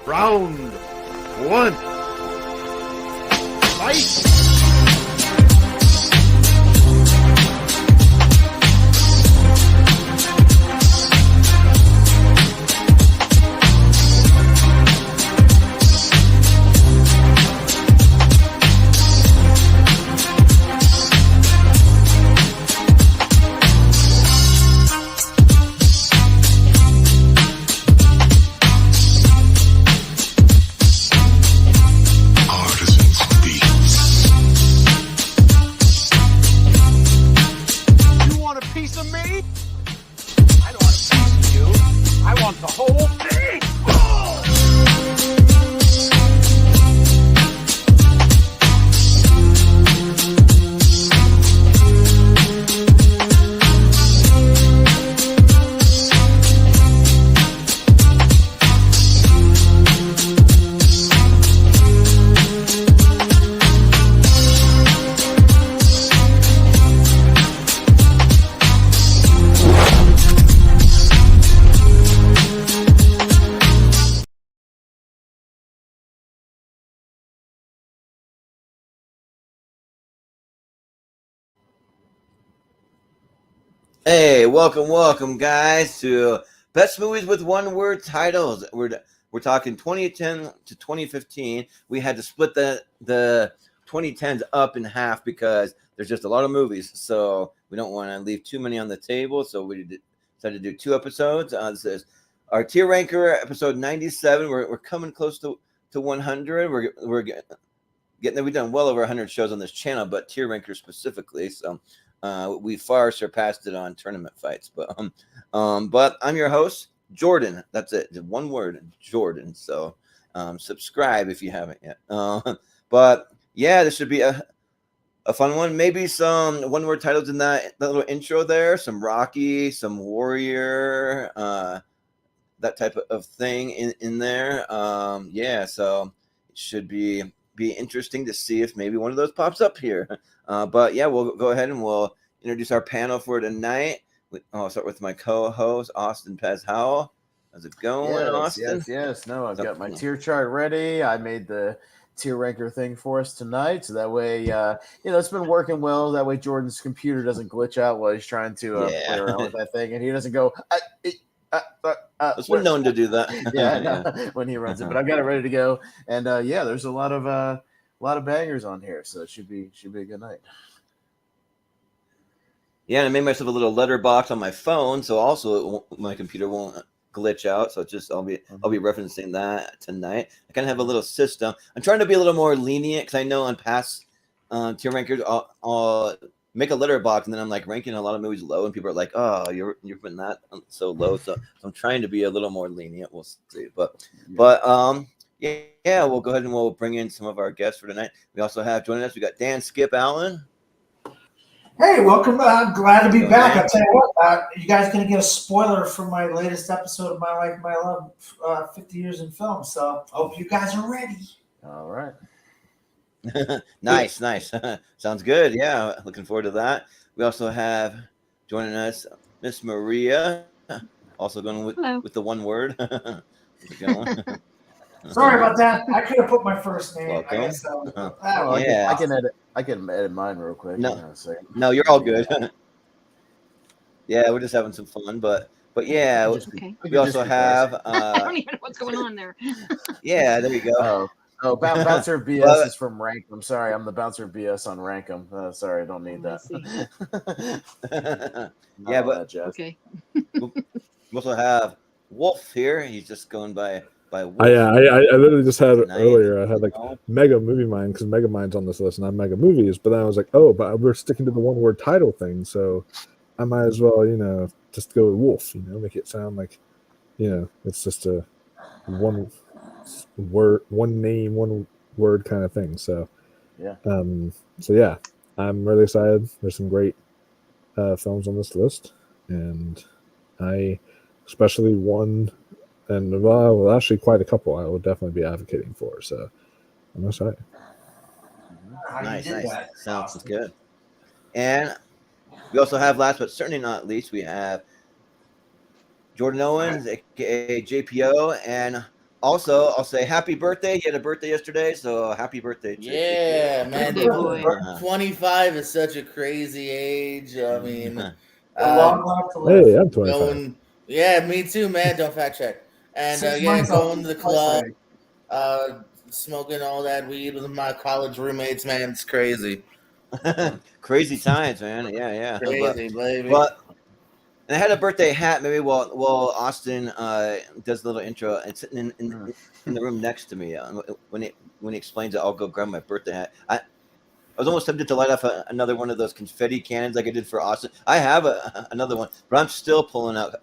Round one. Fight! Hey, welcome, guys, to Best Movies with One-Word Titles. We're talking 2010 to 2015. We had to split the 2010s up in half because there's just a lot of movies, so we don't want to leave too many on the table. So we decided to do 2 episodes. This is our tier ranker, episode 97. We're coming close to 100. We're getting there. We've done well over 100 shows on this channel, but tier ranker specifically. So. We far surpassed it on tournament fights, but I'm your host, Jordan. That's it, just one word, Jordan. So subscribe if you haven't yet. But yeah, this should be a fun one. Maybe some one-word titles in that little intro there. Some Rocky, some Warrior, that type of thing in there. Yeah, so it should be interesting to see if maybe one of those pops up here. But yeah, we'll go ahead and we'll introduce our panel for tonight. I'll start with my co-host, Austin Pez Howell. How's it going, Austin? Yes. No, I've got my tier chart ready. I made the tier ranker thing for us tonight, so that way, it's been working well. That way, Jordan's computer doesn't glitch out while he's trying to play around with that thing, and he doesn't go. It's been known to do that. When he runs it, but I've got it ready to go, and there's a lot of bangers on here, so it should be a good night. Yeah, and I made myself a little letterbox on my phone, so also my computer won't glitch out. So I'll be referencing that tonight. I kind of have a little system. I'm trying to be a little more lenient because I know on past tier rankers, I'll make a letterbox and then I'm like ranking a lot of movies low, and people are like, "Oh, you're putting that so low." So I'm trying to be a little more lenient. We'll see, but yeah, we'll go ahead and we'll bring in some of our guests for tonight. We also have joining us. We got Dan Skip Allen. Hey, welcome. Glad to be back. I'll tell you what, you guys going to get a spoiler from my latest episode of My 50 Years in Film. So hope you guys are ready. All right. Nice. Sounds good. Yeah, looking forward to that. We also have joining us Miss Maria, also going with the one word. How's it going? Sorry about that. I could have put my first name. Welcome. I guess I can edit mine real quick. No, you're all good. Yeah, we're just having some fun, but yeah, we also have. I don't even know what's going on there. Yeah, there you go. Bouncer BS is from Rank. I'm sorry, I'm the Bouncer BS on Rankum. Sorry, I don't need that. Yeah, but okay. We also have Wolf here. He's just going by Wolf. I literally just had earlier. I had like Mega Movie Mind because Mega Mind's on this list, and I'm Mega Movies. But then I was like, but we're sticking to the one-word title thing, so I might as well, just go with Wolf. Make it sound like, it's just a one word, one name, one word kind of thing. So yeah. I'm really excited. There's some great films on this list, and I especially one. And actually quite a couple I will definitely be advocating for. So I'm excited. Nice. Sounds good. And we also have, last but certainly not least, we have Jordan Owens, aka JPO, and also I'll say happy birthday. He had a birthday yesterday, so happy birthday to Yeah, JPO. man. Birthday boy. 25 is such a crazy age. I mean, A long life to live. Hey, I'm 25. going, yeah, me too, man. Don't fact check. And 6 yeah, months going off. to the club, smoking all that weed with my college roommates, man. It's crazy. Crazy times, man. Yeah. Crazy, baby. But and I had a birthday hat. Maybe while Austin does a little intro, it's sitting in the room next to me. When he explains it, I'll go grab my birthday hat. I was almost tempted to light off another one of those confetti cannons like I did for Austin. I have another one, but I'm still pulling out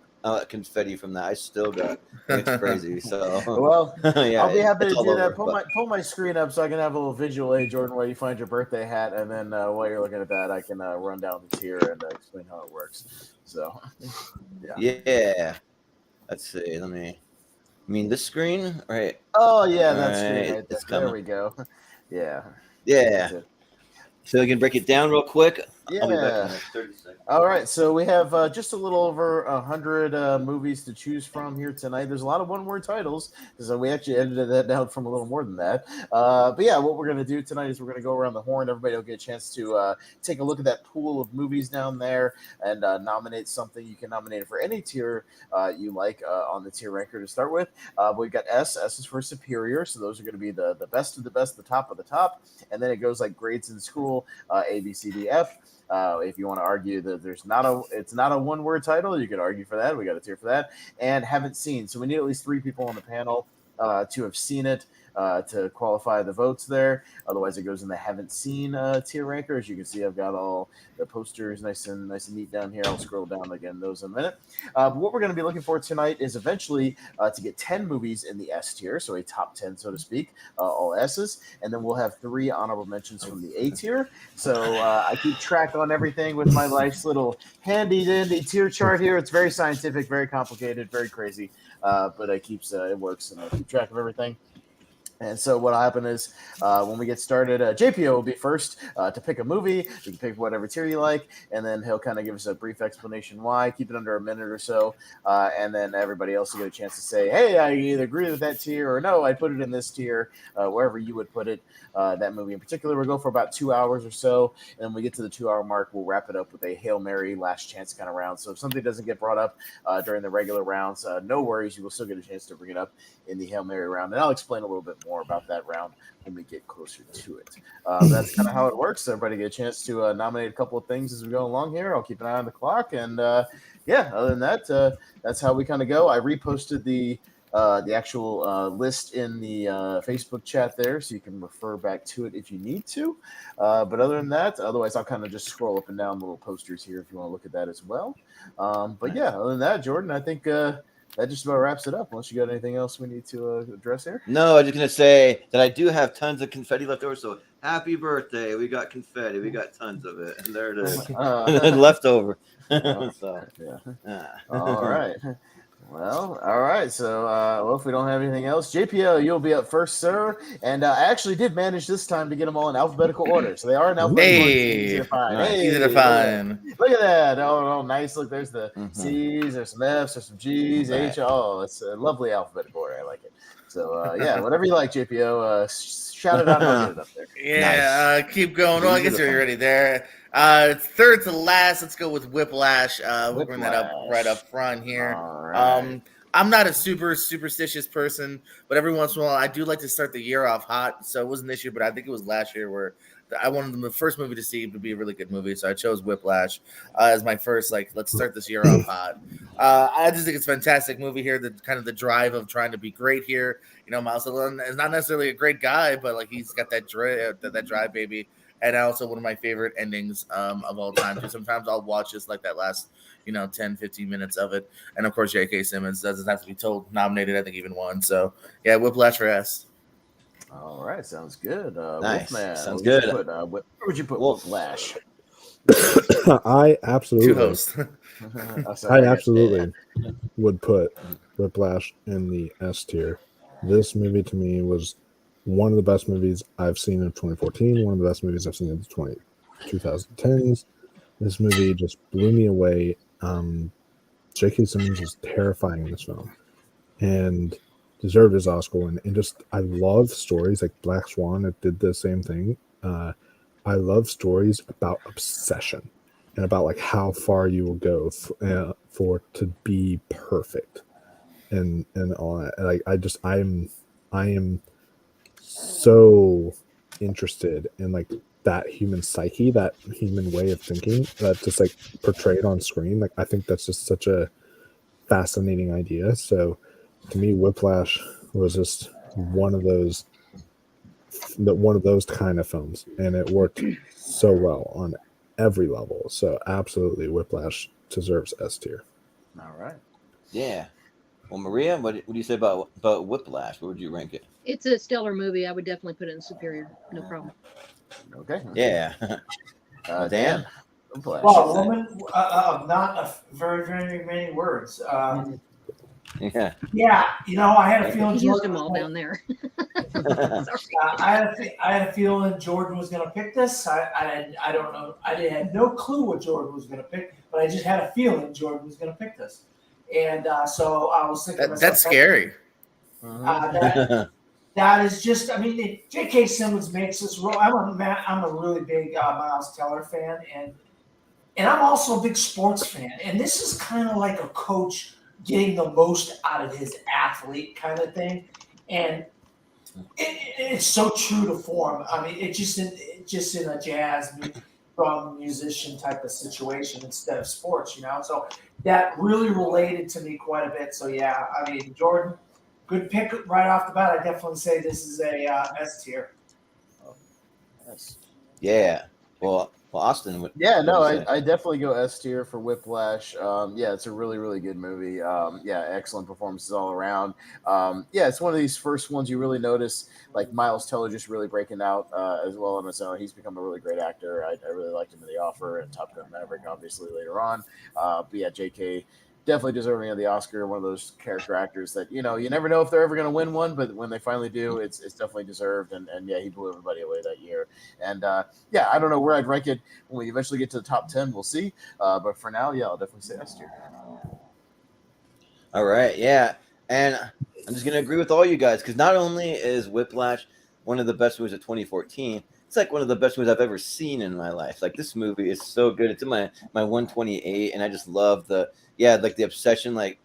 confetti from that. I still got it's crazy. So Well, yeah, I'll be happy to it's all do that. over, Pull my screen up so I can have a little visual aid, Jordan, while you find your birthday hat, and then while you're looking at that, I can run down the tier and explain how it works. So, yeah. Let's see. I mean this screen, right? Oh yeah, that screen Right, right there. it's coming. There we go. Yeah. Yeah. So we can break it down real quick. I'll be back in Yeah. the next 30 seconds. All right, so we have just a little over 100 movies to choose from here tonight. There's a lot of one-word titles, so we actually edited that down from a little more than that. But yeah, what we're going to do tonight is we're going to go around the horn. Everybody will get a chance to take a look at that pool of movies down there and nominate something. You can nominate it for any tier you like on the tier ranker to start with. We've got S. S is for superior, so those are going to be the best of the best, the top of the top. And then it goes like grades in school, A, B, C, D, F. If you want to argue that it's not a one-word title, you could argue for that. We got a tier for that. And haven't seen. So we need at least 3 people on the panel to have seen it to qualify the votes there. Otherwise, it goes in the haven't seen tier ranker. As you can see, I've got all the posters nice and neat down here. I'll scroll down again those in a minute. But what we're going to be looking for tonight is eventually to get 10 movies in the S tier, so a top 10, so to speak, all S's, and then we'll have 3 honorable mentions from the A tier. So I keep track on everything with my life's little handy-dandy tier chart here. It's very scientific, very complicated, very crazy, but it works, and I keep track of everything. And so what will happen is when we get started, JPO will be first to pick a movie. You can pick whatever tier you like, and then he'll kind of give us a brief explanation why. Keep it under a minute or so, and then everybody else will get a chance to say, hey, I either agree with that tier or no, I put it in this tier, wherever you would put it, that movie in particular. We'll go for about 2 hours or so, and then when we get to the 2-hour mark, we'll wrap it up with a Hail Mary last chance kind of round. So if something doesn't get brought up during the regular rounds, no worries. You will still get a chance to bring it up in the Hail Mary round, and I'll explain a little bit more about that round when we get closer to it. That's kind of how it works. Everybody get a chance to nominate a couple of things as we go along here. I'll keep an eye on the clock, and other than that, that's how we kind of go. I reposted the actual list in the Facebook chat there, so you can refer back to it if you need to. But other than that, otherwise I'll kind of just scroll up and down little posters here if you want to look at that as well. But yeah, other than that, Jordan, I think that just about wraps it up. Unless you got anything else we need to address here? No, I'm just gonna say that I do have tons of confetti left over. So happy birthday! We got confetti. We got tons of it, and there it is, left over. So yeah. All right. Well, all right. So, if we don't have anything else, JPL, you'll be up first, sir. And I actually did manage this time to get them all in alphabetical order. So they are in alphabetical order. Easy to find. Nice. Easy to find. Look at that. Oh, nice. Look, there's the C's, there's some F's, there's some G's, H. Oh, it's a lovely alphabetical order. I like it. So, whatever you like, JPO, shout it out and I'll get it up there. Yeah, nice. Keep going. Well, I guess you're already there. Third to last, let's go with Whiplash. We'll bring that up right up front here. Right. I'm not a super superstitious person, but every once in a while, I do like to start the year off hot. So it wasn't this year, but I think it was last year where I wanted the first movie to see to be a really good movie. So I chose Whiplash as my first, let's start this year off hot. I just think it's a fantastic movie here. The kind of the drive of trying to be great here. You know, Miles Dillon is not necessarily a great guy, but he's got that drive, baby. And also one of my favorite endings of all time. Too. Sometimes I'll watch just that last, 10, 15 minutes of it. And of course, J.K. Simmons doesn't have to be told, nominated, I think even won. So yeah, Whiplash for S. All right, sounds good. Nice. Wolfman, sounds good. Where would you put Whiplash? I absolutely. Two hosts. I absolutely would put Whiplash in the S tier. This movie to me was one of the best movies I've seen in 2014, one of the best movies I've seen in the 2010s. This movie just blew me away. J.K. Simmons was terrifying in this film, and deserved his Oscar win. And just, I love stories like Black Swan that did the same thing. I love stories about obsession and about like how far you will go for to be perfect, and all that. Like I am so interested in like that human psyche, that human way of thinking that just like portrayed on screen. Like I think that's just such a fascinating idea. So to me, Whiplash was just one of those kind of films, and it worked so well on every level. So absolutely, Whiplash deserves S tier. All right. Yeah. Well, Maria, what do you say about Whiplash? Where would you rank it? It's a stellar movie. I would definitely put it in superior. No problem. Okay. Yeah. Dan? Whiplash. Well, woman, not a very, very many words. Yeah. Yeah, I had a feeling He used Jordan them all down there. I had a feeling Jordan was going to pick this. I don't know. I had no clue what Jordan was going to pick, but I just had a feeling Jordan was going to pick this. And so I was thinking that's scary. That is just, I mean, J.K. Simmons makes this role. I'm a really big Miles Teller fan, and I'm also a big sports fan. And this is kind of like a coach getting the most out of his athlete kind of thing. And it's so true to form. I mean, it's just in a jazz from musician type of situation instead of sports, So that really related to me quite a bit. So yeah, I mean, Jordan, good pick right off the bat. I definitely say this is a S tier. Yes. Yeah. Well, Austin. I definitely go S tier for Whiplash. It's a really, really good movie. Excellent performances all around. It's one of these first ones you really notice, like Miles Teller just really breaking out as well on his own. He's become a really great actor. I really liked him in The Offer and Top Gun Maverick, obviously later on. J.K. definitely deserving of the Oscar. One of those character actors that you never know if they're ever going to win one, but when they finally do, it's definitely deserved. And he blew everybody away that year. And I don't know where I'd rank it when we eventually get to the top 10. We'll see. But for now, I'll definitely say S tier. All right, yeah, and I'm just gonna agree with all you guys because not only is Whiplash one of the best movies of 2014, it's like one of the best movies I've ever seen in my life. Like this movie is so good. It's in my 128, and I just love the obsession, like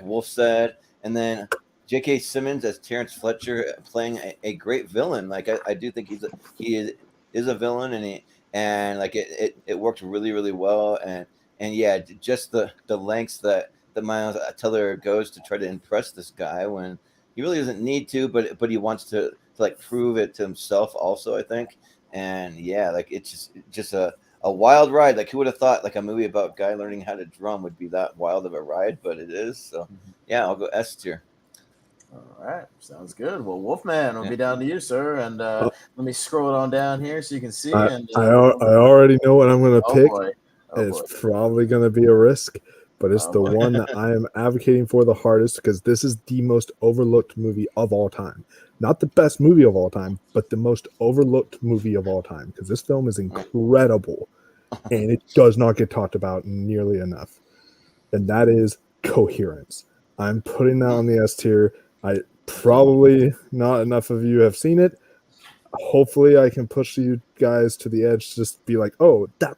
Wolf said, and then J.K. Simmons as Terrence Fletcher playing a great villain. Like I do think he is a villain, and it worked really, really well, and yeah, just the lengths that Miles Teller goes to try to impress this guy when he really doesn't need to, but he wants to like prove it to himself also, I think. And yeah, like it's just a wild ride. Like who would have thought like a movie about a guy learning how to drum would be that wild of a ride, but it is. So yeah, I'll go S tier. All right, sounds good. Well, Wolfman, will be down to you, sir. And let me scroll it on down here so you can see. I already know what I'm going to pick. Boy. It's probably going to be a risk, but it's the one that I am advocating for the hardest because this is the most overlooked movie of all time. Not the best movie of all time, but the most overlooked movie of all time because this film is incredible and it does not get talked about nearly enough. And that is Coherence. I'm putting that on the S tier. Probably not enough of you have seen it. Hopefully I can push you guys to the edge to just be like, oh, that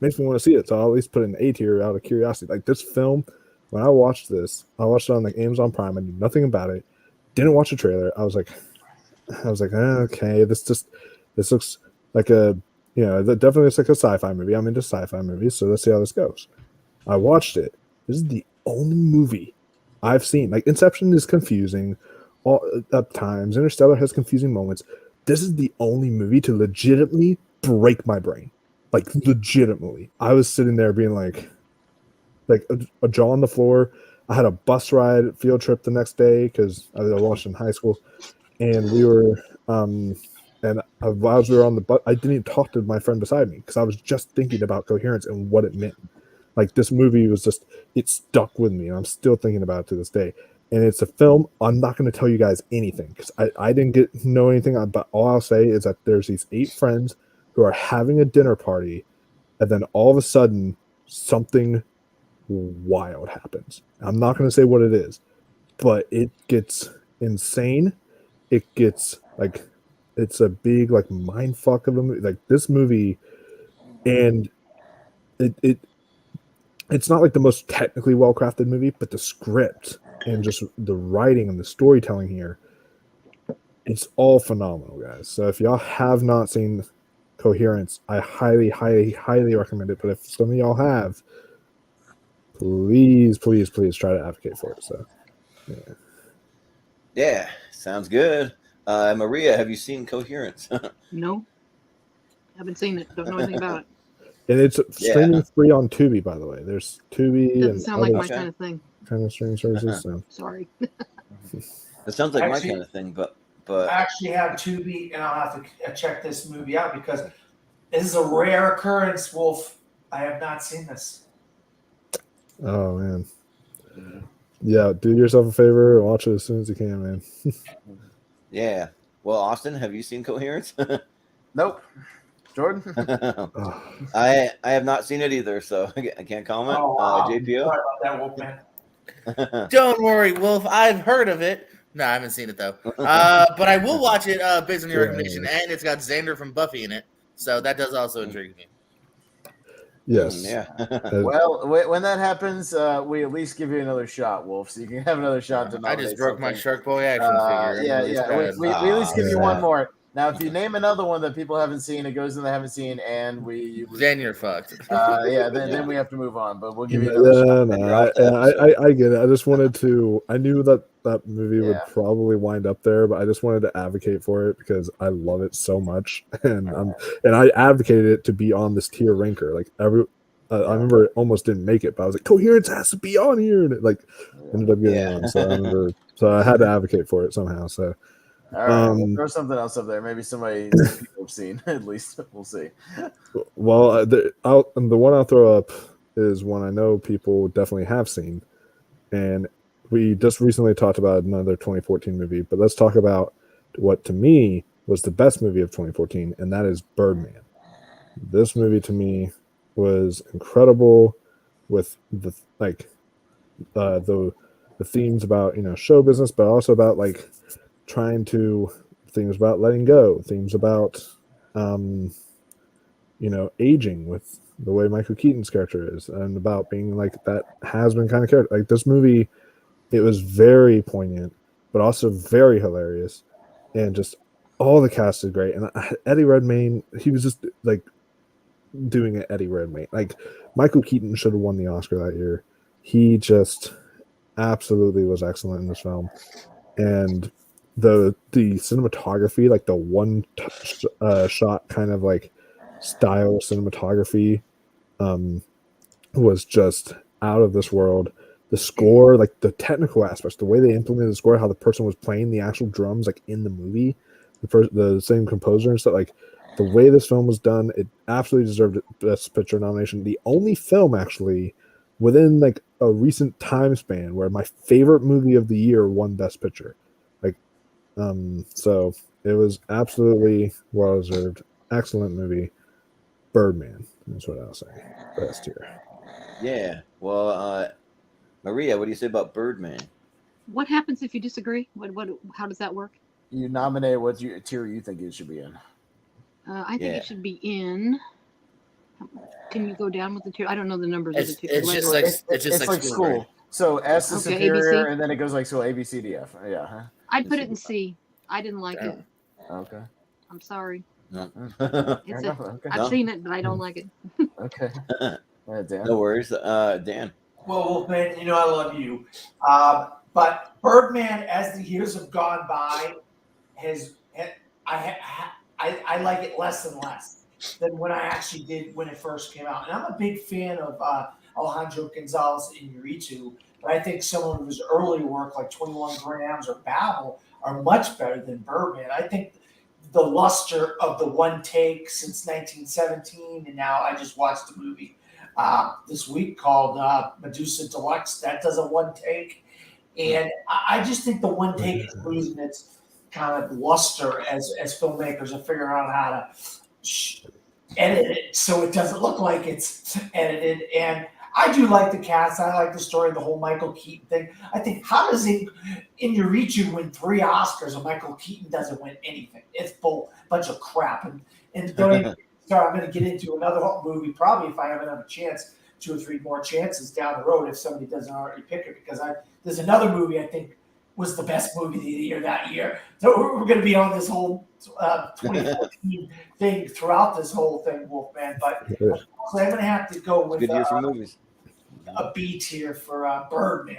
makes me want to see it. So I'll at least put an A tier out of curiosity. Like this film, when I watched this, I watched it on like Amazon Prime. I knew nothing about it. Didn't watch the trailer. I was like, okay, this looks like a, that definitely looks like a sci-fi movie. I'm into sci-fi movies, so let's see how this goes. I watched it. This is the only movie I've seen. Like Inception is confusing at times. Interstellar has confusing moments. This is the only movie to legitimately break my brain. Like legitimately. I was sitting there being like a jaw on the floor. I had a bus ride field trip the next day because I watched in high school, and we were and as we were on the bus, I didn't even talk to my friend beside me because I was just thinking about Coherence and what it meant. Like this movie was just, it stuck with me, and I'm still thinking about it to this day. And it's a film. I'm not going to tell you guys anything because I didn't know anything. But all I'll say is that there's these 8 friends who are having a dinner party and then all of a sudden something wild happens. I'm not going to say what it is, but it gets insane. It gets like it's a big like mind fuck of a movie. Like this movie, and it's not like the most technically well crafted movie, but the script and just the writing and the storytelling here, it's all phenomenal, guys. So if y'all have not seen Coherence, I highly, highly, highly recommend it. But if some of y'all have, please, please, please try to advocate for it. So, yeah, sounds good. Maria, have you seen Coherence? No, haven't seen it. Don't know anything about it. And it's streaming free on Tubi, by the way. There's Tubi Doesn't and sound like other my kind of thing. kind of streaming services. So. Sorry. It sounds like my kind of thing, but I actually have Tubi, and I'll have to check this movie out because this is a rare occurrence, Wolf. I have not seen this. Oh man, yeah. Do yourself a favor and watch it as soon as you can, man. Yeah. Well, Austin, have you seen Coherence? Nope. Jordan? I have not seen it either, so I can't comment. JPO? Sorry about that, Wolfman. Don't worry, Wolf. I've heard of it. No, I haven't seen it though. But I will watch it based on your recommendation, and it's got Xander from Buffy in it, so that does also intrigue me. Yes. Yeah. Well, when that happens, we at least give you another shot, Wolf, so you can have another shot to I nominate just broke my something. Shark Boy action figure. Yeah. We at least give you one more. Now, if you name another one that people haven't seen, it goes in they haven't seen, and then you're fucked. Then we have to move on. But we'll give you another shot. I get it. I just wanted to. I knew that movie would probably wind up there, but I just wanted to advocate for it because I love it so much, and I advocated it to be on this tier ranker. Like I remember it almost didn't make it, but I was like, Coherence has to be on here, and it like ended up getting on. So I remember, so I had to advocate for it somehow. So. All right, we'll throw something else up there. Maybe somebody people have seen. At least we'll see. Well, the one I'll throw up is one I know people definitely have seen, and we just recently talked about another 2014 movie. But let's talk about what to me was the best movie of 2014, and that is Birdman. This movie to me was incredible, with the themes about show business, but also about like themes about letting go, themes about aging with the way Michael Keaton's character is, and about being like that has-been kind of character. Like this movie, it was very poignant, but also very hilarious, and just all the cast is great. And Eddie Redmayne, he was just like doing it Eddie Redmayne. Like Michael Keaton should have won the Oscar that year. He just absolutely was excellent in this film, and the cinematography, like the one shot kind of like style cinematography, was just out of this world. The score, like the technical aspects, the way they implemented the score, how the person was playing the actual drums, like in the movie, the same composer and stuff, like the way this film was done, it absolutely deserved a Best Picture nomination. The only film actually within like a recent time span where my favorite movie of the year won Best Picture. So it was absolutely well deserved. Excellent movie. Birdman is what I'll say. Best here. Yeah. Well, Maria, what do you say about Birdman? What happens if you disagree? How does that work? You nominate what tier you think it should be in. I think it should be in. Can you go down with the tier? I don't know the numbers of the tier. It's like school. So S is superior, ABC? and then it goes like A, B, C, D, F. Yeah. I'd put it in C. I didn't like it. Okay. I'm sorry. No. I've seen it, but I don't like it. Okay. Dan. No worries. Dan. Well, Wolfman, I love you. But Birdman, as the years have gone by, I like it less and less than when I actually did when it first came out. And I'm a big fan of Alejandro Gonzalez Iñárritu, but I think some of his early work, like 21 Grams or Babel, are much better than Birdman. I think the luster of the one take since 1917, and now I just watched a movie this week called Medusa Deluxe. That does a one take, and I just think the one take is losing its kind of luster as filmmakers are figuring out how to edited so it doesn't look like it's edited. And I do like the cast. I like the story, the whole Michael Keaton thing. I think, how does it, Inuyasha win 3 Oscars and Michael Keaton doesn't win anything? It's bunch of crap. And don't even start. I'm going to get into another movie probably if I have another chance, 2 or 3 more chances down the road if somebody doesn't already pick it. Because there's another movie I think was the best movie of the year that year. So we're going to be on this whole 2014 thing throughout this whole thing, Wolfman. But so I'm going to have to go with Good year for movies. A B tier for Birdman.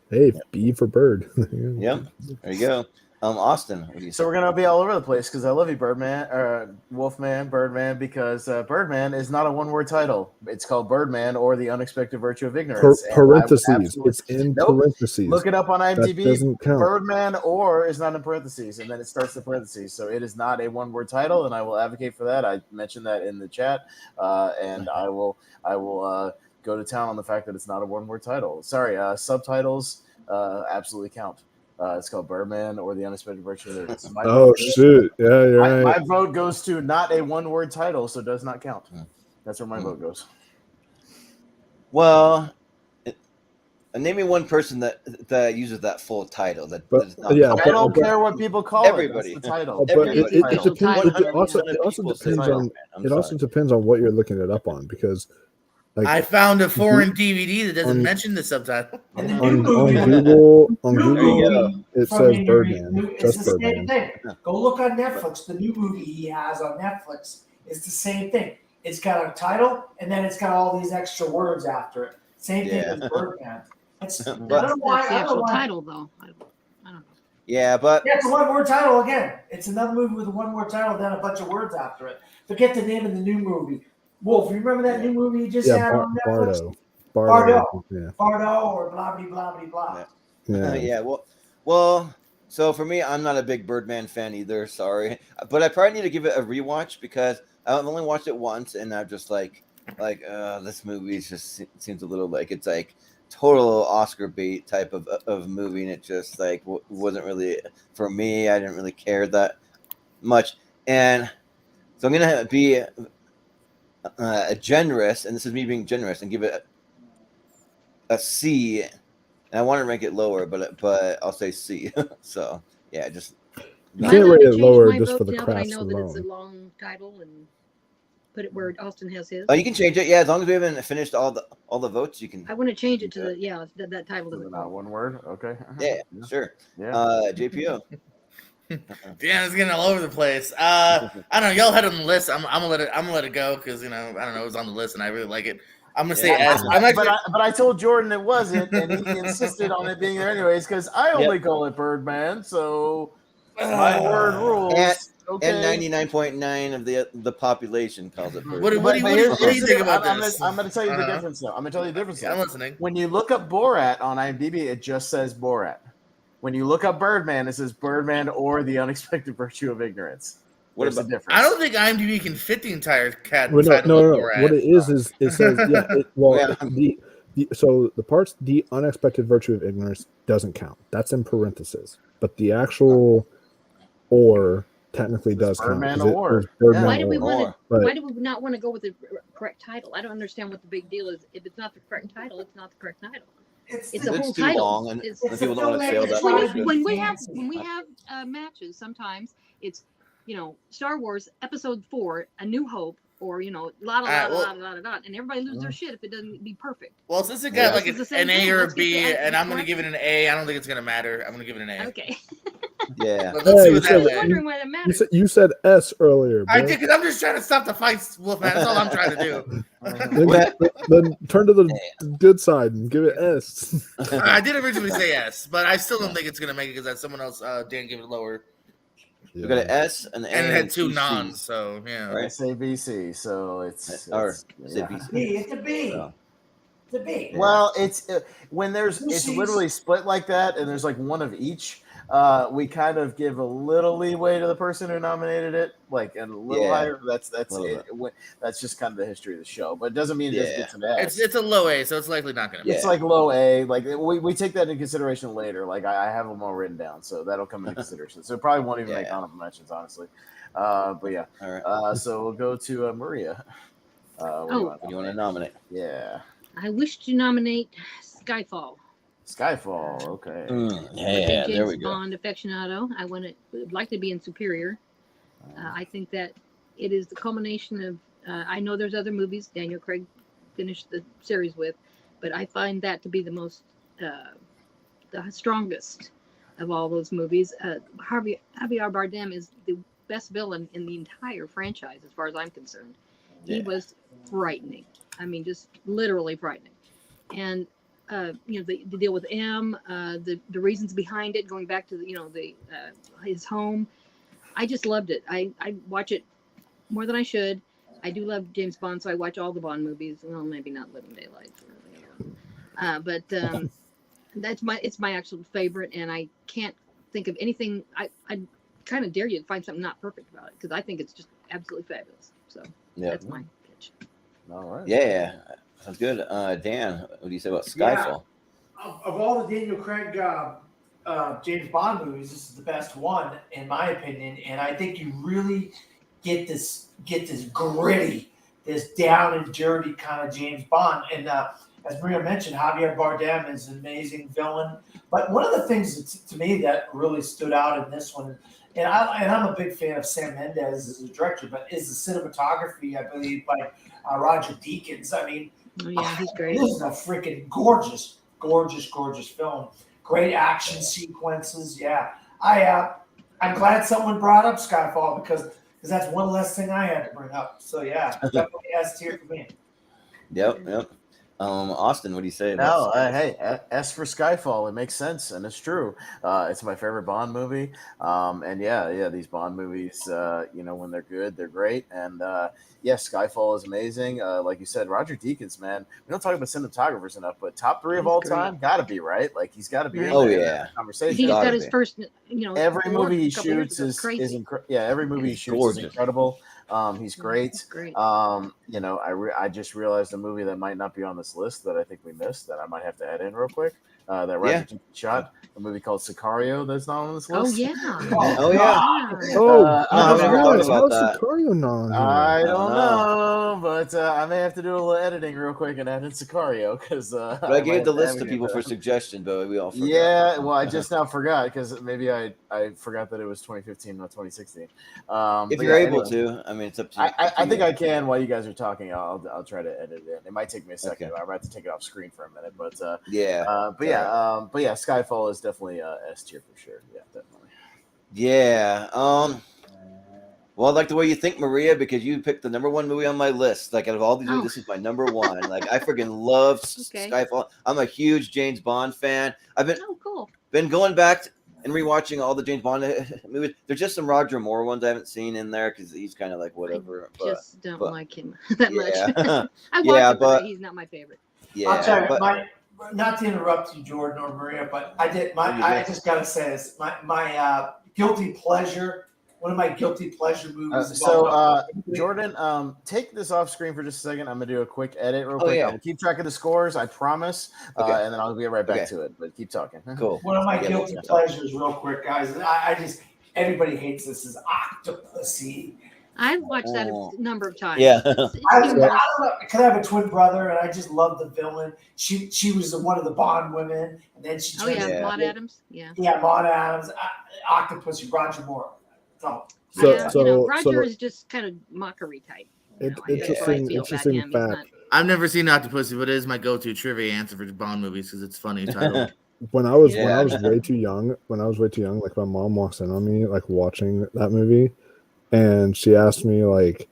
Hey, B for Bird. Yep. There you go. Austin, what do you say? So we're gonna be all over the place because I love you, Birdman, Wolfman, Birdman, because Birdman is not a one-word title. It's called Birdman or the Unexpected Virtue of Ignorance. Parentheses. It's in parentheses. Look it up on IMDb. That doesn't count. Birdman or is not in parentheses, and then it starts the parentheses. So it is not a one-word title, and I will advocate for that. I mentioned that in the chat, and I will go to town on the fact that it's not a one-word title. Sorry, subtitles absolutely count. It's called Birdman or the Unexpected Virtue of Ignorance. Shoot. Yeah, you're right. My vote goes to not a one-word title, so does not count. That's where my vote goes. Well, name me one person that uses that full title. I don't care what people call everybody. it. That's the title. But it also depends on what you're looking it up on, because I found a foreign DVD that doesn't mention the subtitle. On Google, it says Birdman. It's the same thing. Go look on Netflix. The new movie he has on Netflix is the same thing. It's got a title, and then it's got all these extra words after it. Same thing as Birdman. That's the actual title, though. I don't know. Yeah, but it's a one-word title again. It's another movie with a one-word title, then a bunch of words after it. Forget the name of the new movie. Wolf, you remember that new movie you just had on Netflix? Bardo. Yeah. Bardo or blah, blah, blah, blah. Yeah. Well, so for me, I'm not a big Birdman fan either. Sorry. But I probably need to give it a rewatch because I've only watched it once and I'm just like, this movie just seems a little like it's like total Oscar bait type of movie. And it just like wasn't really for me. I didn't really care that much. And so I'm going to be generous, and this is me being generous, and give it a C. And I want to rank it lower, but I'll say C. So yeah, just you can't rate it lower just for the craft alone. I know that it's a long title, and put it where Austin has his. Oh, you can change it. Yeah, as long as we haven't finised all the votes, you can. I want to change it to that title doesn't not one word. Okay. Yeah, sure. Yeah. JPO. Damn, it's getting all over the place. I don't know. Y'all had it on the list. I'm gonna let it go because I don't know. It was on the list and I really like it. I'm gonna say S. But I told Jordan it wasn't, and he insisted on it being there anyways because I only call it Birdman. So my word rules. And 99.9 of the population calls it Birdman. What do you think about this? I'm going to tell you the difference, though. I'm going to tell you the difference. I'm listening. When you look up Borat on IMDb, it just says Borat. When you look up Birdman, it says Birdman or the Unexpected Virtue of Ignorance. What is the difference? I don't think IMDb can fit the entire title. No. What it is it says so the parts the Unexpected Virtue of Ignorance doesn't count. That's in parentheses. But the actual or technically does count. Birdman or. Why do we not want to go with the correct title? I don't understand what the big deal is. If it's not the correct title, it's not the correct title. It's a whole too title. long, and people don't want to fail that. When we have matches, sometimes it's Star Wars Episode 4, A New Hope, or la and everybody loses their shit if it doesn't be perfect. Well, since it got like an A or a B, and I'm gonna give it an A, I don't think it's gonna matter. I'm gonna give it an A. Okay. Yeah. Let's see what that I was wondering why that matters. You said S earlier. Bro. I did because I'm just trying to stop the fights, Wolfman. That's all I'm trying to do. then turn to the good side and give it S. I did originally say S, but I still don't think it's gonna make it because someone else, Dan, gave it lower. We got an S and an A. And it had two nons, so yeah. Right. Say BC, so it's BC. It's a B. So. Well, it's when it's literally split like that, and there's like one of each. we kind of give a little leeway to the person who nominated it, like and a little higher. That's it. That's just kind of the history of the show, but it doesn't mean it doesn't get to that. It's a low A, so it's likely not going to. It's like low A. Like we take that into consideration later. Like I have them all written down, so that'll come into consideration. So it probably won't even make honorable mentions, honestly. But yeah. All right. So we'll go to Maria. What do you want to nominate? Yeah. I wish to nominate Skyfall. Skyfall, okay. Yeah, there we go. Bond aficionado. I would like to be in Superior. I think that it is the culmination of. I know there's other movies Daniel Craig finished the series with, but I find that to be the most, the strongest of all those movies. Javier Bardem is the best villain in the entire franchise, as far as I'm concerned. He was frightening. I mean, just literally frightening. And the deal with M, the reasons behind it, going back to his home. I just loved it. I watch it more than I should. I do love James Bond, so I watch all the Bond movies. Well, maybe not Living Daylights or but it's my actual favorite, and I can't think of anything. I kind of dare you to find something not perfect about it, because I think it's just absolutely fabulous. So that's my pitch. All right. Yeah. Sounds good. Dan, what do you say about Skyfall? Yeah. Of all the Daniel Craig James Bond movies, this is the best one, in my opinion. And I think you really get this gritty, this down and dirty kind of James Bond. And as Maria mentioned, Javier Bardem is an amazing villain. But one of the things to me that really stood out in this one, and I'm a big fan of Sam Mendes as a director, but is the cinematography, I believe, by Roger Deakins. I mean, he's great. This is a freaking gorgeous film. Great action sequences. Yeah, I'm glad someone brought up Skyfall because that's one less thing I had to bring up. So yeah, definitely S tier for me. Yep. Austin, what do you say? No, hey, S for Skyfall. It makes sense, and it's true. It's my favorite Bond movie. And these Bond movies, when they're good, they're great. And Skyfall is amazing. Like you said, Roger Deakins, man. We don't talk about cinematographers enough, but top 3 of all time, gotta be, right? Like he's got to be. Oh yeah, conversation. He's got his first. Every movie he shoots is incredible. Yeah, every movie he shoots is incredible. He's great. I just realized a movie that might not be on this list that I think we missed that I might have to add in real quick. That Roger Deakins shot a movie called Sicario that's not on this list. Oh yeah. How's Sicario not? I don't know, but I may have to do a little editing real quick and add in Sicario because. But I gave the list to people for suggestion, but we all forgot. Yeah, well, I just now forgot because maybe I forgot that it was 2015, not 2016. If you're able to, I mean, it's up to you. I think I can while you guys are talking. I'll try to edit it in. It might take me a second. Okay. I might have to take it off screen for a minute, but Skyfall is definitely S tier for sure. Yeah, definitely. Yeah. Well, I like the way you think, Maria, because you picked the number 1 movie on my list. Like out of all these movies, this is my number 1. Like I freaking love Skyfall. I'm a huge James Bond fan. I've been going back and rewatching all the James Bond movies. There's just some Roger Moore ones I haven't seen in there because he's kind of like whatever. I just don't like him that much. I watch him, but he's not my favorite. Yeah, I'll tell you, not to interrupt you, Jordan or Maria, but I just gotta say this. My guilty pleasure. One of my guilty pleasure movies. Jordan, take this off screen for just a second. I'm gonna do a quick edit real quick. I'll keep track of the scores, I promise. And then I'll get right back to it. But keep talking. Cool. One of my guilty pleasures, real quick, guys. Everybody hates this. Is Octopussy. I've watched that a number of times. Yeah. I don't know, because I have a twin brother, and I just love the villain. She was one of the Bond women, and then she. Maud Adams. Yeah. Yeah, Maud Adams. Octopussy, Roger Moore. Roger is just kind of mockery type. Interesting fact. I've never seen Octopussy, but it is my go-to trivia answer for Bond movies because it's funny title. When I was way too young, like my mom walks in on me like watching that movie, and she asked me like,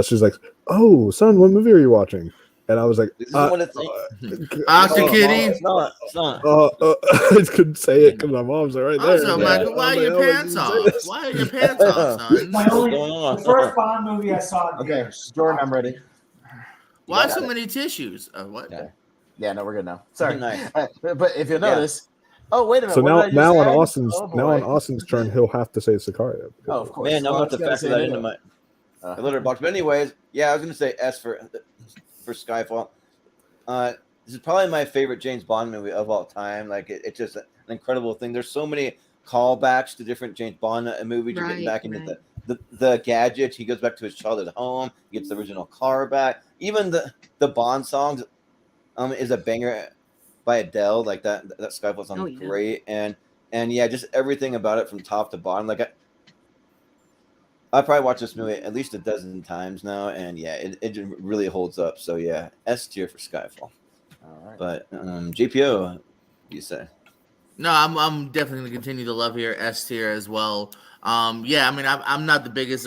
she's like, "Oh, son, what movie are you watching?" And I was like, Octokitty. It's not. I couldn't say it because my mom's right there. Also, Michael, why are your pants off? Why are your pants off, son? The first Bond movie I saw. Okay, Jordan, I'm ready. Why so many tissues? What? Yeah, no, we're good now. Sorry. Nice. But if you'll notice, Oh, wait a minute. So what did I now just on add? Austin's Oh, now on boy. Austin's turn, he'll have to say Sicario. Oh, of course. Man, I'm Well, about to I was factor gonna that say into no. my letterbox. But anyways, yeah, I was gonna say S for Skyfall. This is probably my favorite James Bond movie of all time. Like it's just an incredible thing. There's so many callbacks to different James Bond movies. You're getting back into the gadgets. He goes back to his childhood home. He gets the original car back. Even the Bond songs is a banger by Adele. Like that Skyfall song is great. And yeah, just everything about it from top to bottom. Like I probably watched this movie at least a dozen times now, and yeah, it really holds up. So yeah, S tier for Skyfall. All right. But GPO, you say? No, I'm definitely gonna continue to love here, S tier as well. Yeah, I mean, I'm not the biggest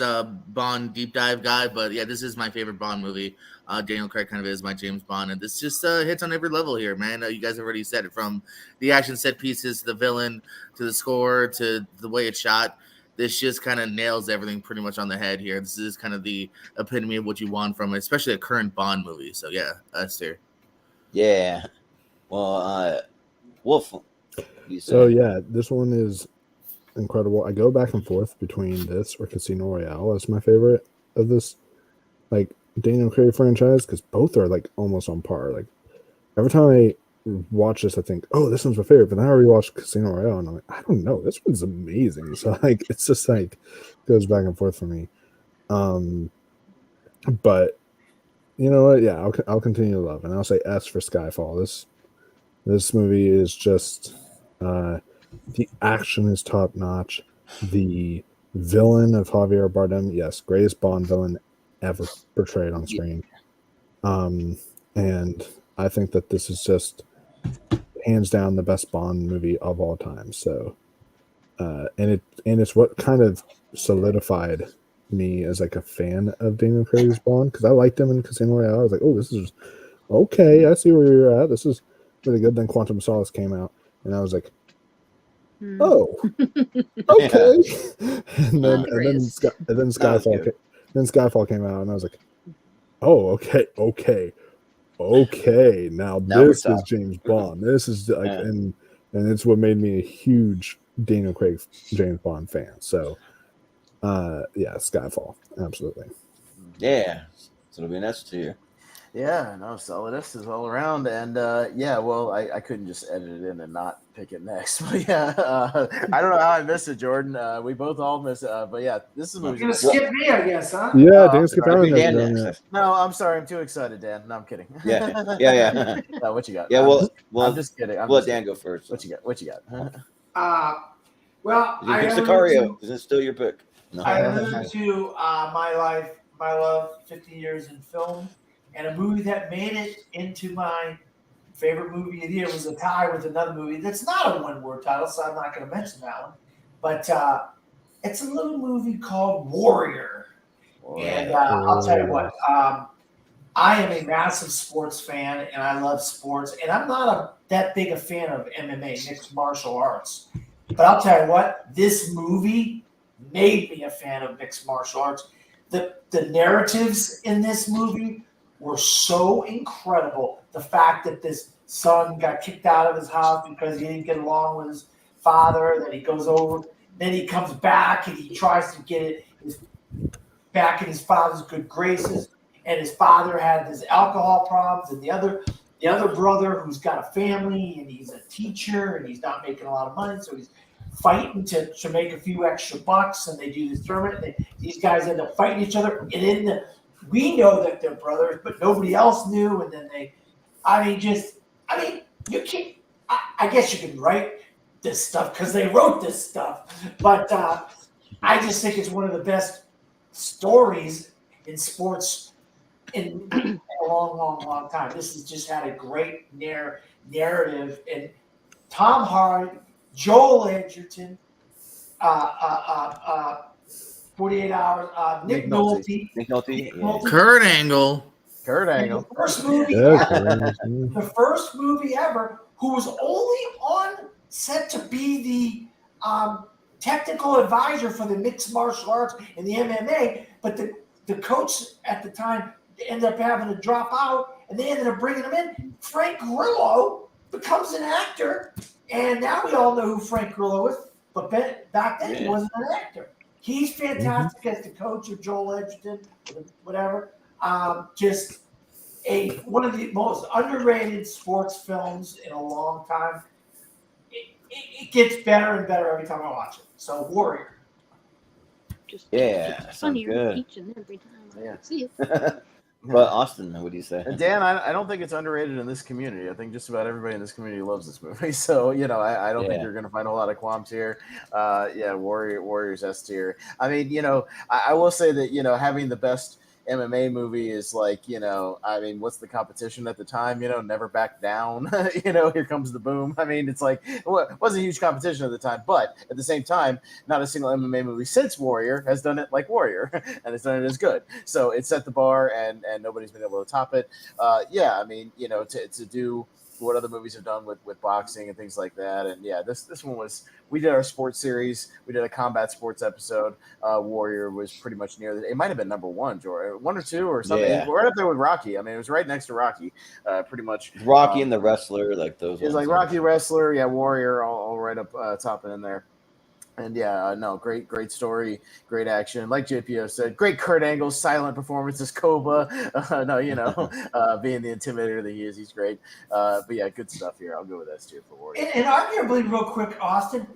Bond deep dive guy, but yeah, this is my favorite Bond movie. Daniel Craig kind of is my James Bond, and this just hits on every level here, man. You guys have already said it, from the action set pieces to the villain to the score to the way it's shot. This just kind of nails everything pretty much on the head here. This is kind of the epitome of what you want from it, especially a current Bond movie. So yeah, S tier. Yeah. Well, Wolf. So yeah, this one is incredible. I go back and forth between this or Casino Royale as my favorite of this like Daniel Craig franchise, because both are like almost on par. Like every time I watch this, I think, oh, this one's my favorite, but then I rewatch Casino Royale and I'm like, I don't know, this one's amazing. So like it's just like goes back and forth for me. But you know what? Yeah, I'll continue to love, and I'll say S for Skyfall. This movie is just the action is top notch. The villain of Javier Bardem, yes, greatest Bond villain ever portrayed on screen. And I think that this is just hands down the best Bond movie of all time. So, and it's what kind of solidified me as like a fan of Daniel Craig's Bond, because I liked him in Casino Royale. I was like, oh, this is okay. I see where you're at. This is really good. Then Quantum of Solace came out, and I was like, oh, okay. and then Skyfall came out, and I was like, oh, okay. Now this is James Bond. This is like, and it's what made me a huge Daniel Craig James Bond fan. So, yeah, Skyfall, absolutely. Yeah, so it'll be an S tier. Yeah, no, solid S's all around. And yeah, well, I couldn't just edit it in and not pick it next. But yeah, I don't know how I missed it, Jordan. We both all missed it. But yeah, this is You're going to skip me, I guess, huh? Yeah, Dan skipped out. No, I'm sorry. I'm too excited, Dan. No, I'm kidding. Yeah. No, what you got? Yeah, well, I'm just kidding. We'll let Dan go first. What you got? Well, you pick Sicario. Is it still your pick? No. I alluded to my love, 50 years in film, and a movie that made it into my favorite movie of the year was a tie with another movie that's not a one-word title, so I'm not going to mention that one. But it's a little movie called Warrior. And I'll tell you what, I am a massive sports fan, and I love sports. And I'm not that big a fan of MMA, mixed martial arts. But I'll tell you what, this movie made me a fan of mixed martial arts. The narratives in this movie were so incredible. The fact that this son got kicked out of his house because he didn't get along with his father, that he goes over, then he comes back and he tries to get back in his father's good graces, and his father had his alcohol problems, and the other brother who's got a family and he's a teacher and he's not making a lot of money, so he's fighting to make a few extra bucks, and they do this tournament. And these guys end up fighting each other, and we know that they're brothers, but nobody else knew. And then you can't. I guess you can write this stuff because they wrote this stuff, but I just think it's one of the best stories in sports in a long time. This has just had a great narrative, and Tom Hardy, Joel Edgerton, 48 Hours, Nick Nolte, Kurt Angle. The first movie ever who was only on set to be the technical advisor for the mixed martial arts and the MMA, but the coach at the time ended up having to drop out, and they ended up bringing him in. Frank Grillo becomes an actor And now we all know who Frank Grillo is, but back then he wasn't an actor. He's fantastic as the coach of Joel Edgerton, whatever. Just one of the most underrated sports films in a long time. It gets better and better every time I watch it. So Warrior. Just sounds funnier good. each and every time I see it. But Austin, what do you say? And Dan, I don't think it's underrated in this community. I think just about everybody in this community loves this movie. So, I don't think you're going to find a lot of qualms here. Warriors S tier. I mean, I will say that, having the best MMA movie is like, what's the competition at the time? Never Back Down. Here Comes the Boom. I mean, it's like, it wasn't a huge competition at the time, but at the same time, not a single MMA movie since Warrior has done it like Warrior, and it's done it as good. So it set the bar, and nobody's been able to top it. To do what other movies have done with boxing and things like that. And this one was, we did our sports series. We did a combat sports episode. Warrior was pretty much near it might have been number one, George, 1 or 2 or something. Yeah. Right up there with Rocky. I mean, it was right next to Rocky, pretty much. Rocky and the Wrestler, like those. It's like Rocky, Wrestler, Warrior, all right up top and in there. And great story, great action. Like JPO said, great Kurt Angle, silent performance as Koba. Being the intimidator that he is, he's great. Good stuff here. I'll go with S tier for Warrior. And arguably, real quick, Austin,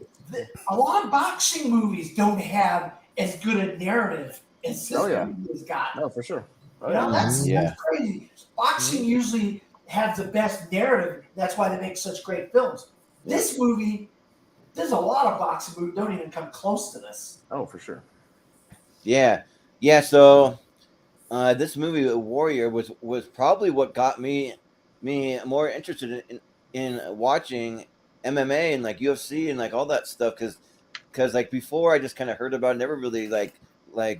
a lot of boxing movies don't have as good a narrative as this movie has got. No, for sure. That's crazy. Boxing usually has the best narrative. That's why they make such great films. This movie. There's a lot of boxing movies don't even come close to this. Oh, for sure. Yeah. So, this movie Warrior was probably what got me more interested in watching MMA and like UFC and like all that stuff because like before I just kind of heard about it, never really like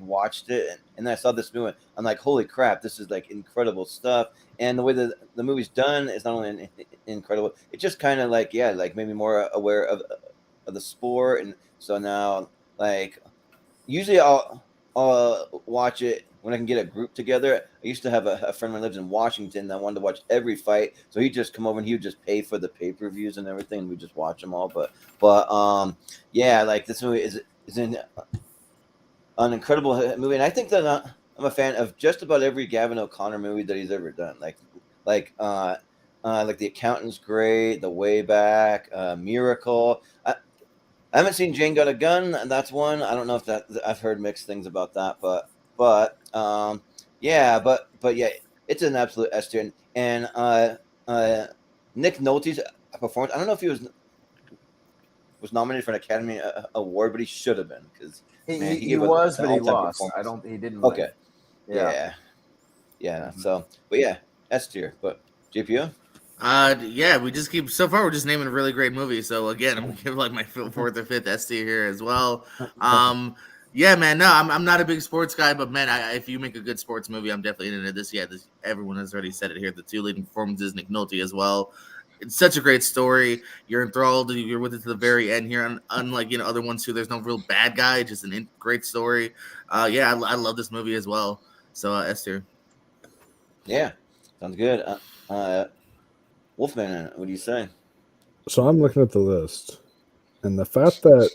watched it, and then I saw this new one. I'm like, holy crap, this is like incredible stuff. And the way that the movie's done is not only incredible, it just kind of like made me more aware of the sport. And so now, like, usually I'll watch it when I can get a group together. I used to have a friend who lives in Washington that wanted to watch every fight, so he'd just come over and he would just pay for the pay-per-views and everything, and we just watch them all. But like this movie is an incredible movie, and I think that I'm a fan of just about every Gavin O'Connor movie that he's ever done. Like The Accountant's great, The Way Back, Miracle. I haven't seen Jane Got a Gun, and that's one. I don't know if I've heard mixed things about that, but it's an absolute S tier. And Nick Nolte's performance, I don't know if he was nominated for an Academy Award, but he should have been because he was, but he lost. He didn't win. Okay. Yeah. So, but S tier. But JPO. We just keep so far. We're just naming really great movies. So again, I'm gonna give like my 4th or 5th S tier here as well. Man. No, I'm not a big sports guy, but man, if you make a good sports movie, I'm definitely into this. Everyone has already said it here. The 2 leading performances, Nick Nolte as well. It's such a great story. You're enthralled. You're with it to the very end here. Unlike other ones too, there's no real bad guy. Just a great story. I love this movie as well. So S tier. Yeah, sounds good. Wolfman, what do you say? So I'm looking at the list, and the fact that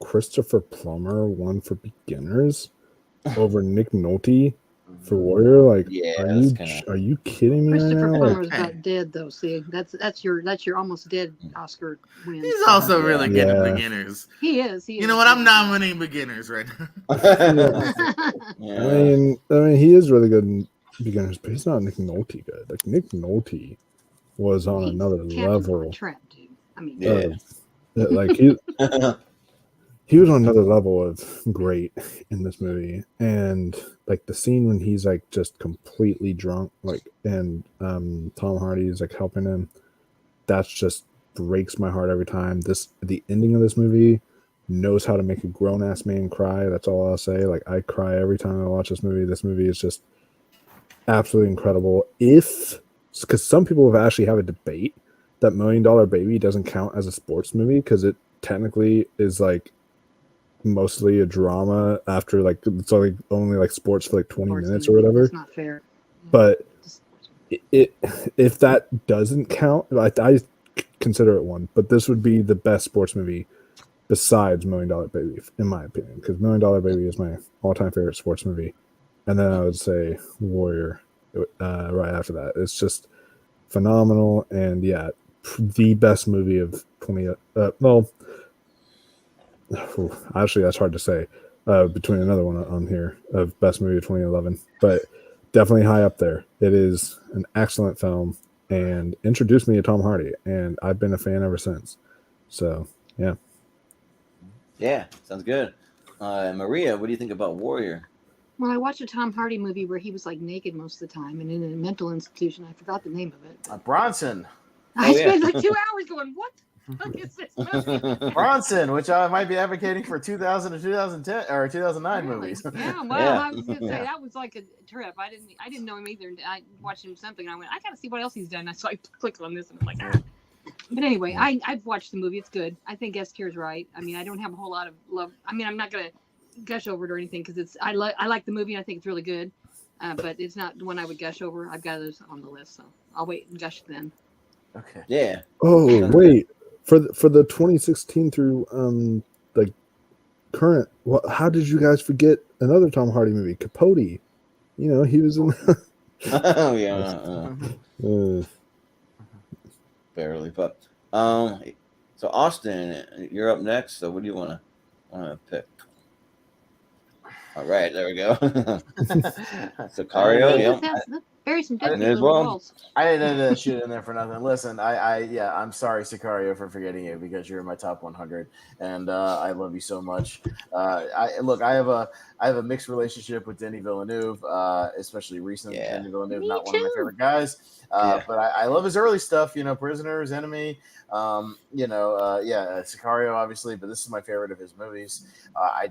Christopher Plummer won for beginners over Nick Nolte for Warrior, like, are you kidding me? Christopher right now? Plummer's not dead though. See, that's your almost dead Oscar win. He's also really good at beginners. He is. You know what? I'm nominating beginners right now. I mean, he is really good in beginners, but he's not Nick Nolte good. Like Nick Nolte was on another level. Trap, dude. I mean, like he was on another level of great in this movie, and like the scene when he's like just completely drunk, like, and Tom Hardy is like helping him. That's just breaks my heart every time. The ending of this movie knows how to make a grown ass man cry. That's all I'll say. Like I cry every time I watch this movie. This movie is just absolutely incredible. Because some people have actually have a debate that $1 Million Baby doesn't count as a sports movie because it technically is like mostly a drama after like it's only like sports for like 20 minutes or whatever. It's not fair. But if that doesn't count, like I consider it one, but this would be the best sports movie besides $1 Million Baby, in my opinion, because $1 Million Baby is my all-time favorite sports movie, and then I would say Warrior right after that. It's just phenomenal, and yeah, the best movie of 20. Actually, that's hard to say. Between another one on here of best movie of 2011, but definitely high up there. It is an excellent film and introduced me to Tom Hardy, and I've been a fan ever since. So yeah, sounds good. Maria, what do you think about Warrior? Well, I watched a Tom Hardy movie where he was like naked most of the time and in a mental institution. I forgot the name of it. Bronson. I spent like 2 hours going, what the fuck is this movie? Bronson, which I might be advocating for 2000 to 2010 or 2009 really? movies. Yeah, well, I was gonna say that was like a trip. I didn't know him either. I watched him something and I went, I gotta see what else he's done. So I clicked on this and I'm like, ah. But anyway, I've watched the movie. It's good. I think S Tier's right. I mean, I don't have a whole lot of love. I mean, I'm not gonna gush over it or anything because I like the movie and I think it's really good. But it's not the one I would gush over. I've got others on the list, so I'll wait and gush then. Okay. Yeah. oh wait, for the 2016 through like current. What? How did you guys forget another Tom Hardy movie, Capote? You know, he was in. Oh yeah. Barely, but so Austin, you're up next. So what do you want to pick? All right, there we go. Sicario, yeah. Bury some dead And people as in the well. walls. I didn't know that shit in there for nothing. Listen, I'm sorry, Sicario, for forgetting you because you're in my top 100, and I love you so much. I have a mixed relationship with Denis Villeneuve, especially recent. Yeah. Denis Villeneuve, Me not one of my too. favorite guys, but I love his early stuff. You know, Prisoners, Enemy. Sicario, obviously, but this is my favorite of his movies. I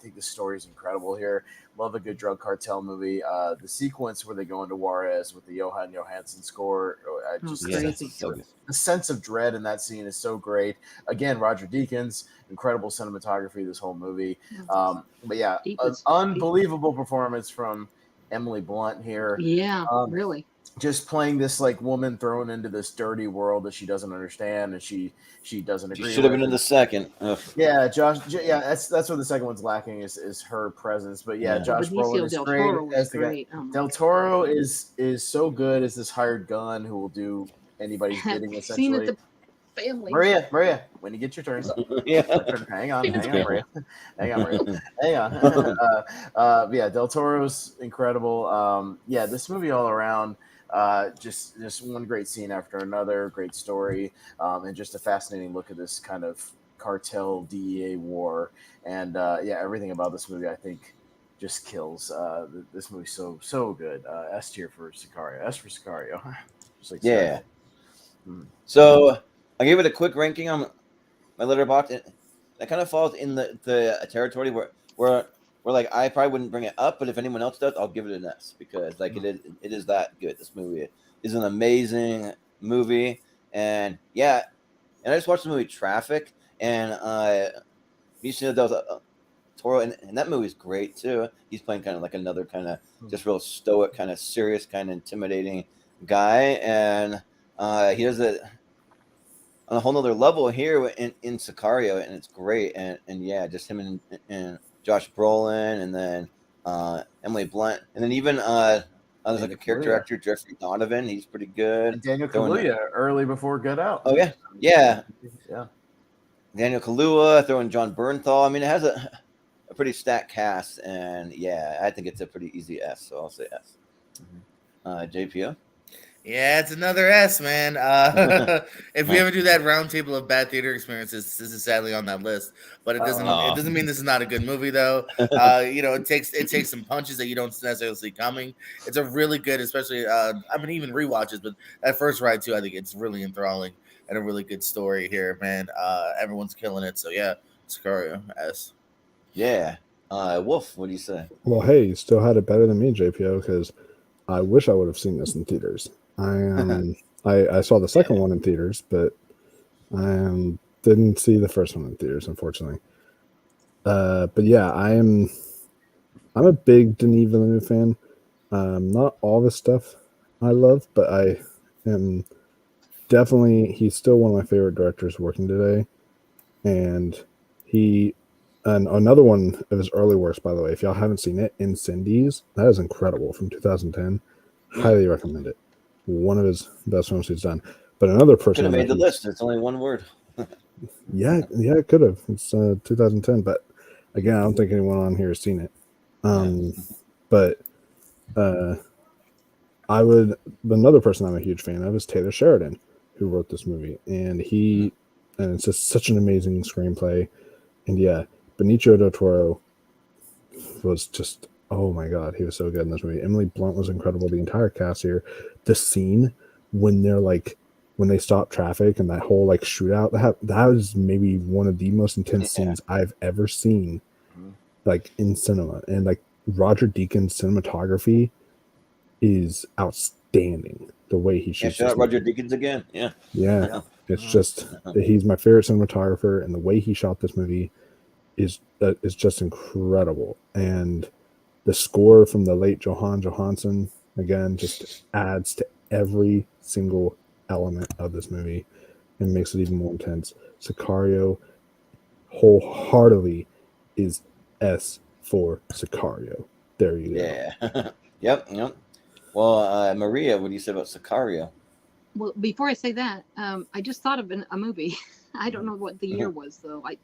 think the story is incredible here. Love a good drug cartel movie. The sequence where they go into Juarez with the Johan Johansson score, the sense of dread in that scene is so great. Again, Roger Deakins, incredible cinematography this whole movie. But yeah, an unbelievable performance from Emily Blunt here. Yeah, really. Just playing this like woman thrown into this dirty world that she doesn't understand and she doesn't agree. She should have been in the second. Ugh. Yeah, Josh. Yeah, that's what the second one's lacking is her presence. But yeah, Josh Brolin is great as the guy. Del Toro is so good as this hired gun who will do anybody's bidding essentially. Seen it, the family. Maria, when you get your turn. Yeah. Hang on, Maria. Hang on. Yeah, Del Toro's incredible. Yeah, this movie all around. Just one great scene after another, great story, and just a fascinating look at this kind of cartel DEA war. And everything about this movie I think just kills. This movie's so good. S tier for Sicario. S for Sicario. Just like yeah. So I gave it a quick ranking on my Letterboxd. That kind of falls in the territory where like I probably wouldn't bring it up, but if anyone else does, I'll give it an S because like it is that good. This movie is an amazing movie, and I just watched the movie Traffic, and you see that was Toro, and that movie's great too. He's playing kind of like another kind of just real stoic, kind of serious, kind of intimidating guy, and he does it on a whole nother level here in Sicario, and it's great, and just him and Josh Brolin, and then Emily Blunt, and then even there's like a character actor, Jeffrey Donovan. He's pretty good. And Daniel Kaluuya early before Get Out. Oh yeah. Daniel Kaluuya, throwing John Bernthal. I mean, it has a pretty stacked cast, and I think it's a pretty easy S. So I'll say S. JPO. Yeah, it's another S, man. If we ever do that roundtable of bad theater experiences, this is sadly on that list. But it doesn't mean this is not a good movie, though. It takes some punches that you don't necessarily see coming. It's a really good, especially I mean even rewatches, but that first ride too, I think it's really enthralling and a really good story here, man. Everyone's killing it. So yeah, Sicario S. Yeah, Wolf, what do you say? Well, hey, you still had it better than me, JPO, because I wish I would have seen this in theaters. I saw the second one in theaters, but I didn't see the first one in theaters, unfortunately. But yeah, I'm a big Denis Villeneuve fan. Not all the stuff I love, but I am definitely, he's still one of my favorite directors working today. And another one of his early works, by the way, if y'all haven't seen it, Incendies, that is incredible from 2010. Highly recommend it. One of his best films he's done. But another person could have made the list. It's only one word. yeah, it could have. It's 2010, but again, I don't think anyone on here has seen it. But another person I'm a huge fan of is Taylor Sheridan, who wrote this movie, and it's just such an amazing screenplay. And yeah, Benicio del Toro was just, oh my God, he was so good in this movie. Emily Blunt was incredible. The entire cast here, the scene when they stop traffic and that whole like shootout, that was maybe one of the most intense scenes I've ever seen, like in cinema. And like Roger Deakins' cinematography is outstanding. The way he shoots. Shout out Roger Deakins again. Yeah. It's just he's my favorite cinematographer, and the way he shot this movie is just incredible. And the score from the late Johan Johansson again just adds to every single element of this movie and makes it even more intense. Sicario wholeheartedly is S for Sicario. There you go. Yeah. Yep. Well, Maria, what do you say about Sicario? Well, before I say that, I just thought of a movie. I don't know what the year was, though. I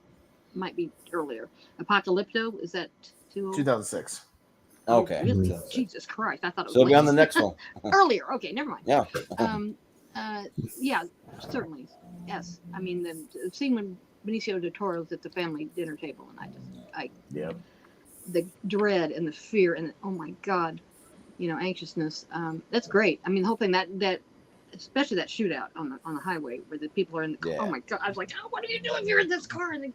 might be earlier. Apocalypto, is that too old? 2006. Okay. Really? Jesus Christ. I thought it was So it'll be on the next one. earlier. Okay, never mind. Yeah. Yeah, certainly. Yes. I mean, the scene when Benicio del Toro's at the family dinner table, and the dread and the fear and oh my God, anxiousness. That's great. I mean, the whole thing that especially that shootout on the highway where the people are in the car. Oh my God. I was like, oh, what are you doing? You're in this car and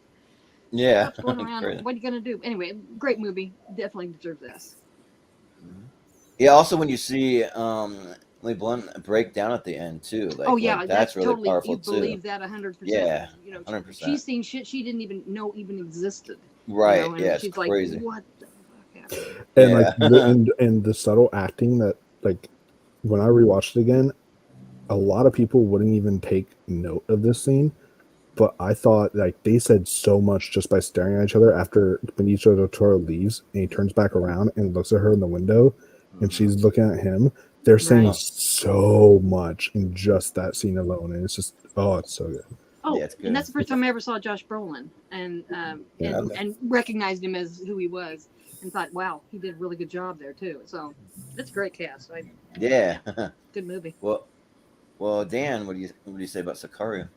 what's going around? What are you gonna do? Anyway, great movie. Definitely deserves this. Yeah, also when you see Emily Blunt break down at the end too. Like, that's really totally powerful you too. Believe that 100%. Yeah. 100%. She's seen shit she didn't even know even existed. Right. And she's like, crazy. what the fuck happened? And like and the subtle acting that, like, when I rewatched it again, a lot of people wouldn't even take note of this scene, but I thought like they said so much just by staring at each other after Benicio del Toro leaves and he turns back around and looks at her in the window and she's looking at him. They're saying so much in just that scene alone, and it's just it's so good. Oh, yeah, and that's the first time I ever saw Josh Brolin and recognized him as who he was and thought, wow, he did a really good job there too. So that's a great cast. Good movie. Well, Dan, what do you say about Sicario?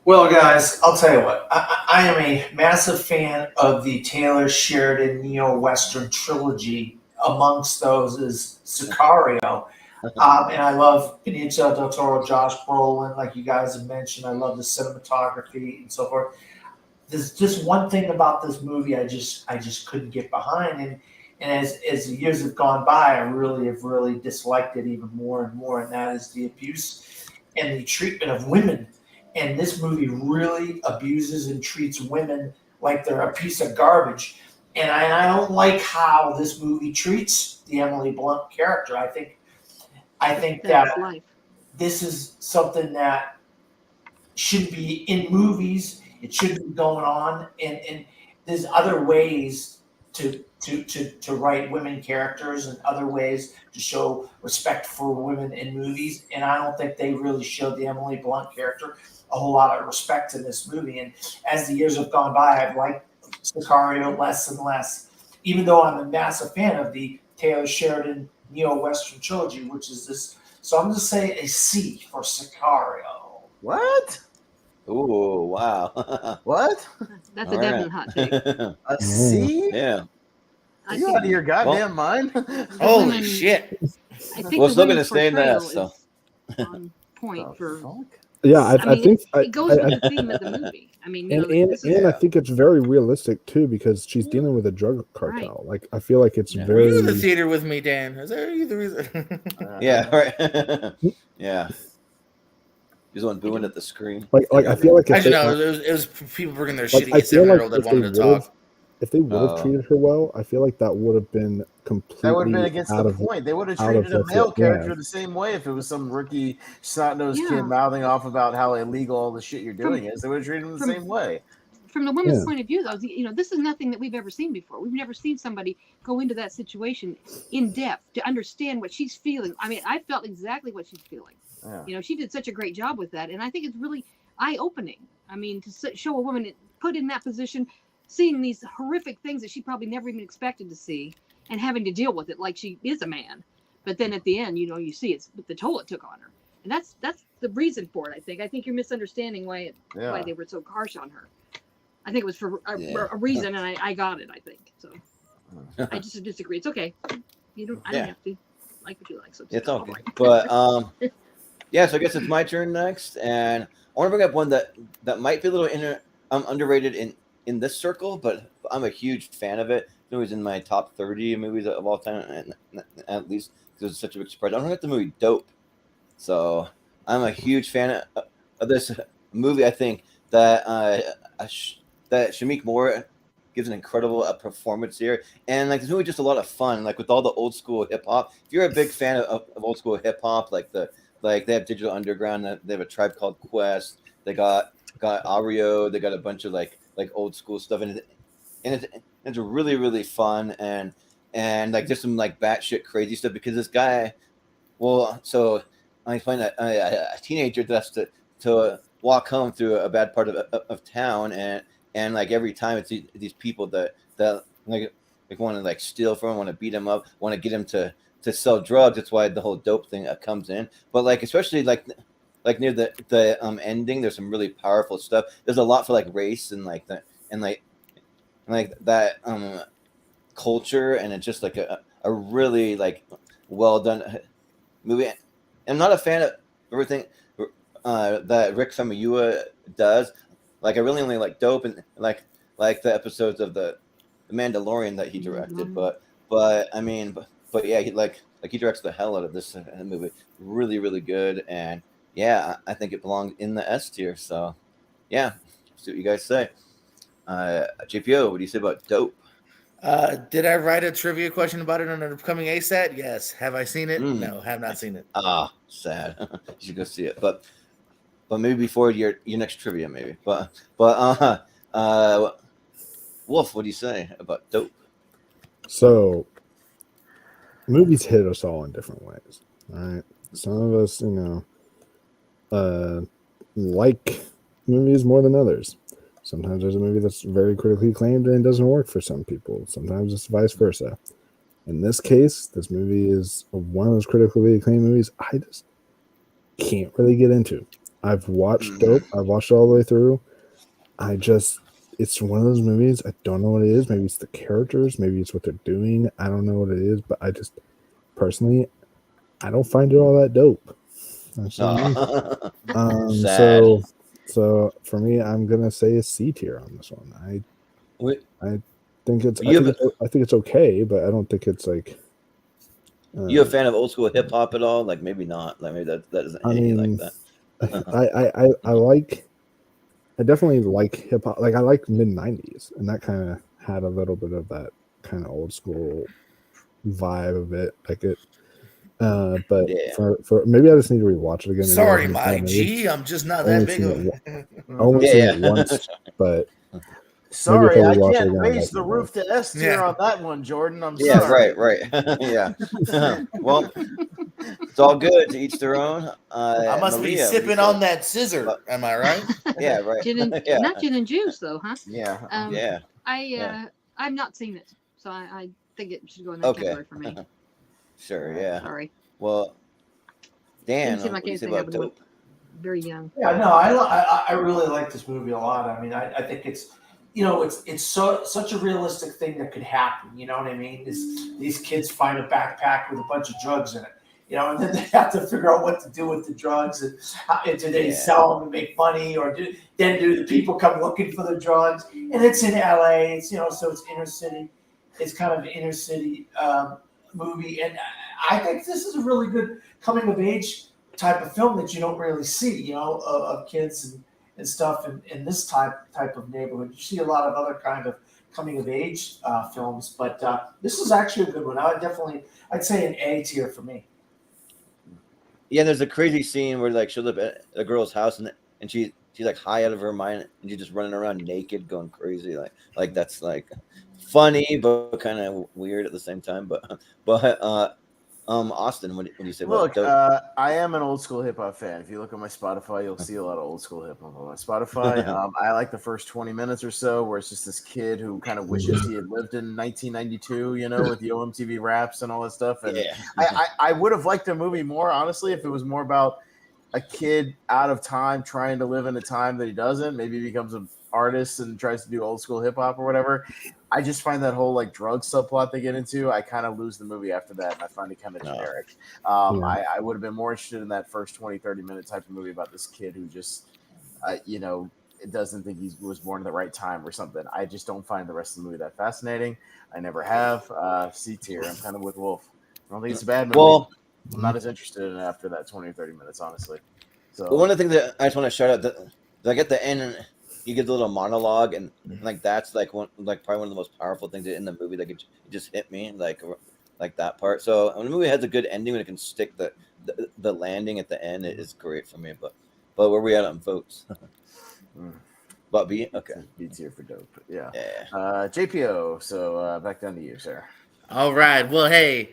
Well, guys, I'll tell you what. I am a massive fan of the Taylor Sheridan neo-Western trilogy. Amongst those is Sicario. And I love Benicio del Toro, Josh Brolin, like you guys have mentioned. I love the cinematography and so forth. There's just one thing about this movie I just couldn't get behind. And as the years have gone by, I really disliked it even more and more. And that is the abuse and the treatment of women. And this movie really abuses and treats women like they're a piece of garbage. And I don't like how this movie treats the Emily Blunt character. I think that this is something that should be in movies. It should be going on. And there's other ways to write women characters and other ways to show respect for women in movies. And I don't think they really showed the Emily Blunt character a whole lot of respect in this movie. And as the years have gone by, I've liked Sicario less and less, even though I'm a massive fan of the Taylor Sheridan neo-Western trilogy, which is this. So I'm going to say a C for Sicario. What? Ooh, wow. What? That's a definite hot take. A C? Yeah. Are you out of your goddamn mind? Holy shit. I think we're still going to stay in that. So. On point for... Yeah, I think it goes with the theme of the movie. I mean, I think it's very realistic too because she's dealing with a drug cartel. Right. Like, I feel like it's very. Were you in the theater with me, Dan? Is that the reason? Yeah, right. Yeah. He's the one booing at the screen. Like I feel like actually no, it was people bringing their shitty 8-7-year-old that wanted to talk. if they would have treated her well, I feel like that would have been completely. That would have been against the point. They would have treated a male character the same way if it was some rookie snot-nosed kid mouthing off about how illegal all the shit you're doing is. They would have treated him the same way. From the woman's point of view, though, this is nothing that we've ever seen before. We've never seen somebody go into that situation in depth to understand what she's feeling. I mean, I felt exactly what she's feeling. Yeah. She did such a great job with that, and I think it's really eye-opening. I mean, to show a woman put in that position, seeing these horrific things that she probably never even expected to see, and having to deal with it like she is a man. But then at the end, you see it's the toll it took on her, and that's the reason for it. I think you're misunderstanding why they were so harsh on her. I think it was for a reason, and I got it. I think so. I just disagree. It's okay. I don't have to like what you like. So it's okay. Right. But so I guess it's my turn next, and I want to bring up one that might be a little underrated in this circle, but I'm a huge fan of it. It was in my top 30 movies of all time, and at least because it's such a big surprise. I don't have the movie Dope, so I'm a huge fan of this movie. I think that that Shameik Moore gives an incredible performance here, and like this movie just a lot of fun. Like with all the old school hip hop. If you're a big fan of old school hip hop, like they have Digital Underground, they have a Tribe Called Quest, they got Ario, they got a bunch of like old school stuff, and it's really really fun and like just some like batshit crazy stuff because this guy, so I find a teenager that has to walk home through a bad part of town and like every time it's these people that like want to like steal from him, want to beat him up, want to get him to sell drugs. That's why the whole dope thing comes in. But like especially like near the ending, there's some really powerful stuff. There's a lot for like race and like that and like that culture, and it's just like a really like well done movie. I'm not a fan of everything that Rick Famuyiwa does. Like I really only like Dope and like the episodes of the Mandalorian that he directed. But I mean, but yeah, he directs the hell out of this movie. Really, really good, and yeah, I think it belongs in the S tier. So yeah, see what you guys say. JPO, what do you say about Dope? Did I write a trivia question about it on an upcoming ASAT? Yes. Have I seen it? No, have not seen it. Sad. You should go see it. But maybe before your next trivia, maybe. But Wolf, what do you say about Dope? So movies hit us all in different ways. All right. Some of us, like movies more than others. Sometimes there's a movie that's very critically acclaimed and it doesn't work for some people. Sometimes it's vice versa. In this case, this movie is one of those critically acclaimed movies I just can't really get into. I've watched Dope. I've watched it all the way through. It's one of those movies. I don't know what it is. Maybe it's the characters. Maybe it's what they're doing. I don't know what it is, but I just personally, I don't find it all that dope. So for me, I'm gonna say a C tier on this one. I think it's okay, but I don't think it's like. You a fan of old school hip hop at all? Like maybe not. Like maybe that doesn't hit you like that. I definitely like hip hop. Like I like mid '90s, and that kind of had a little bit of that kind of old school vibe of it. Like it. But for maybe I just need to rewatch it again. Sorry, my G, I'm just not that big of I only seen it once, but sorry, I can't raise the roof to S tier on that one, Jordan. I'm sorry. Right. Yeah. Well, it's all good. To each their own. I must be sipping on that scissor. Am I right? Yeah, right. Not gin and juice, though, huh? Yeah. I've not seen it, so I think it should go in that category for me. Sure, yeah. Sorry. Well, Dan, seem like anything about Dope? Very young. Yeah, no, I really like this movie a lot. I mean, I think it's it's such a realistic thing that could happen. You know what I mean? These kids find a backpack with a bunch of drugs in it. And then they have to figure out what to do with the drugs, and do they sell them and make money, or do the people come looking for the drugs? And it's in LA. It's so it's inner city. It's kind of an inner city movie, and I think this is a really good coming of age type of film that you don't really see, of kids and stuff in this type of neighborhood. You see a lot of other kind of coming of age films, but this is actually a good one. I'd say an A tier for me. Yeah, there's a crazy scene where like shows up at a girl's house and she's like high out of her mind and she's just running around naked, going crazy. Like that's like funny but kind of weird at the same time. But Austin, what do you say? Look, I am an old school hip hop fan. If you look at my Spotify, you'll see a lot of old school hip hop on my Spotify. I like the first 20 minutes or so where it's just this kid who kind of wishes he had lived in 1992, you know, with the OMTV raps and all that stuff. And yeah. I would have liked the movie more, honestly, if it was more about a kid out of time trying to live in a time that he doesn't. Maybe he becomes an artist and tries to do old school hip hop or whatever. I just find that whole like drug subplot they get into, I kind of lose the movie after that, and I find it kind of generic. I would have been more interested in that first 20-30 minute type of movie about this kid who just you know, it doesn't think he was born at the right time or something. I just don't find the rest of the movie that fascinating. I never have. C tier. I'm kind of with Wolf. I don't think it's a bad movie. Well, I'm not as interested in it after that 20 or 30 minutes, honestly. So one of the things that I just want to shout out that like at the end you get the little monologue and like that's like probably one of the most powerful things in the movie. Like it just hit me like that part. So when a movie has a good ending, when it can stick the landing at the end, it is great for me. But where we at on votes? But B, okay, B tier for dope. Yeah. JPO. So back down to you, sir. All right. Well, hey.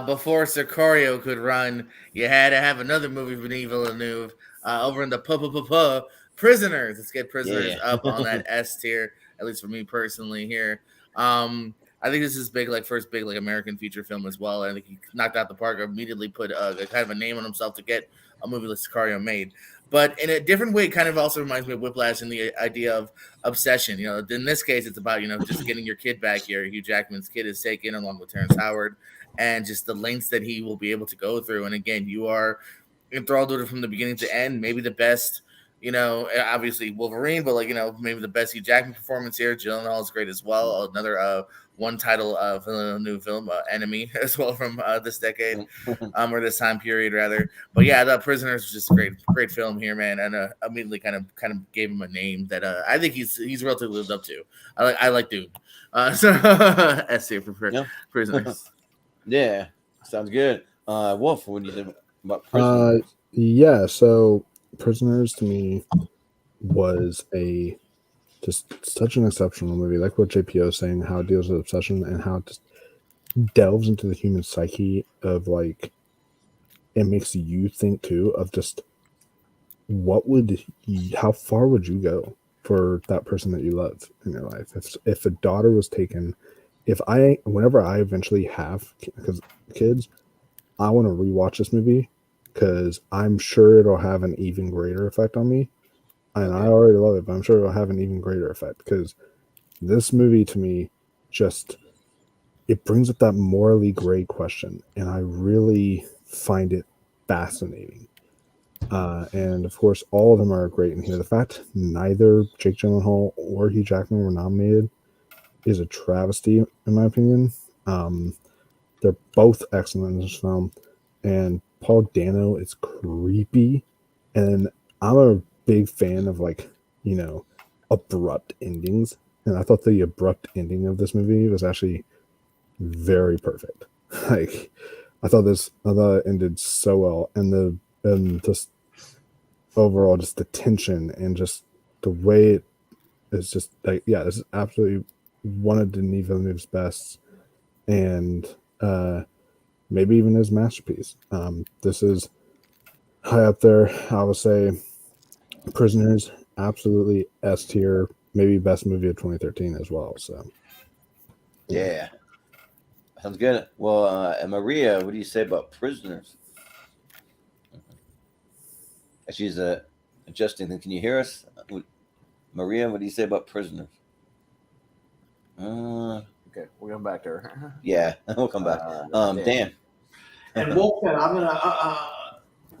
Before Sicario could run, you had to have another movie from Denis Villeneuve over in the Prisoners. Let's get Prisoners up on that S tier, at least for me personally here. I think this is first big American feature film as well. I think he knocked out the park, immediately put kind of a name on himself to get a movie like Sicario made. But in a different way, it kind of also reminds me of Whiplash and the idea of obsession. You know, in this case, it's about, just getting your kid back here. Hugh Jackman's kid is taken along with Terrence Howard, and just the lengths that he will be able to go through. And again, you are enthralled with it from the beginning to end. Maybe the best, obviously Wolverine, but maybe the best Hugh Jackman performance here. Gyllenhaal is great as well. Another one title of a new film, Enemy, as well from this decade, or this time period rather. But yeah, The Prisoners was just a great film here, man, and immediately kind of gave him a name that I think he's relatively lived up to. I like Dune. So S here for Prisoners. Yeah, sounds good. Wolf, what do you think about Prisoners? Yeah, so Prisoners to me was just such an exceptional movie. Like what JPO is saying, how it deals with obsession and how it just delves into the human psyche of it makes you think too of just how far would you go for that person that you love in your life? If a daughter was taken, whenever I eventually have kids, I want to rewatch this movie because I'm sure it'll have an even greater effect on me. And I already love it, but I'm sure it'll have an even greater effect because this movie to me it brings up that morally gray question, and I really find it fascinating. And of course, all of them are great in here. The fact neither Jake Gyllenhaal or Hugh Jackman were nominated is a travesty, in my opinion. They're both excellent in this film, and Paul Dano is creepy, and I'm a big fan of abrupt endings, and I thought the abrupt ending of this movie was actually very perfect. I thought it ended so well, and just overall, just the tension and just the way it is just this is absolutely one of Denis Villeneuve's best, and maybe even his masterpiece. This is high up there. I would say Prisoners, absolutely S tier, maybe best movie of 2013 as well. So, yeah, sounds good. Well, and Maria, what do you say about Prisoners? She's adjusting. Can you hear us, Maria? What do you say about Prisoners? Okay, we'll come back to her. Yeah, we'll come back. Dan. And Wolfman, I'm gonna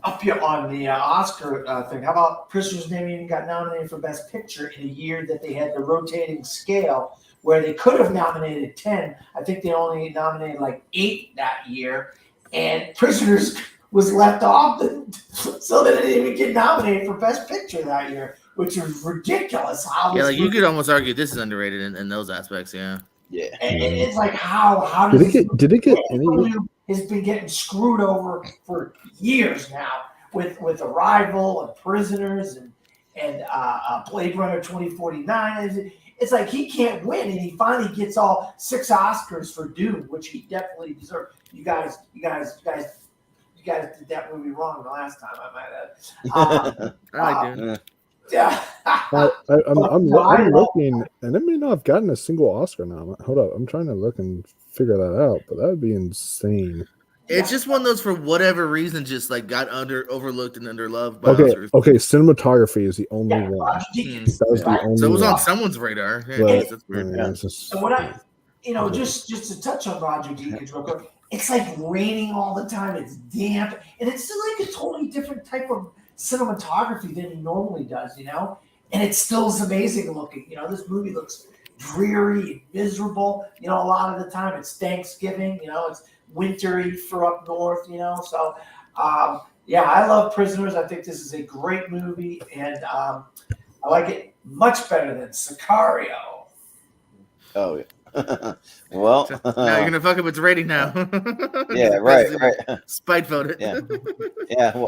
up you on the Oscar thing. How about Prisoners maybe even got nominated for Best Picture in a year that they had the rotating scale where they could have nominated 10. I think they only nominated 8 that year, and Prisoners was left off, so they didn't even get nominated for Best Picture that year, which is ridiculous. How Yeah, this like you movie- could almost argue this is underrated in those aspects. Yeah. Yeah. It's like how Did does it get any? has been getting screwed over for years now with Arrival and Prisoners and Blade Runner 2049. It's like he can't win, and he finally gets all 6 Oscars for Dune, which he definitely deserved. You guys did that movie wrong the last time. I might have. I do. Yeah. I'm looking, and it may not have gotten a single Oscar now. Hold up, I'm trying to look and figure that out, but that would be insane. It's just one of those for whatever reason just like got overlooked and underloved by Okay, Oscars. okay. Cinematography is the only one. Roger Deakins. That was the only So it was one. on someone's radar. Yeah, But, that's weird. it's just- So what just to touch on Roger Deakins real quick, it's like raining all the time. It's damp, and it's still like a totally different type of cinematography than he normally does, and it still is amazing looking. This movie looks dreary and miserable. A lot of the time it's Thanksgiving. It's wintry for up north. So yeah, I love Prisoners. I think this is a great movie, and I like it much better than Sicario. Oh yeah. Well, now you're gonna fuck up its rating now. Yeah, right. Spite voted. Yeah, yeah.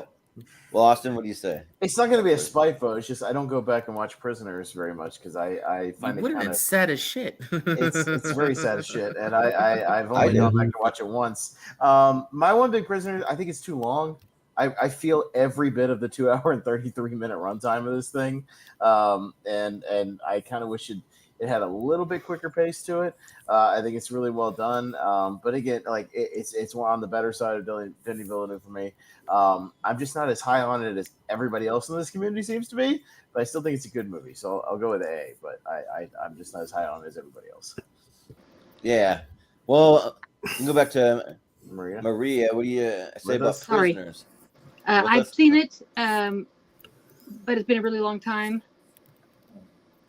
Well, Austin, what do you say? It's not going to be a spite vote. It's just I don't go back and watch Prisoners very much because I find it kind of sad as shit. it's very sad as shit, and I've only gone back to watch it once. My one big Prisoner, I think it's too long. I feel every bit of the 2 hour and 33-minute runtime of this thing, and I kind of wish it had a little bit quicker pace to it. I think it's really well done. But again, like it's on the better side of Denis Villeneuve for me. I'm just not as high on it as everybody else in this community seems to be, but I still think it's a good movie. So I'll go with A, but I'm just not as high on it as everybody else. Yeah. Well, we'll go back to Maria. What do you say about Sorry. Prisoners? I've seen it, but it's been a really long time.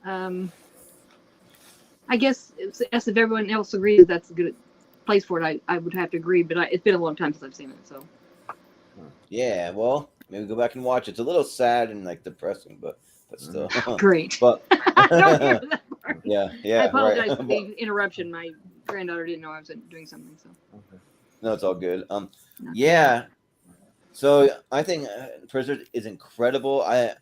I guess as if everyone else agrees that's a good place for it, I would have to agree, but it's been a long time since I've seen it. So Yeah, well, maybe go back and watch it. It's a little sad and like depressing, but still great. But Don't hear that part. yeah, I apologize right. for the interruption. My granddaughter didn't know I was doing something. So No, it's all good. Yeah. So I think Prisoners is incredible. I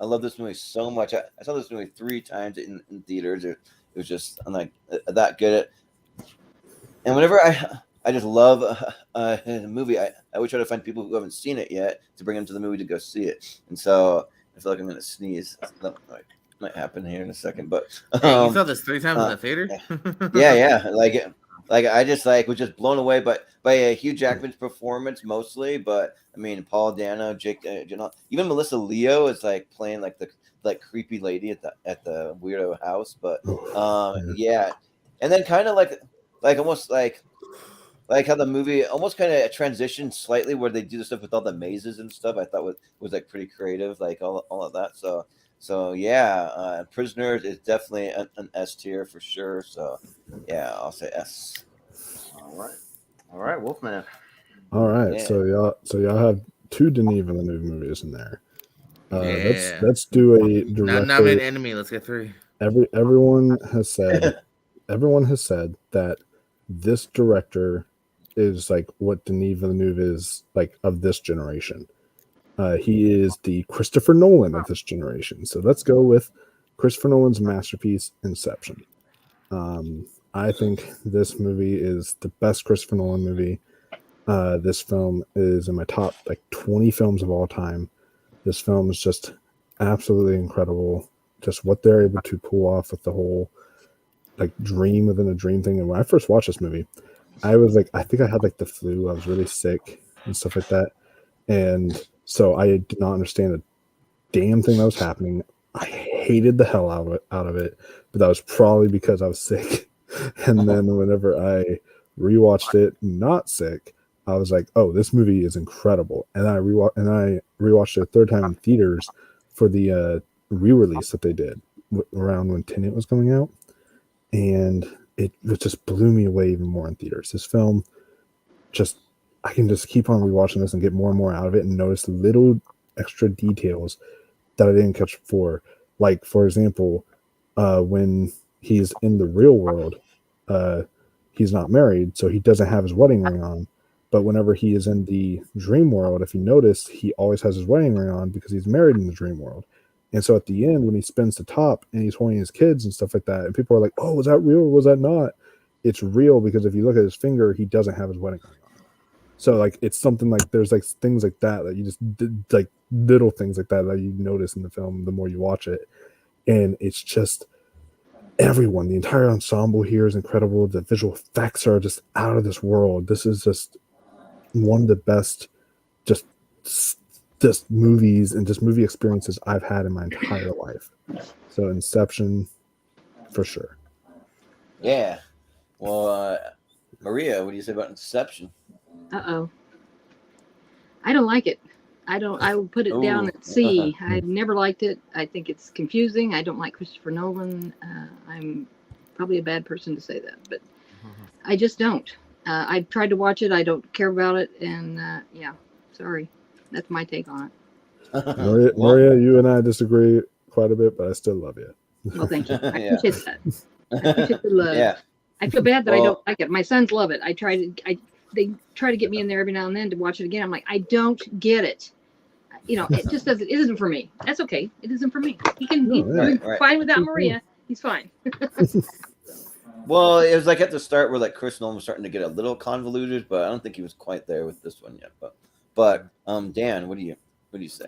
love this movie so much. I saw this movie 3 times in theaters. It was just that good. And whenever I just love a movie, I always try to find people who haven't seen it yet to bring them to the movie to go see it. And so I feel like I'm going to sneeze. That might happen here in a second. But you saw this 3 times in the theater? Yeah. Like I just was just blown away by Hugh Jackman's performance mostly, but I mean Paul Dano, Jake, even Melissa Leo is like playing like the creepy lady at the weirdo house, but yeah, and then kind of like almost like how the movie almost kind of transitioned slightly where they do the stuff with all the mazes and stuff. I thought was like pretty creative, like all of that. So yeah, Prisoners is definitely an S tier for sure. So yeah, I'll say S. All right, Wolfman. All right, Yeah. so y'all have 2 Denis Villeneuve movies in there. Let's do a director. Not an enemy. Let's get 3. Everyone has said that this director is like what Denis Villeneuve is like of this generation. He is the Christopher Nolan of this generation. So let's go with Christopher Nolan's masterpiece, Inception. I think this movie is the best Christopher Nolan movie. This film is in my top 20 films of all time. This film is just absolutely incredible. Just what they're able to pull off with the whole dream within a dream thing. And when I first watched this movie, I was I think I had the flu. I was really sick and stuff like that. And so I did not understand a damn thing that was happening. I hated the hell out of it, but that was probably because I was sick. And then whenever I rewatched it, not sick, I was like, "Oh, this movie is incredible!" And I rewatched it a 3rd time in theaters for the re-release that they did around when Tenet was coming out, and it just blew me away even more in theaters. This film, I can just keep on rewatching this and get more and more out of it, and notice little extra details that I didn't catch before. Like, for example, when he's in the real world, he's not married, so he doesn't have his wedding ring on. But whenever he is in the dream world, if you notice, he always has his wedding ring on because he's married in the dream world. And so at the end, when he spins the top and he's holding his kids and stuff like that, and people are like, "Oh, was that real or was that not?" It's real because if you look at his finger, he doesn't have his wedding ring on. So like, it's something like there's like things like that you just like little things like that you notice in the film the more you watch it, and it's just everyone, the entire ensemble here is incredible. The visual effects are just out of this world. This is just one of the best just movies and just movie experiences I've had in my entire life. So Inception, for sure. Yeah. Well, Maria, what do you say about Inception? I don't like it. I will put it down at C. I've never liked it. I think it's confusing. I don't like Christopher Nolan. I'm probably a bad person to say that, but I just don't. I've tried to watch it. I don't care about it. And yeah, sorry. That's my take on it. Maria, you and I disagree quite a bit, but I still love you. Well, thank you. I appreciate that. I appreciate the love. Yeah. I feel bad that I don't like it. My sons love it. They try to get me in there every now and then to watch it again. I'm like, I don't get it. It just doesn't. It isn't for me. That's okay. It isn't for me. He's fine without Maria. He's fine. Well, it was like at the start where like Chris Nolan was starting to get a little convoluted, but I don't think he was quite there with this one yet. But Dan, what do you say?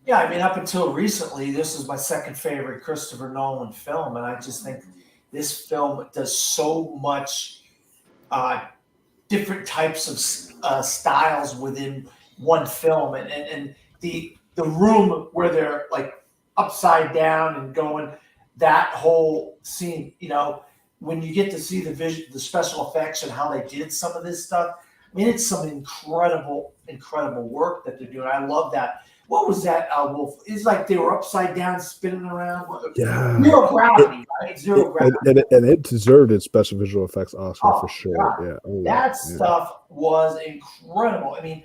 Yeah, I mean, up until recently, this is my second favorite Christopher Nolan film, and I just think this film does so much different types of styles within one film, and the room where they're like upside down and going, that whole scene, when you get to see the special effects and how they did some of this stuff, I mean, it's some incredible work that they're doing. I love that. What was that, Wolf? It's like they were upside down, spinning around. Yeah. Zero gravity, right? Zero gravity. And it deserved its special visual effects Oscar for sure. God. Yeah. That stuff was incredible. I mean,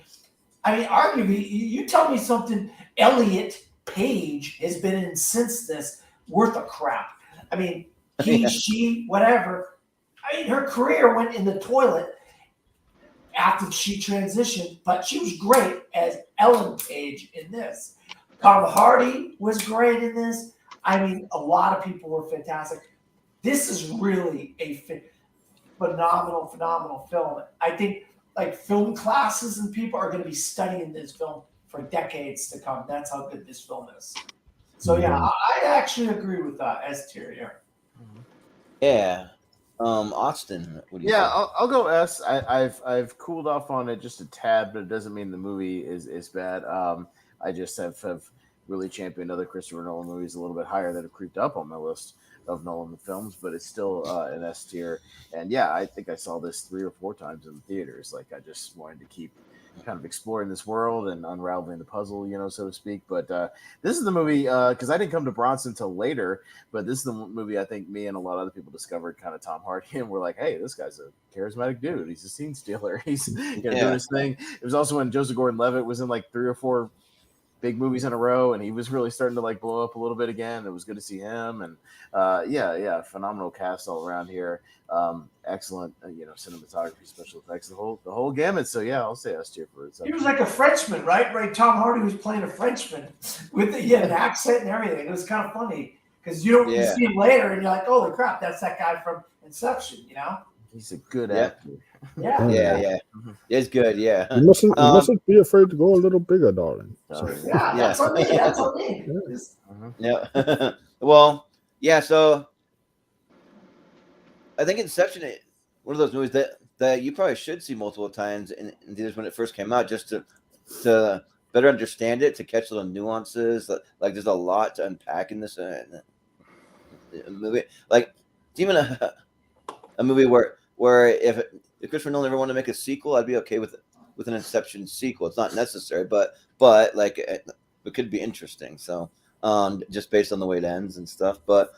arguably, you tell me something Elliot Page has been in since this worth of crap. I mean, she, whatever. I mean, her career went in the toilet after she transitioned, but she was great as Ellen Page in this. Tom Hardy was great in this. I mean, a lot of people were fantastic. This is really a phenomenal film. I think like film classes and people are going to be studying this film for decades to come. That's how good this film is. So yeah, I actually agree with S tier. Yeah. Austin, what do you think? I'll go S. I've cooled off on it just a tad, but it doesn't mean the movie is bad. I just have really championed other Christopher Nolan movies a little bit higher that have creeped up on my list of Nolan films, but it's still an S tier. And yeah, I think I saw this 3 or 4 times in the theaters. Like, I just wanted to keep kind of exploring this world and unraveling the puzzle, so to speak. But this is the movie, because I didn't come to Bronson until later, but this is the movie I think me and a lot of other people discovered kind of Tom Hardy, and we're like, hey, this guy's a charismatic dude. He's a scene stealer. He's doing his thing. It was also when Joseph Gordon-Levitt was in like 3 or 4 big movies in a row, and he was really starting to like blow up a little bit again. It was good to see him, and phenomenal cast all around here. Excellent, cinematography, special effects, the whole gamut. So yeah, I'll say S tier for it. He was like a Frenchman, right? Right. Tom Hardy was playing a Frenchman with an accent and everything. It was kind of funny because you see him later and you're like, holy crap, that's that guy from Inception. He's a good actor. Yeah. It's good. Yeah. You mustn't be afraid to go a little bigger, darling. That's on me. That's on me. Yeah. Well, yeah. So I think Inception is one of those movies that you probably should see multiple times in theaters when it first came out, just to better understand it, to catch little nuances. Like there's a lot to unpack in this movie. Like even a movie where if Christopher Nolan ever wanted to make a sequel, I'd be okay with an Inception sequel. It's not necessary, but like it could be interesting. So just based on the way it ends and stuff. But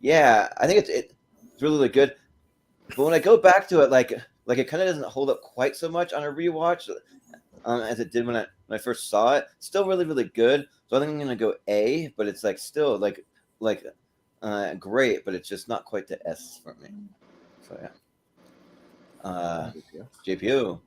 yeah, I think it's really good. But when I go back to it, like it kind of doesn't hold up quite so much on a rewatch. as it did when I first saw it. Still really, really good. So I think I'm gonna go A, but it's like still like great, but it's just not quite the S for me. So yeah. JPO, what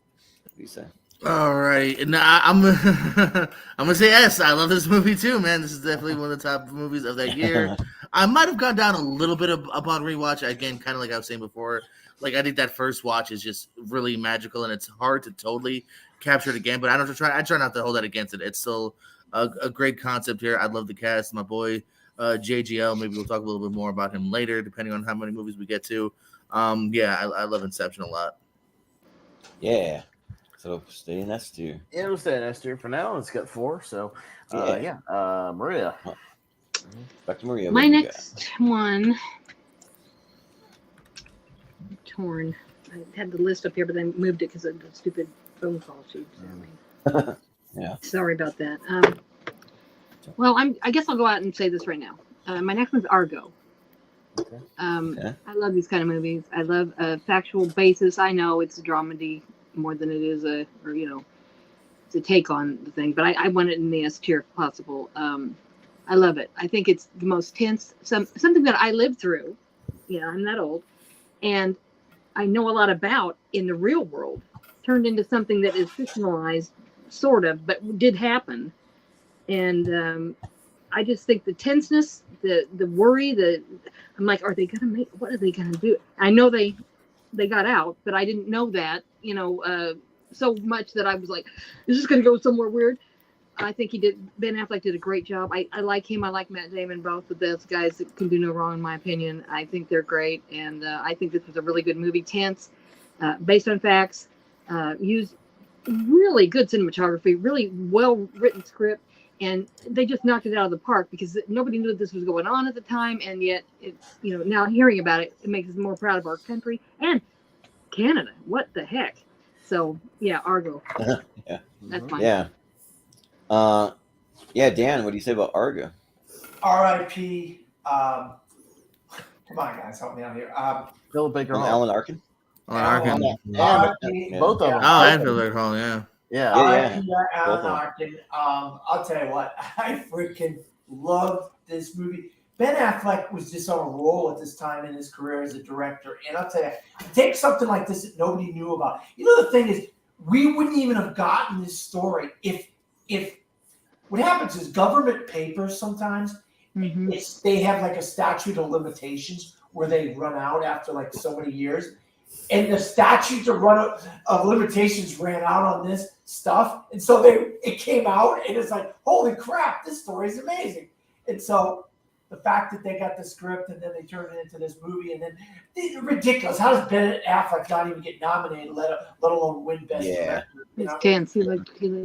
do you say? All right, and I'm I'm gonna say yes. I love this movie too, man. This is definitely one of the top movies of that year. I might have gone down a little bit upon rewatch. Again, kind of like I was saying before. Like I think that first watch is just really magical, and it's hard to totally capture it again. But I don't try. I try not to hold that against it. It's still a great concept here. I love the cast. My boy JGL. Maybe we'll talk a little bit more about him later, depending on how many movies we get to. Yeah, I love Inception a lot. Yeah. So stay in S tier. Yeah, we'll stay in S tier for now. It's got 4. So, Maria. Back to Maria. My next one. Torn. I had the list up here, but then moved it because of the stupid phone call she sent me. Yeah. Sorry about that. Well, I guess I'll go out and say this right now. My next one's Argo. Okay. I love these kind of movies. I love a factual basis. I know it's a dramedy more than it is it's a take on the thing, but I want it in the S tier if possible. I love it. I think it's the most tense, something that I lived through. I'm that old, and I know a lot about in the real world, turned into something that is fictionalized, sort of, but did happen. And I just think the tenseness, the worry, I'm like, what are they gonna do? I know they got out, but I didn't know that, so much that I was like, is this gonna go somewhere weird? I think Ben Affleck did a great job. I like him. I like Matt Damon, both of those guys that can do no wrong in my opinion. I think they're great. And I think this was a really good movie. Tense, based on facts, used really good cinematography, really well written script. And they just knocked it out of the park because nobody knew this was going on at the time. And yet it's, now hearing about it, it makes us more proud of our country and Canada. What the heck? So yeah, Argo. Yeah. That's fine. Yeah. Dan, what do you say about Argo? R.I.P. Come on, guys, help me out here. Philip Baker Hall. Alan Arkin? Arkin. Both of them. Oh, and Philip Baker Hall, yeah. Yeah. Alan Arkin. I'll tell you what, I freaking love this movie. Ben Affleck was just on a roll at this time in his career as a director. And I'll tell you, take something like this that nobody knew about. The thing is, we wouldn't even have gotten this story if what happens is government papers sometimes, they have like a statute of limitations where they run out after like so many years. And the statute of limitations ran out on this stuff. And so it came out and it's like, holy crap, this story is amazing. And so the fact that they got the script and then they turned it into this movie and then ridiculous. How does Ben Affleck not even get nominated, let alone win Best Director? It's tense. He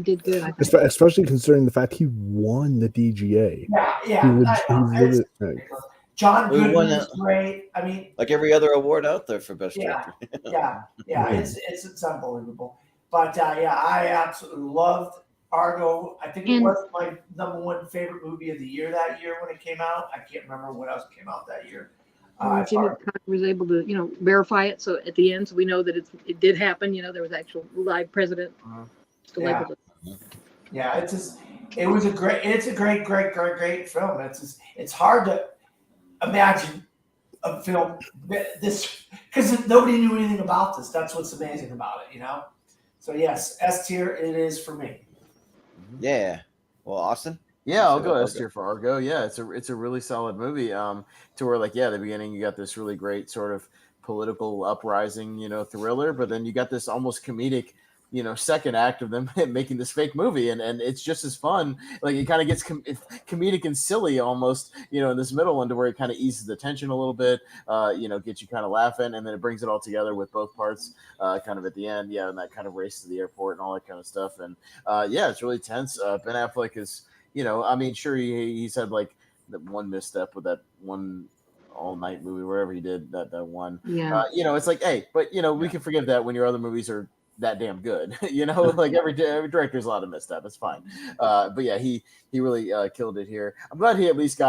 did good. I think. Especially considering the fact he won the DGA. Yeah. John Goodman was great. I mean, like every other award out there for Best Director. yeah. It's unbelievable. But I absolutely loved Argo. I think it was my number one favorite movie of the year that year when it came out. I can't remember what else came out that year. Jimmy Carter was able to, verify it. So at the end, so we know that it did happen. There was actual live president. Yeah, it's a great film. It's hard to imagine a film this because nobody knew anything about this. That's what's amazing about it, So yes, S tier it is for me. Yeah. Well, Austin? Yeah, I'll go S tier for Argo. Yeah, it's a really solid movie. To where the beginning you got this really great sort of political uprising, thriller, but then you got this almost comedic, second act of them making this fake movie, and it's just as fun. Like it kind of gets comedic and silly almost, in this middle one to where it kind of eases the tension a little bit, gets you kind of laughing, and then it brings it all together with both parts, kind of at the end, and that kind of race to the airport and all that kind of stuff, and it's really tense. Ben Affleck is, sure he's had like that one misstep with that one all night movie, wherever he did that one. Yeah. It's like, hey, but we can forgive that when your other movies are that damn good. Like every director's allowed to misstep. It's fine. But yeah, he really killed it here. I'm glad he at least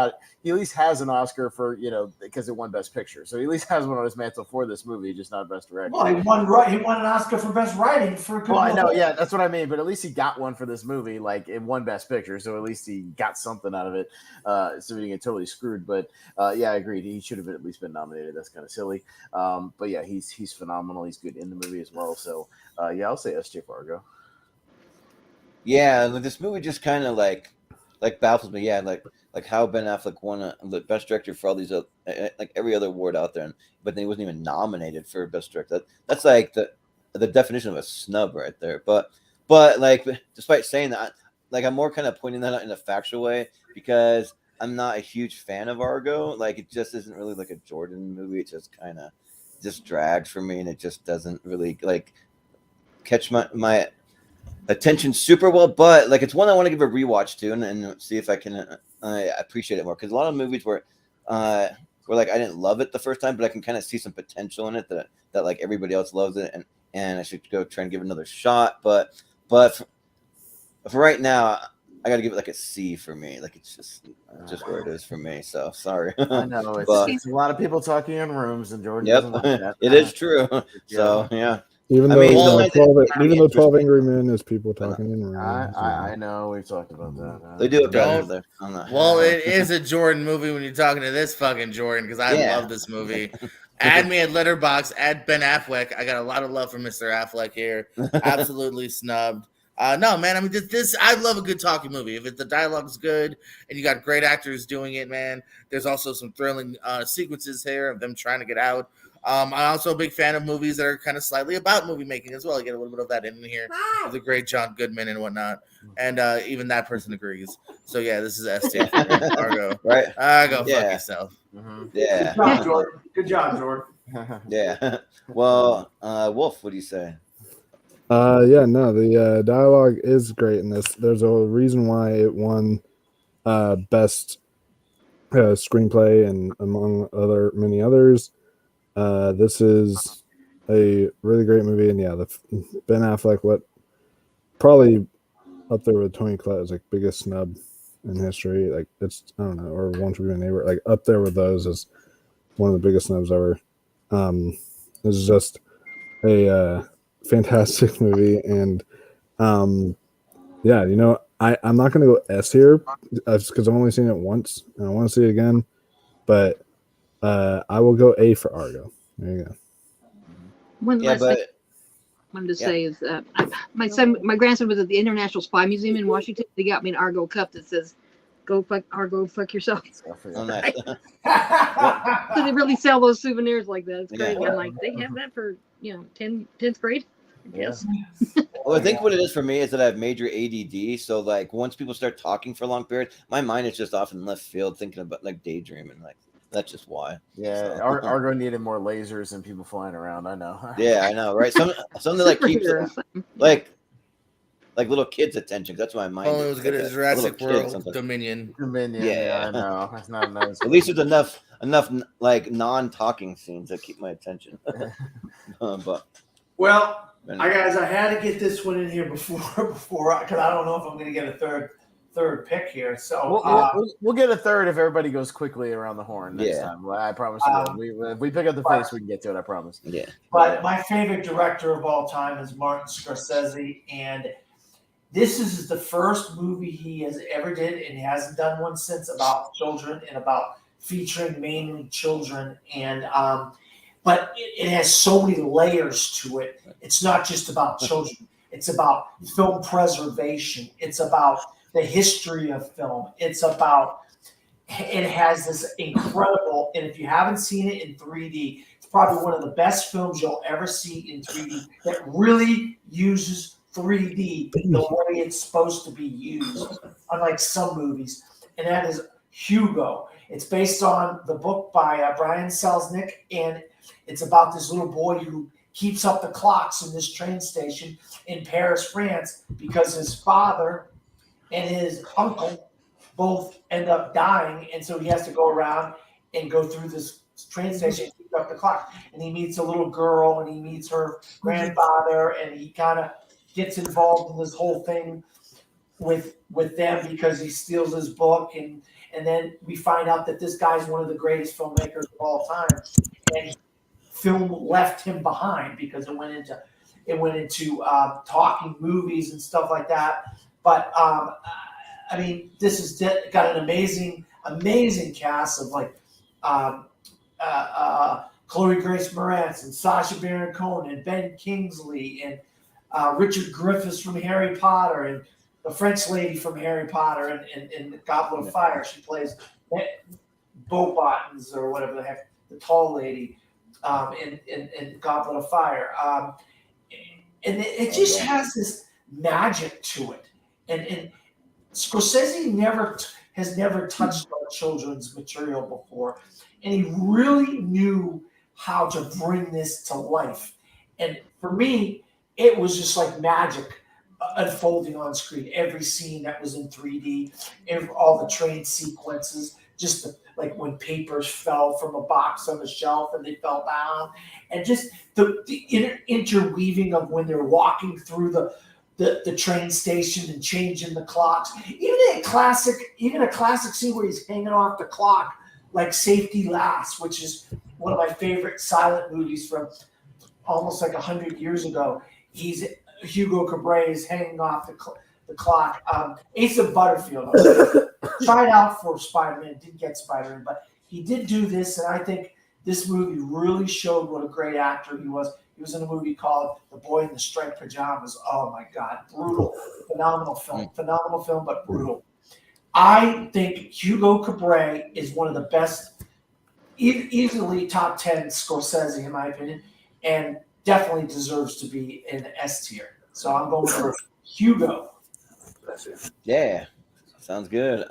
has an Oscar for, because it won Best Picture. So he at least has one on his mantle for this movie, just not Best Director. Well, he won an Oscar for Best Writing for. Well, I know, yeah, that's what I mean. But at least he got one for this movie. Like, it won Best Picture, so at least he got something out of it. So he didn't get totally screwed. But yeah, I agreed. He should have at least been nominated. That's kind of silly. But yeah, he's phenomenal. He's good in the movie as well. So yeah, I'll say SJ Fargo. Yeah, this movie just kind of like baffles me. Yeah, like how Ben Affleck won the Best Director for all these like every other award out there, but then he wasn't even nominated for Best Director. That's like the definition of a snub right there. But like, despite saying that, like, I'm more kind of pointing that out in a factual way because I'm not a huge fan of Argo. Like, it just isn't really like a Jordan movie. It just kind of just drags for me, and it just doesn't really like catch my attention super well. But like, it's one I want to give a rewatch to and see if I can appreciate it more, because a lot of movies where like I didn't love it the first time, but I can kind of see some potential in it that like everybody else loves it, and I should go try and give it another shot. But for right now, I got to give it like a C for me. Like, it's just where it is for me. So sorry. I know it's a lot of people talking in rooms, and Jordan doesn't like that. It is true. So yeah. Even though 12 Angry Men is people talking in rooms. I know, we've talked about that. They do it better. Well, it is a Jordan movie when you're talking to this fucking Jordan, because I love this movie. Add me at Letterboxd, add Ben Affleck. I got a lot of love for Mr. Affleck here. Absolutely snubbed. No, man, I mean, this I love a good talking movie. If the dialogue's good and you got great actors doing it, man, there's also some thrilling sequences here of them trying to get out. I'm also a big fan of movies that are kind of slightly about movie making as well. You get a little bit of that in here with the great John Goodman and whatnot. And even that person agrees. So yeah, this is ST for Argo. Right. Go fuck yourself. Mm-hmm. Yeah. Good job, Jordan. Yeah. Well, Wolf, what do you say? Yeah, no, the dialogue is great in this. There's a reason why it won best screenplay and among many others. This is a really great movie, and yeah, the Ben Affleck, probably up there with Tony Collette's like biggest snub in history. Like, it's, I don't know, or One Tree Neighbor, like up there with those is one of the biggest snubs ever. This is just a fantastic movie, and yeah, I'm not gonna go S here because I've only seen it once and I want to see it again, but I will go A for Argo. There you go. One last thing I wanted to say is my grandson was at the International Spy Museum in Washington. They got me an Argo cup that says "Go fuck Argo, fuck yourself." Oh, nice. So they really sell those souvenirs like that. It's crazy. Yeah. I'm like, they have that for 10th grade. Yes. Well, I think what it is for me is that I have major ADD. So like, once people start talking for a long period, my mind is just off in left field, thinking about like daydreaming. Like, that's just why. Yeah, so. Argo needed more lasers and people flying around. I know. Yeah, I know, right? Something like keeps like little kids' attention. That's why my mind. Only as good as Jurassic World Dominion. Yeah, I know. That's not nice. At least there's enough like non-talking scenes that keep my attention. But well. I had to get this one in here before because I don't know if I'm going to get a third pick here. So we'll get a third if everybody goes quickly around the horn next time. I promise you. If we pick up the face, we can get to it. I promise. Yeah. But my favorite director of all time is Martin Scorsese, and this is the first movie he has ever did, and he hasn't done one since, about children and about featuring mainly children. And but it has so many layers to it. It's not just about children. It's about film preservation. It's about the history of film. It has this incredible, and if you haven't seen it in 3D, it's probably one of the best films you'll ever see in 3D that really uses 3D the way it's supposed to be used, unlike some movies. And that is Hugo. It's based on the book by Brian Selznick, and it's about this little boy who keeps up the clocks in this train station in Paris, France, because his father and his uncle both end up dying. And so he has to go around and go through this train station, keep up the clock. And he meets a little girl, and he meets her grandfather, and he kind of gets involved in this whole thing with them because he steals his book, and then we find out that this guy's one of the greatest filmmakers of all time, and film left him behind because it went into talking movies and stuff like that. But I mean, this has got an amazing cast of like Chloe Grace Moretz and Sacha Baron Cohen and Ben Kingsley and Richard Griffiths from Harry Potter and the French lady from Harry Potter and the Goblet of Fire. She plays Bo Bottons or whatever the heck, the tall lady in Goblet of Fire. And it just has this magic to it. And Scorsese has never touched on children's material before. And he really knew how to bring this to life. And for me, it was just like magic unfolding on screen. Every scene that was in 3D, all the train sequences, just like when papers fell from a box on the shelf and they fell down, and just the interweaving of when they're walking through the train station and changing the clocks. Even a classic scene where he's hanging off the clock, like Safety Last, which is one of my favorite silent movies from almost like 100 years ago. Hugo Cabret is hanging off the clock. Ace of Butterfield tried out for Spider-Man, didn't get Spider-Man, but he did do this, and I think this movie really showed what a great actor he was. He was in a movie called The Boy in the Striped Pajamas. Oh my God, brutal, phenomenal film, but brutal. I think Hugo Cabret is one of the best, easily top 10 Scorsese in my opinion, and definitely deserves to be in S tier. So I'm going for Hugo. Yeah, sounds good.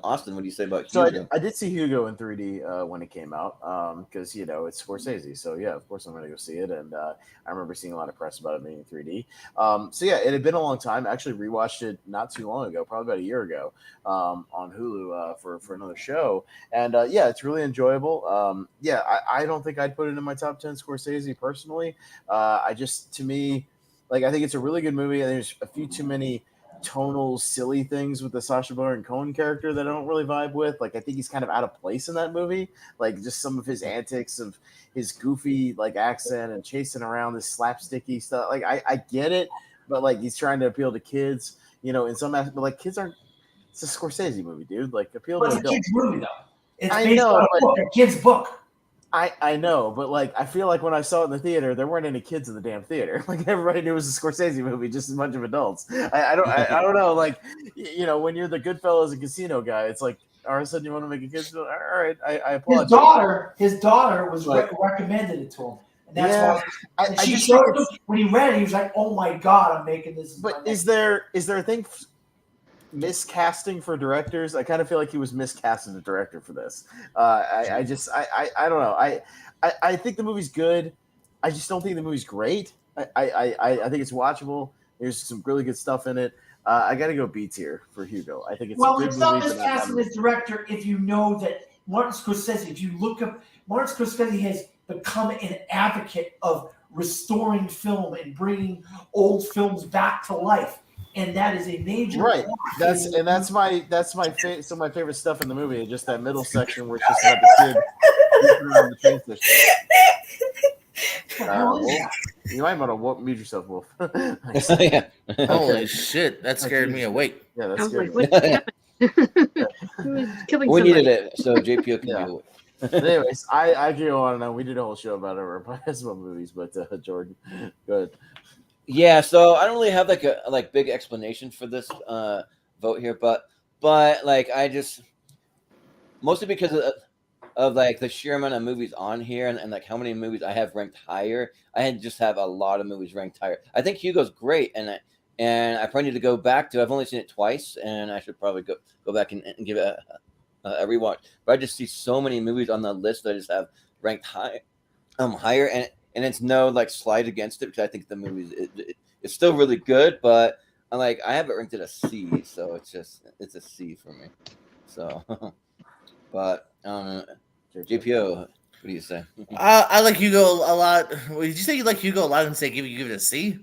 Austin, what do you say about Hugo? So I did see Hugo in 3D when it came out because, it's Scorsese. So, yeah, of course I'm going to go see it. And I remember seeing a lot of press about it being in 3D. So, yeah, it had been a long time. I actually rewatched it not too long ago, probably about a year ago on Hulu for another show. And, yeah, it's really enjoyable. I don't think I'd put it in my top 10 Scorsese personally. To me, I think it's a really good movie. And there's a few too many tonal silly things with the Sacha Baron Cohen character that I don't really vibe with. I think he's kind of out of place in that movie. Just some of his antics of his goofy accent and chasing around this slapsticky stuff. I get it, but he's trying to appeal to kids, in some aspects, but kids aren't. It's a Scorsese movie, dude. Appeal to adults. It's a kid's movie though. It's based on a kid's book. I know, but I feel like when I saw it in the theater, there weren't any kids in the damn theater. Everybody knew it was a Scorsese movie, just a bunch of adults. I don't know. When you're the Goodfellas and Casino guy, it's all of a sudden you want to make a kid's film. All right, I applaud. His daughter was recommended it to him, and that's why. She showed him when he read it. He was like, "Oh my God, I'm making this." But is there a thing? Miscasting for directors. I kind of feel like he was miscast as a director for this. I don't know. I think the movie's good. I just don't think the movie's great. I think it's watchable. There's some really good stuff in it. I got to go B tier for Hugo. I think it's a good movie. It's not miscasting as director if you know that Martin Scorsese. If you look up, Martin Scorsese has become an advocate of restoring film and bringing old films back to life. And that is a major right. That's my favorite stuff in the movie. Just that middle section where it's just about the kid around the train station. You might want to mute yourself, Wolf. Yeah. Holy shit! That scared me awake. Yeah, that's I was good. like, what happened? Killing We somebody. needed it, so JPO can do it. Anyways, I can go on and on. We did a whole show about our basketball movies, but Jordan, go ahead. Yeah, so I don't really have a big explanation for this vote here, but I just mostly because of the sheer amount of movies on here and how many movies I have ranked higher. I just have a lot of movies ranked higher. I think Hugo's great, and I probably need to go back to. I've only seen it twice, and I should probably go back and give it a rewatch. But I just see so many movies on the list that I just have ranked higher, and it's no slight against it because I think the movie it's still really good, but I have it ranked at a C, so it's a C for me. So, but JPO, what do you say? I like Hugo a lot. Did you say you like Hugo a lot and say give it a C?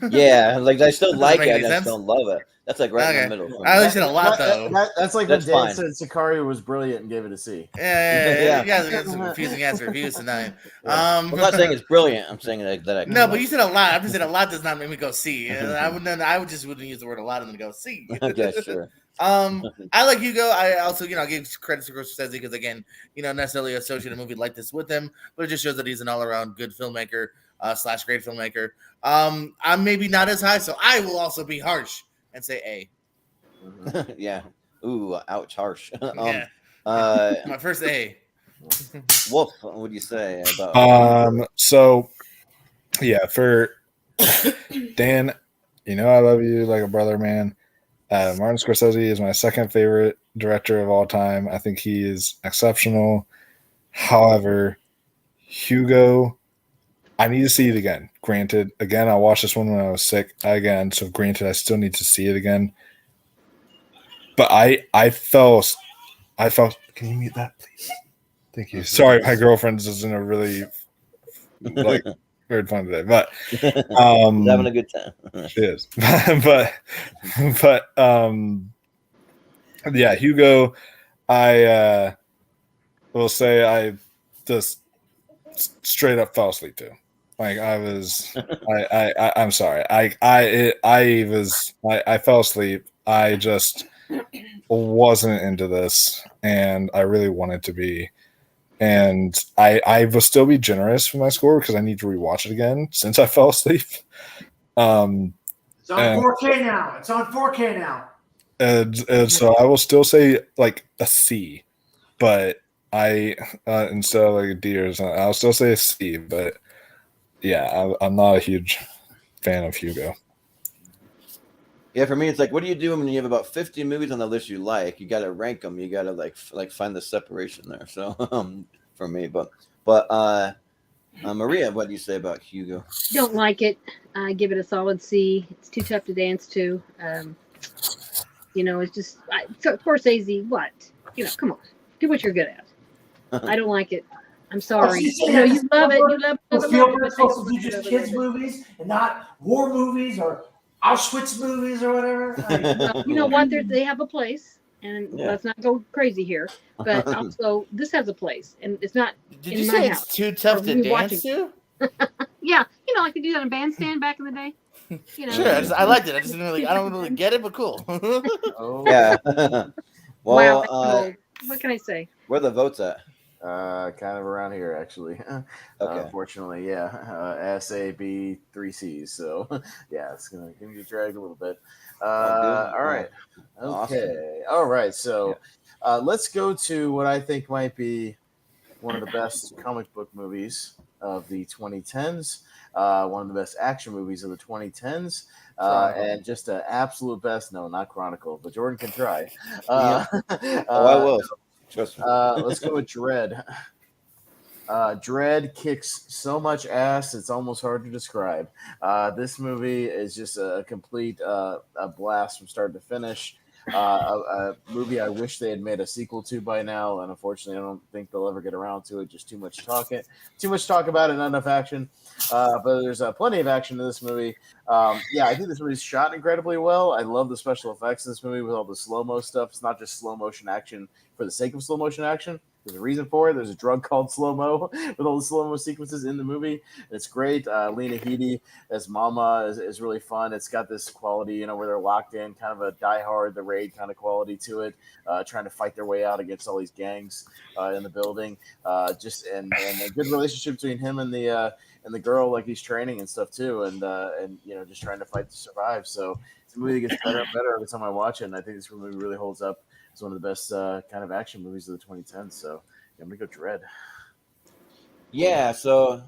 Yeah, like I still like make it, any I just sense? don't love it. That's like right in the middle for me. I like it a lot though. That's like That's when Dan fine. said Sicario was brilliant and gave it a C. Yeah. You guys got some confusing ass reviews tonight. I'm not saying it's brilliant. I'm saying that I No, but you said a lot. I'm just saying a lot does not make me go C. I wouldn't use the word a lot and then go C. Okay, sure. I like Hugo. I also, give credit to Scorsese because again, necessarily associate a movie like this with him, but it just shows that he's an all-around good filmmaker / great filmmaker. I'm maybe not as high, so I will also be harsh and say A. Yeah. Ooh, ouch, harsh. Yeah. My first A. Wolf, what would you say about? So, yeah, for Dan, I love you like a brother, man. Martin Scorsese is my second favorite director of all time. I think he is exceptional. However, Hugo, I need to see it again. Granted, again, I watched this one when I was sick. Again, so granted, I still need to see it again. But I felt. Can you mute that, please? Thank you. Sorry, my girlfriend is in a really weird fun today, but He's having a good time. She is, but yeah, Hugo, I will say I just straight up fell asleep to. Like I'm sorry. I fell asleep. I just wasn't into this, and I really wanted to be. And I will still be generous for my score because I need to rewatch it again since I fell asleep. It's on 4K now. It's on 4K now. And so I will still say like a C, but instead of like a D or something, I'll still say a C. But yeah, I'm not a huge fan of Hugo. Yeah, for me, it's like, what do you do when you have about 50 movies on the list you like? You got to rank them. You got to like find the separation there. So for me, but Maria, what do you say about Hugo? Don't like it. I give it a solid C. It's too tough to dance to. It's just Scorsese. What? Come on, do what you're good at. I don't like it. I'm sorry. You love it. You love it. Spielberg's supposed to do just kids movies and not war movies or Auschwitz movies or whatever. You know what? They have a place, and let's not go crazy here. But also, this has a place, and it's not. Did you say it's too tough to dance to? Yeah, I could do that in bandstand back in the day. Sure, I liked it. I don't really get it, but cool. Yeah. Well, wow. What can I say? Where are the votes at? Kind of around here, actually. Okay. Unfortunately, yeah. S, A, B, 3 C's. So, yeah, it's going to get dragged a little bit. All right. Okay. Awesome. All right. So, let's go to what I think might be one of the best comic book movies of the 2010s. One of the best action movies of the 2010s. And just an absolute best. No, not Chronicle, but Jordan can try. I will. Let's go with Dredd. Dredd kicks so much ass, it's almost hard to describe. This movie is just a complete a blast from start to finish. A movie I wish they had made a sequel to by now, and unfortunately, I don't think they'll ever get around to it. Just too much talk about it, not enough action. But there's plenty of action in this movie. I think this movie's shot incredibly well. I love the special effects in this movie with all the slow-mo stuff. It's not just slow motion action for the sake of slow motion action. There's a reason for it. There's a drug called slow-mo with all the slow-mo sequences in the movie. It's great. Lena Headey as Mama is really fun. It's got this quality, where they're locked in, kind of a Die Hard, The Raid kind of quality to it, trying to fight their way out against all these gangs in the building. And a good relationship between him and the girl, like he's training and stuff too, and just trying to fight to survive. So it's a movie that gets better and better every time I watch it, and I think this movie really holds up. It's one of the best kind of action movies of the 2010s. So I'm gonna go Dredd. Yeah, so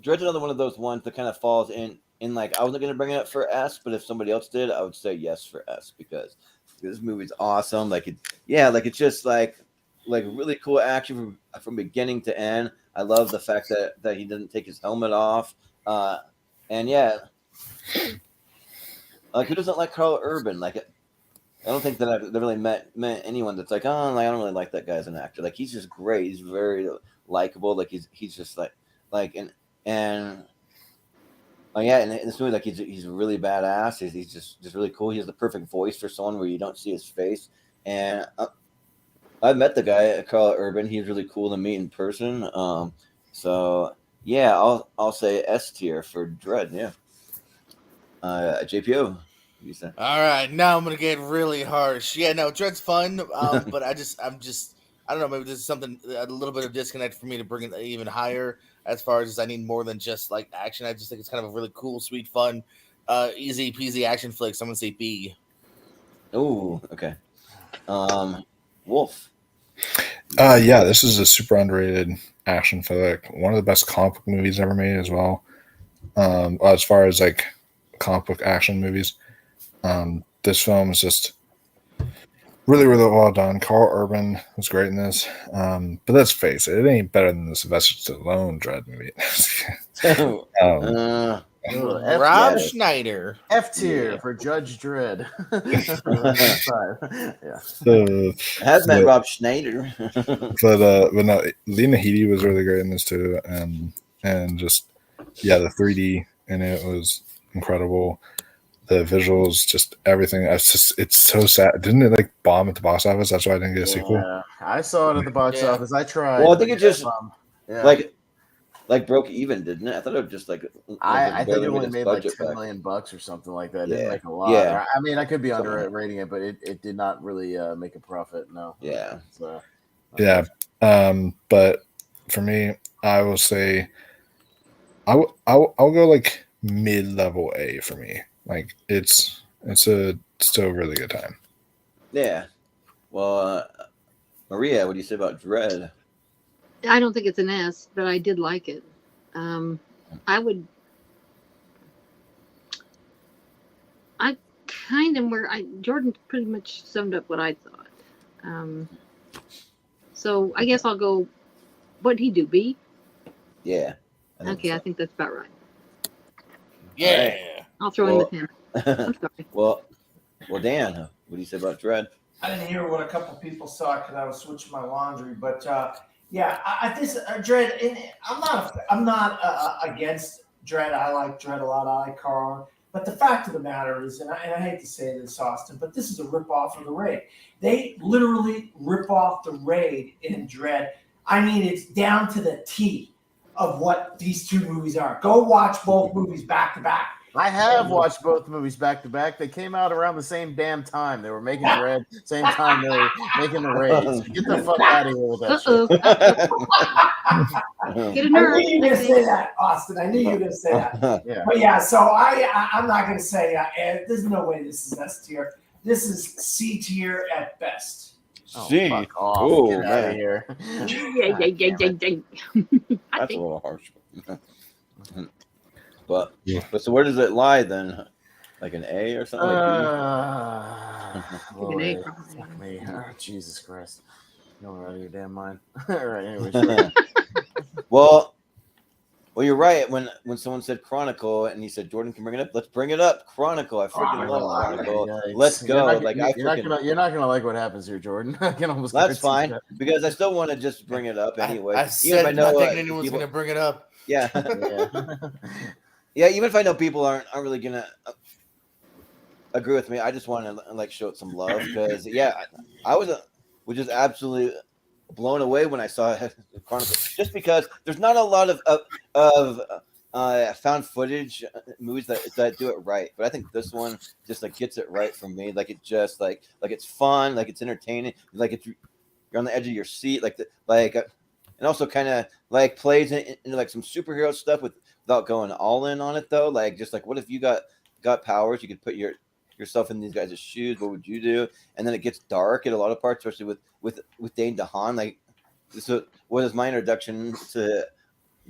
Dredd's another one of those ones that kind of falls in like, I wasn't gonna bring it up for S, but if somebody else did, I would say yes for S because this movie's awesome. It's just like really cool action from beginning to end. I love the fact that he didn't take his helmet off. Who doesn't like Carl Urban? don't think that I've really met anyone that's like, oh, like, I don't really like that guy as an actor. Like he's just great. He's very likable. Like he's just like and oh yeah, and in this movie, like he's really badass. He's just really cool. He has the perfect voice for someone where you don't see his face. And I've met the guy, Carl Urban. He's really cool to meet in person. So yeah, I'll say S tier for Dread. Yeah. JPO. You say? All right, now I'm gonna get really harsh. Yeah, no, Dread's fun, but I don't know. Maybe this is something a little bit of disconnect for me to bring it even higher. As far as I need more than just like action, I just think it's kind of a really cool, sweet, fun, easy peasy action flick. So I'm gonna say B. Oh, okay. Wolf. Yeah, this is a super underrated action flick. One of the best comic book movies ever made as well. As far as like comic book action movies, this film is just really, really well done. Carl Urban was great in this. But let's face it, it ain't better than the Sylvester Stallone Dread movie. Rob Schneider. F tier for Judge Dredd. Has met Rob Schneider. but no, Lena Headey was really great in this too, and just the 3D in it was incredible. The visuals, just everything. It's so sad. Didn't it like bomb at the box office? That's why I didn't get a sequel. I saw it at the box office. I tried. Well, I think it just like broke even, didn't it? I thought it was just like I think it only made like $10 million or something like that. It didn't make a lot. Yeah. I mean, I could be underrating it, but it did not really make a profit. No. Yeah. So, but for me, I will say I'll go like mid-level A for me. Like it's still a really good time. Yeah. Well, Maria, what do you say about Dread? I don't think it's an S, but I did like it. I kind of Jordan pretty much summed up what I thought. So I guess I'll go. What did he do? B? Yeah. I think that's about right. Yeah. Right. I'll throw in with him. I'm sorry. well, Dan, what do you say about Dread? I didn't hear what a couple people saw because I was switching my laundry, but I think Dread. And I'm not against Dread. I like Dread a lot. I like Carl. But the fact of the matter is, and I hate to say this, Austin, but this is a ripoff of the Raid. They literally rip off the Raid in Dread. I mean, it's down to the T of what these two movies are. Go watch both movies back to back. I have watched both movies back to back. They came out around the same damn time. They were making Dread, same time they were making the Raid. So get the fuck out of here with that shit. Get a nerve. I knew you were going to say that, Austin. I knew you were going to say that. Yeah. But yeah, so I'm not going to say there's no way this is S tier. This is C tier at best. C. Fuck off. Oh, get out of man. here. That's a little harsh. But so where does it lie then? Like an A or something? Fuck me. Oh, Jesus Christ. You're out of your damn mind. All right, anyways. Well, you're right. When someone said Chronicle and he said Jordan can bring it up, let's bring it up. Chronicle. I freaking love Chronicle. Yikes. Let's go. You're not gonna like what happens here, Jordan. I can almost That's fine because I still want to just bring it up anyway. I said I don't think anyone's gonna bring it up. Yeah. Yeah, even if I know people aren't really gonna agree with me, I just want to like show it some love because I was just absolutely blown away when I saw Chronicle. Just because there's not a lot of found footage movies that do it right, but I think this one just like gets it right for me. Like it just like it's fun, like it's entertaining, like you're on the edge of your seat, and also kind of like plays into like some superhero stuff without going all in on it though. Like just like what if you got powers, you could put yourself in these guys' shoes, what would you do? And then it gets dark at a lot of parts, especially with Dane DeHaan. Like this was my introduction to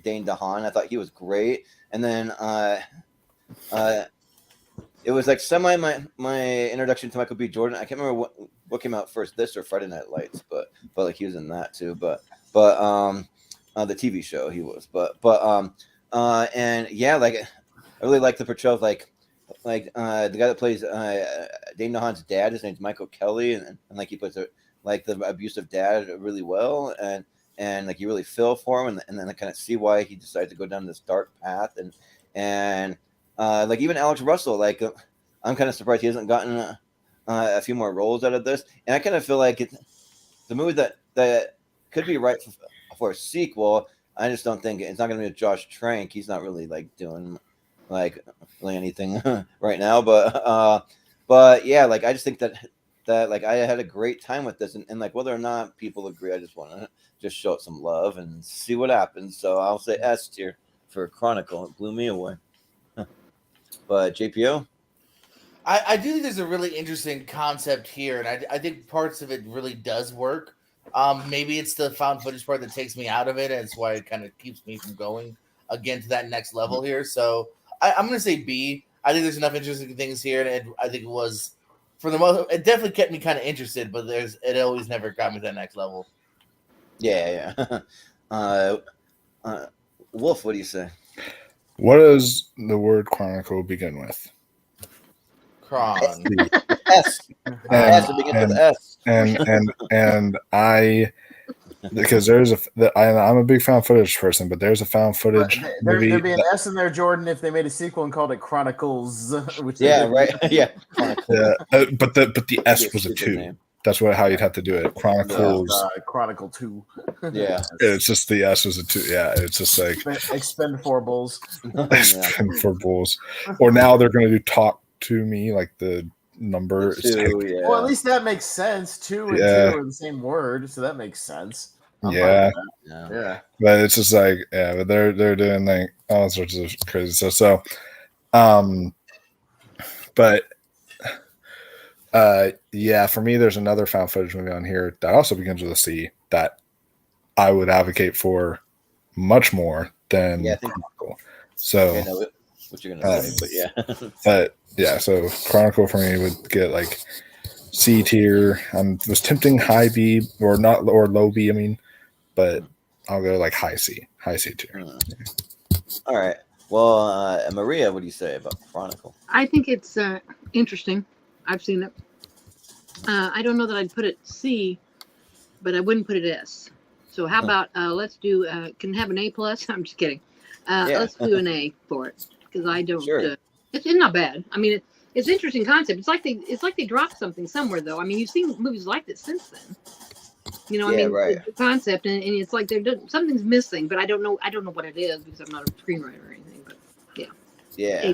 Dane DeHaan. I thought he was great. And then it was like semi my introduction to Michael B. Jordan. I can't remember what came out first, this or Friday Night Lights, but like he was in that too. But the TV show he was. And yeah, like I really like the portrayal of like like the guy that plays Dane DeHaan's dad. His name's Michael Kelly, and like he plays like the abusive dad really well, and like you really feel for him, and then I kind of see why he decided to go down this dark path, and like even Alex Russell, like I'm kind of surprised he hasn't gotten a few more roles out of this, and I kind of feel like it's the movie that could be right for a sequel. I just don't think it's not going to be with Josh Trank. He's not really like doing like really anything right now, but yeah, like I just think that like I had a great time with this, and like whether or not people agree, I just want to just show it some love and see what happens. So I'll say S tier for Chronicle. It blew me away. But JPO, I do think there's a really interesting concept here, and I think parts of it really does work. Maybe it's the found footage part that takes me out of it, and it's why it kind of keeps me from going again to that next level here. So I'm going to say B. I think there's enough interesting things here, and I think it was, for the most, it definitely kept me kind of interested, but it always never got me to that next level. Yeah. Wolf, what do you say? What does the word chronicle begin with? Cron. S. It begins with S. And I, because I'm a big found footage person, but there's a found footage movie. There'd be an S in there, Jordan, if they made a sequel and called it Chronicles. Which right. Yeah. But the S was a 2. Name. That's how you'd have to do it. Chronicles. Chronicle 2. Yeah. It's just the S was a 2. Yeah. It's just like expend 4 bulls. Expend 4 bulls. Or now they're going to do talk to me, like the number. Yeah. Well, at least that makes sense. 2 and 2 are the same word, so that makes sense. Yeah. But it's just like, but they're doing like all sorts of crazy stuff. So, but yeah, for me, there's another found footage movie on here that also begins with a C that I would advocate for much more than Chronicle. So, I know what you're gonna say, but yeah. But yeah, so Chronicle for me would get like C tier. Was tempting high B or low B. I mean, but I'll go like high C tier. All right. Well, Maria, what do you say about Chronicle? I think it's interesting. I've seen it. I don't know that I'd put it C, but I wouldn't put it S. So how about let's do? Can have an A plus? I'm just kidding. Let's do an A for it because I don't. Sure. It's not bad. I mean, it's an interesting concept. It's like they dropped something somewhere though. I mean, you've seen movies like this since then. You know, right. The concept, and it's like something's missing, but I don't know what it is because I'm not a screenwriter or anything. But yeah.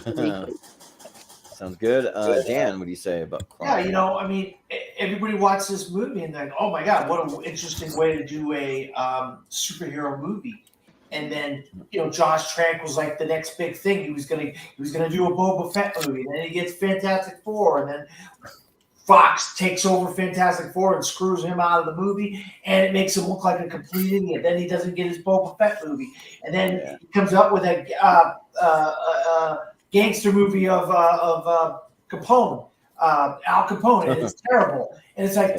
Sounds good. Dan, what do you say about Chronicle? Yeah, I mean, everybody watched this movie and like, oh my god, what an interesting way to do a superhero movie. And then Josh Trank was like the next big thing. He was gonna do a Boba Fett movie, and then he gets Fantastic Four, and then Fox takes over Fantastic Four and screws him out of the movie, and it makes him look like a complete idiot. Then he doesn't get his Boba Fett movie, and then he comes up with a gangster movie of Capone, Al Capone, and it's terrible. And it's like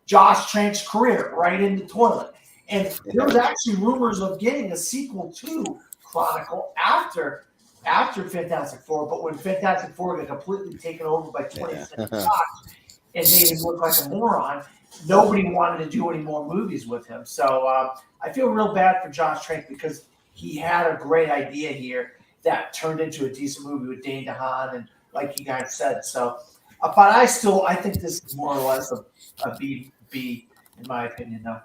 Josh Trank's career right in the toilet. And there was actually rumors of getting a sequel to Chronicle after Fantastic Four, but when Fantastic Four got completely taken over by 20th Century Fox and made him look like a moron, nobody wanted to do any more movies with him. So I feel real bad for Josh Trank because he had a great idea here that turned into a decent movie with Dane DeHaan and like you guys said. So, but I think this is more or less a B in my opinion, though.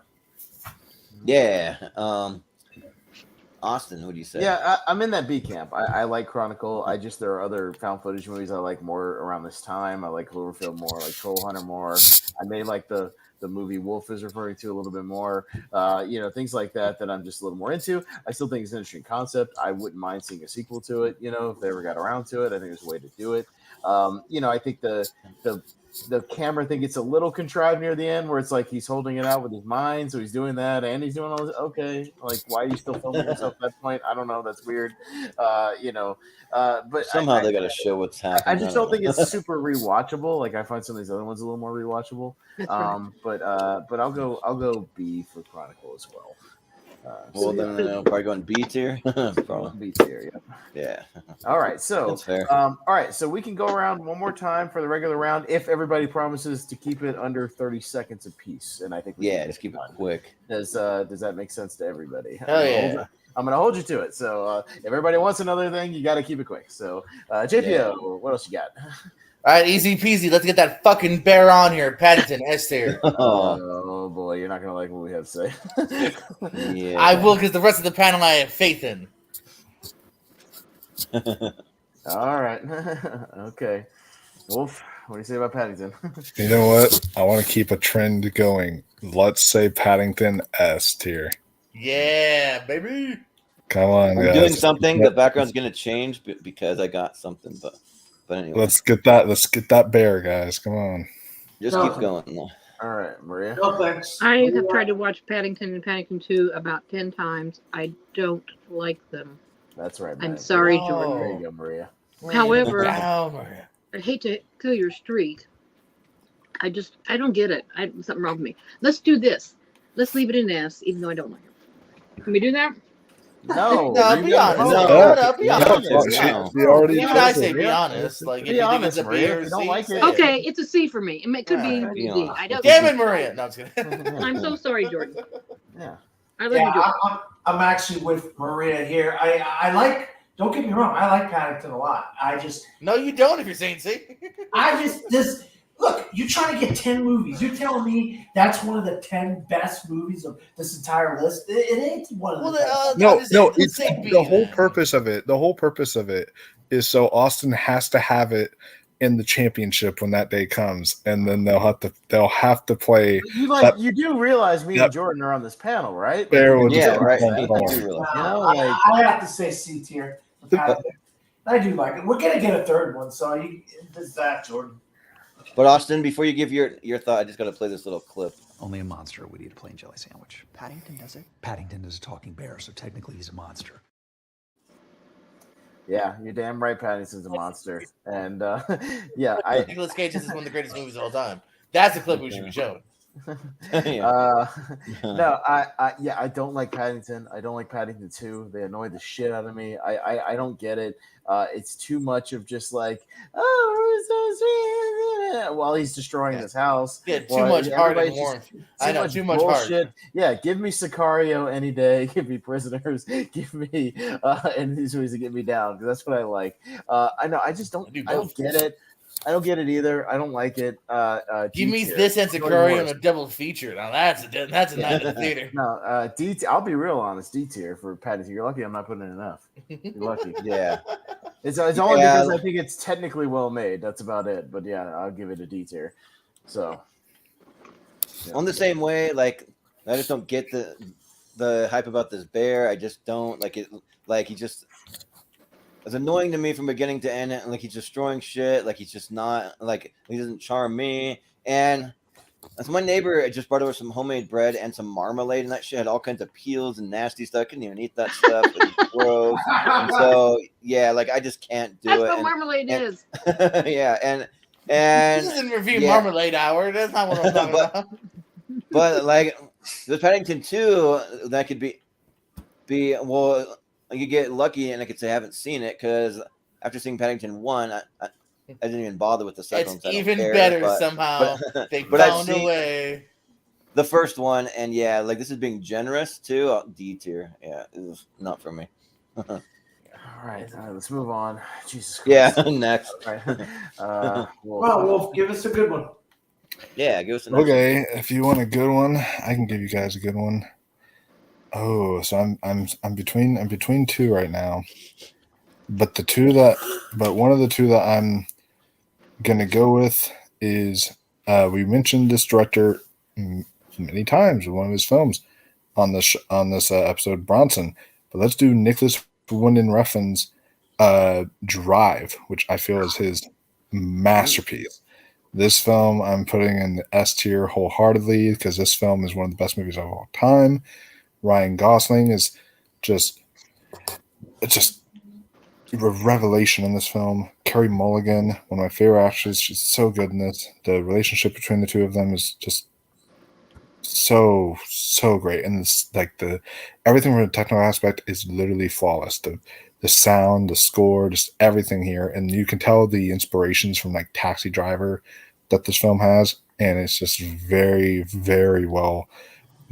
Yeah. Austin, what do you say? Yeah, I'm in that B camp. I like Chronicle. There are other found footage movies I like more around this time. I like Cloverfield more, I like Troll Hunter more. I may like the movie Wolf is referring to a little bit more. Things like that I'm just a little more into. I still think it's an interesting concept. I wouldn't mind seeing a sequel to it, if they ever got around to it. I think there's a way to do it. I think the camera thing gets a little contrived near the end where it's like he's holding it out with his mind, so he's doing that and he's doing all this. Okay, like why are you still filming yourself at that point? I don't know. That's weird. But somehow they got to show what's happening. I just don't think it's super rewatchable. Like I find some of these other ones a little more rewatchable. But I'll go B for Chronicle as well. Well, then I'll probably go in B tier. B tier, yeah. All right, so That's fair. all right, so we can go around one more time for the regular round if everybody promises to keep it under 30 seconds apiece, and I think we can just keep it quick. Does that make sense to everybody? Hell yeah. I'm gonna hold you to it. So if everybody wants another thing, you got to keep it quick. So JPO, what else you got? All right, easy peasy. Let's get that fucking bear on here. Paddington, S tier. Oh boy, you're not gonna like what we have to say. Yeah. I will, because the rest of the panel I have faith in. All right. Okay. Wolf, what do you say about Paddington? You know what? I want to keep a trend going. Let's say Paddington S tier. Yeah, baby. Come on, I'm guys. doing something. The background's gonna change because I got something. But anyway, Let's get that bear, guys. Come on. just keep going. All right, Maria. No thanks. I have tried to watch Paddington and Paddington 2 about 10 times. I don't like them. That's right. I'm man. sorry, No. Jordan. There you go, Maria. However, Maria. I hate to kill your streak. I don't get it. Something wrong with me. Let's do this. Let's leave it in S, even though I don't like it. Can we do that? No, No, be honest. No. Be honest. No. We already Even I say Maria. be honest. Like, Be if you think honest, it's a Maria. B If or you don't C, like say it- Okay, it's a C for me. It could be Yeah. D. Yeah. I don't. Damn it, Maria. No, I'm just kidding. I'm so sorry, Jordan. Yeah. I love you, Jordan. I'm actually with Maria here. I like. Don't get me wrong. I like Paddington a lot. No, you don't if you're saying C. this. Look, you're trying to get 10 movies. You're telling me that's one of the 10 best movies of this entire list? It ain't one of the best. No, let's it's say B the whole then. purpose of it. The whole purpose of it is so Austin has to have it in the championship when that day comes, and then they'll have to play. You do realize me Yep. and Jordan are on this panel, right? Bear will Yeah, just right. keep on I going. do realize. I have to say C tier. for Paddington. I do like it. We're gonna get a third one, so does that, Jordan? But Austin, before you give your thought, I just got to play this little clip. Only a monster would eat a plain jelly sandwich. Paddington does it? Paddington is a talking bear, so technically he's a monster. Yeah, you're damn right. Paddington's a monster, and yeah, Nicolas Cage is one of the greatest movies of all time. That's a clip we should be showing. No, I don't like Paddington. I don't like Paddington 2. They annoy the shit out of me. I don't get it. It's too much of just like, oh, we're so sweet, while he's destroying this house. Yeah, too much heart and warmth. I know, too much bullshit. heart. Yeah, give me Sicario any day. Give me Prisoners. Give me and these movies that get me down because that's what I like. I know. I just don't. I don't get it. I don't get it either. I don't like it. Give me D-tier. this and Sicario in a double feature. Now that's a night in the theater. No, D. I'll be real honest. D tier for Paddington. You're lucky I'm not putting in enough. You're lucky. Yeah. It's only because I think it's technically well made. That's about it. But yeah, I'll give it a D tier. So. Yeah. On the same way, like I just don't get the hype about this bear. I just don't like it. Like he just. It's annoying to me from beginning to end. Like he's destroying shit. Like he's just not like he doesn't charm me. And as my neighbor just brought over some homemade bread and some marmalade, and that shit had all kinds of peels and nasty stuff. I couldn't even eat that stuff. It was gross. And so yeah, like I just can't do That's it. what marmalade is. Yeah, and This isn't review Marmalade Hour. That's not what I'm talking about. But like the Paddington 2, that could be well. You get lucky, and I could say I haven't seen it because after seeing Paddington 1, I didn't even bother with the second one. It's even better somehow. They found a way. The first one, and yeah, like this is being generous too. D tier, yeah, it was not for me. All right, let's move on. Jesus Yeah, Christ. next. Right. Wolf, give us a good one. Yeah, give us a next Okay, if you want a good one, I can give you guys a good one. Oh, so I'm between two right now, but one of the two that I'm gonna go with is we mentioned this director many times in one of his films on this episode, Bronson, but let's do Nicholas Winding Refn's Drive, which I feel is his masterpiece. This film I'm putting in the S tier wholeheartedly because this film is one of the best movies of all time. Ryan Gosling is just a revelation in this film. Carey Mulligan, one of my favorite actors, she's so good in this. The relationship between the two of them is just so great, and it's like everything from the technical aspect is literally flawless. The sound, the score, just everything here, and you can tell the inspirations from like Taxi Driver that this film has, and it's just very, very well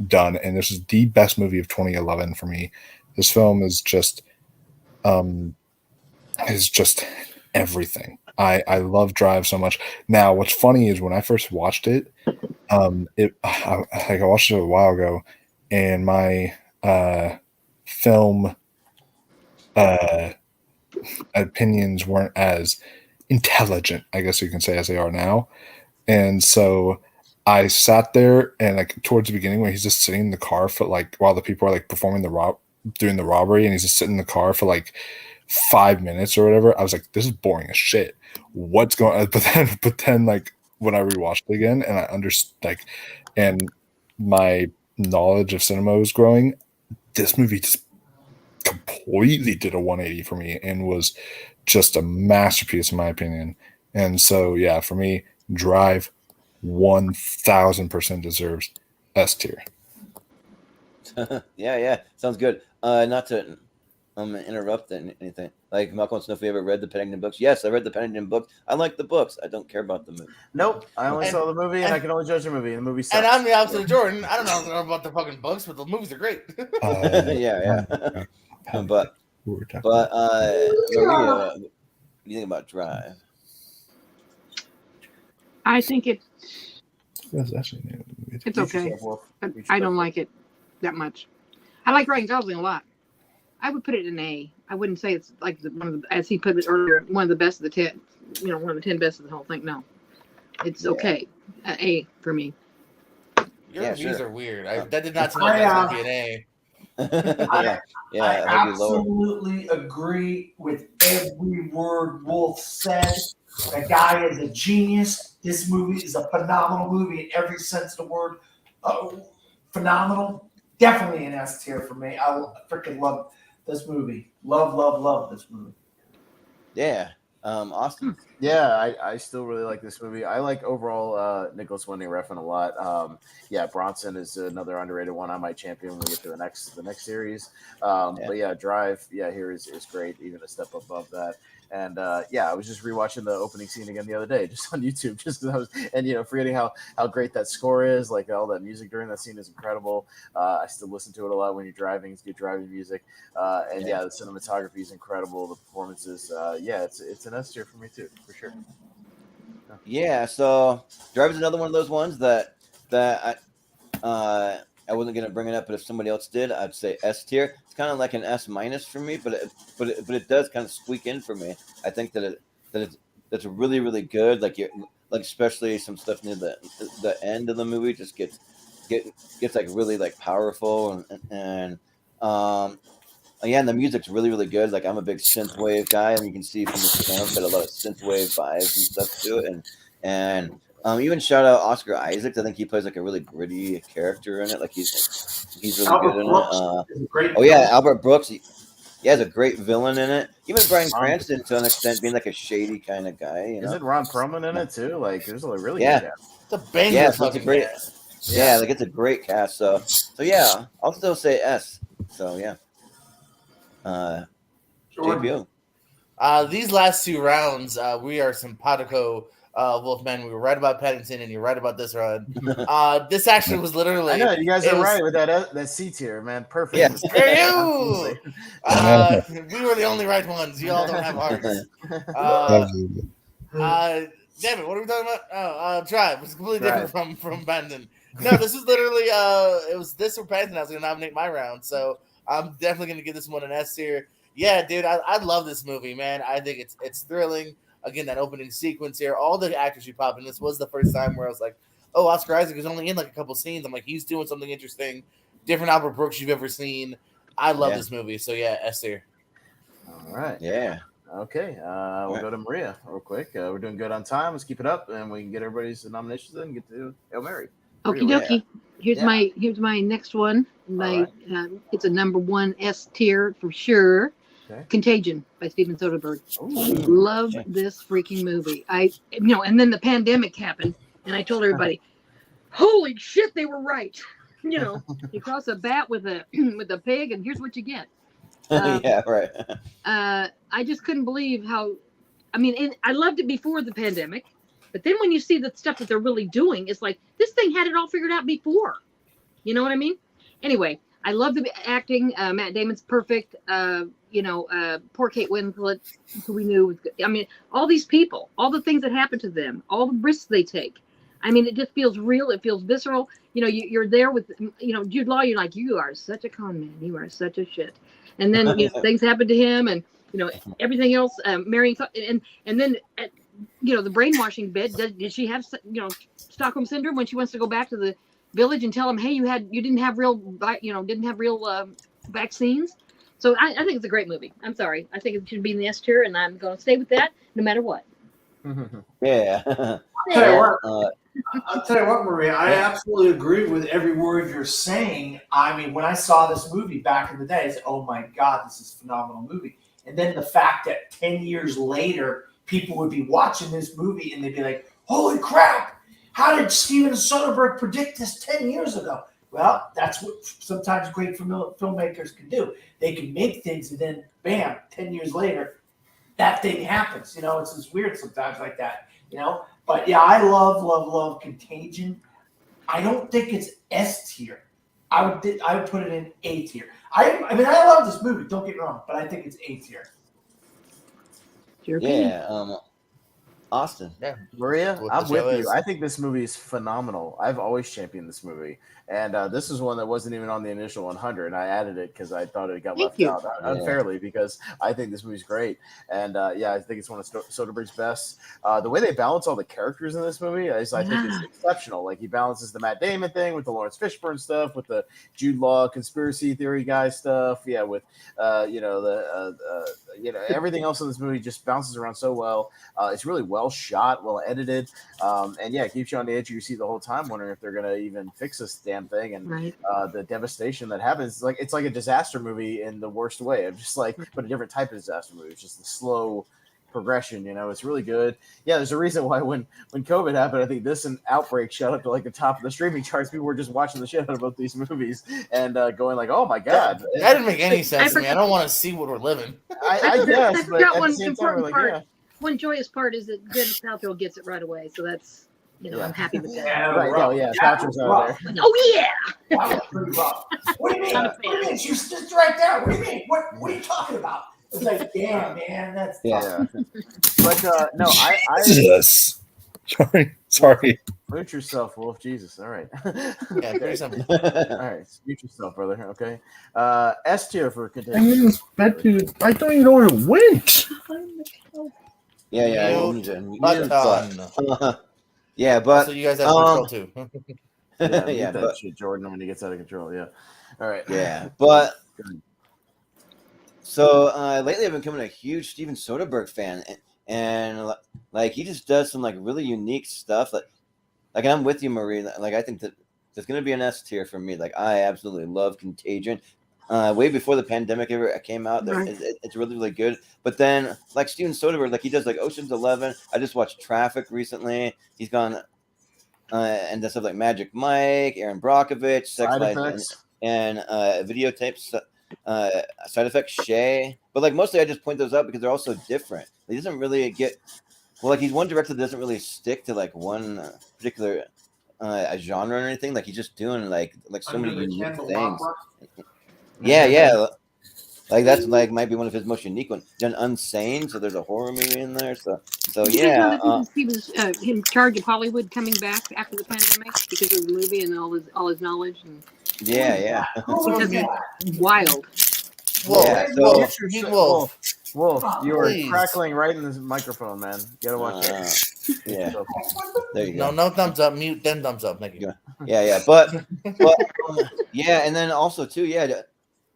done. And this is the best movie of 2011 for me. This film is just everything. I love Drive so much. Now, what's funny is when I first watched it, I watched it a while ago, and my film opinions weren't as intelligent, I guess you can say, as they are now. And so I sat there, and like towards the beginning, when he's just sitting in the car for like while the people are like performing doing the robbery, and he's just sitting in the car for like 5 minutes or whatever, I was like, this is boring as shit. What's going on? But then like when I rewatched it again, and I understood, like, and my knowledge of cinema was growing, this movie just completely did a 180 for me and was just a masterpiece in my opinion. And so yeah, for me, Drive 1000% deserves S tier. Yeah, sounds good. Not to interrupt anything. Like, Malcolm wants to know if we ever read the Paddington books. Yes, I read the Paddington books. I like the books. I don't care about the movie. Nope. I only saw the movie, and I can only judge the movie. And the movie sucks. And I'm the opposite of Jordan. I don't know about the fucking books, but the movies are great. Yeah. But Maria, what do you think about Drive? I think it's It's okay. I don't like it that much. I like Ryan Gosling a lot. I would put it in A. I wouldn't say it's like one of the, as he put it earlier, one of the best of the 10. One of the 10 best of the whole thing. No, it's okay. A for me. Your reviews are weird. That did not seem like that would be an A. I absolutely agree with every word Wolf said. The guy is a genius. This movie is a phenomenal movie in every sense of the word. Phenomenal. Definitely an S tier for me. I freaking love this movie. Love this movie. Yeah. Austin. Yeah, I still really like this movie. I like overall Nicholas Winding Refn a lot. Bronson is another underrated one. I might champion when we get to the next series. But yeah, Drive, here is great, even a step above that. And I was just rewatching the opening scene again the other day, just on YouTube, just because I was, forgetting how great that score is. Like, all that music during that scene is incredible. I still listen to it a lot when you're driving. It's good driving music. The cinematography is incredible. The performances, it's an S tier for me too, for sure. Yeah, so Drive is another one of those ones that I wasn't gonna bring it up, but if somebody else did, I'd say S tier. It's kind of like an S minus for me, but it does kind of squeak in for me. I think that's really, really good. Like especially some stuff near the end of the movie just gets like really like powerful and the music's really, really good. Like, I'm a big synthwave guy, and you can see from the sound got a lot of synthwave vibes and stuff to it. And even shout out Oscar Isaac. I think he plays like a really gritty character in it. Like, he's really Albert good in Brooks it. Albert Brooks. He has a great villain in it. Even Bryan Cranston, to an extent, being like a shady kind of guy. Isn't Ron Perlman in it too? Like, there's a really good cast. It's a banger fucking cast. Like, it's a great cast. So yeah, I'll still say S. So yeah. JPO. These last two rounds, we are simpatico, Wolfman. We were right about Paddington, and you're right about this run. This actually was literally. I know you guys are right with that C tier, man. Perfect. Yeah. We were the only right ones. You all don't have hearts. Damn it! What are we talking about? Drive. It's completely different from Paddington. No, this is literally. It was this or Paddington. I was going to nominate my round, so I'm definitely going to give this one an S tier. Yeah, dude, I love this movie, man. I think it's thrilling. Again, that opening sequence here, all the actors you pop in. This was the first time where I was like, oh, Oscar Isaac is only in like a couple scenes. I'm like, he's doing something interesting, different Albert Brooks you've ever seen. I love this movie. So yeah, S tier. All right. Yeah. Okay. We'll go to Maria real quick. We're doing good on time. Let's keep it up, and we can get everybody's nominations in and get to Hail Mary. Okie dokie. Here's my next one. It's a number one S tier for sure. Okay. Contagion by Steven Soderbergh. Love this freaking movie. And then the pandemic happened, and I told everybody, holy shit, they were right. You know, you cross a bat with a pig, and here's what you get. Yeah, right. I just couldn't believe how. I mean, I loved it before the pandemic, but then when you see the stuff that they're really doing, it's like this thing had it all figured out before. You know what I mean? Anyway, I love the acting. Matt Damon's perfect. Poor Kate Winslet, who we knew was good. I mean, all these people, all the things that happen to them, all the risks they take. I mean, it just feels real. It feels visceral. You know, you're there with, Jude Law. You're like, you are such a con man. You are such a shit. And then things happen to him, and everything else. Marrying, and then the brainwashing bit. Did she have Stockholm syndrome when she wants to go back to the village and tell them, hey, you didn't have real vaccines? So I think it's a great movie. I'm sorry. I think it should be in the S tier, and I'm going to stay with that no matter what. Yeah. I'll tell you what, Maria, I absolutely agree with every word you're saying. I mean, when I saw this movie back in the day, I said, oh my God, this is a phenomenal movie. And then the fact that 10 years later, people would be watching this movie and they'd be like, holy crap, how did Steven Soderbergh predict this 10 years ago? Well, that's what sometimes great filmmakers can do. They can make things and then, bam, 10 years later, that thing happens. It's just weird sometimes like that, But yeah, I love Contagion. I don't think it's S tier. I would put it in A tier. I love this movie. Don't get me wrong, but I think it's A tier. Yeah, Austin. Yeah, Maria, I'm with you. I think this movie is phenomenal. I've always championed this movie, and this is one that wasn't even on the initial 100. I added it because I thought it got left out unfairly because I think this movie's great, and I think it's one of Soderbergh's best. The way they balance all the characters in this movie I think is exceptional. Like he balances the Matt Damon thing with the Lawrence Fishburne stuff, with the Jude Law conspiracy theory guy stuff. Yeah, with everything else in this movie just bounces around so well. It's really well shot, well edited, and it keeps you on the edge of your seat the whole time, wondering if they're gonna even fix this damn thing. And the devastation that happens, it's like a disaster movie in the worst way. Of just but a different type of disaster movie. It's just the slow progression. It's really good. Yeah, there's a reason why when COVID happened, I think this and Outbreak shot up to the top of the streaming charts. People were just watching the shit out of both these movies and going like, "Oh my god!" That didn't make any sense to me. I don't want to see what we're living. I guess, but at the same time, we're like, one joyous part is that Gwyneth Paltrow gets it right away, so that's I'm happy with that. Yeah, right. Oh yeah, Paltrow's out there. Oh yeah. That was pretty rough. What do you mean? What do you mean? She's just right there. What do you mean? What are you talking about? It's like, damn, man, that's tough. But no, I Jesus. Sorry. Mute yourself, Wolf. Jesus. All right. Yeah, very simple. All right, mute yourself, brother. Okay. S tier for Contagion. I didn't expect you. I thought you know where it went. Yeah. Yeah, but so you guys have control too. That shit, Jordan, when he gets out of control. Yeah. All right. Yeah, but so lately I've been becoming a huge Steven Soderbergh fan, and he just does some really unique stuff. Like I'm with you, Marie. I think that there's gonna be an S tier for me. I absolutely love Contagion. Way before the pandemic ever came out, it's really, really good. But then, Steven Soderbergh, he does Ocean's 11. I just watched Traffic recently. He's gone and does stuff like Magic Mike, Aaron Brockovich, Sex Life, and Videotapes, Side Effects, Shay. But mostly I just point those out because they're all so different. He doesn't really get he's one director that doesn't really stick to one particular a genre or anything. He's just doing so many unique things. Yeah. That's might be one of his most unique ones. Done Unsane, so there's a horror movie in there. So yeah. He was in charge of Hollywood coming back after the pandemic because of the movie and all his knowledge. And yeah. Wild. Wolf, you are crackling right in this microphone, man. You gotta watch it. Yeah. There you go. No thumbs up. Mute, then thumbs up. Thank you. Yeah. But and then also too,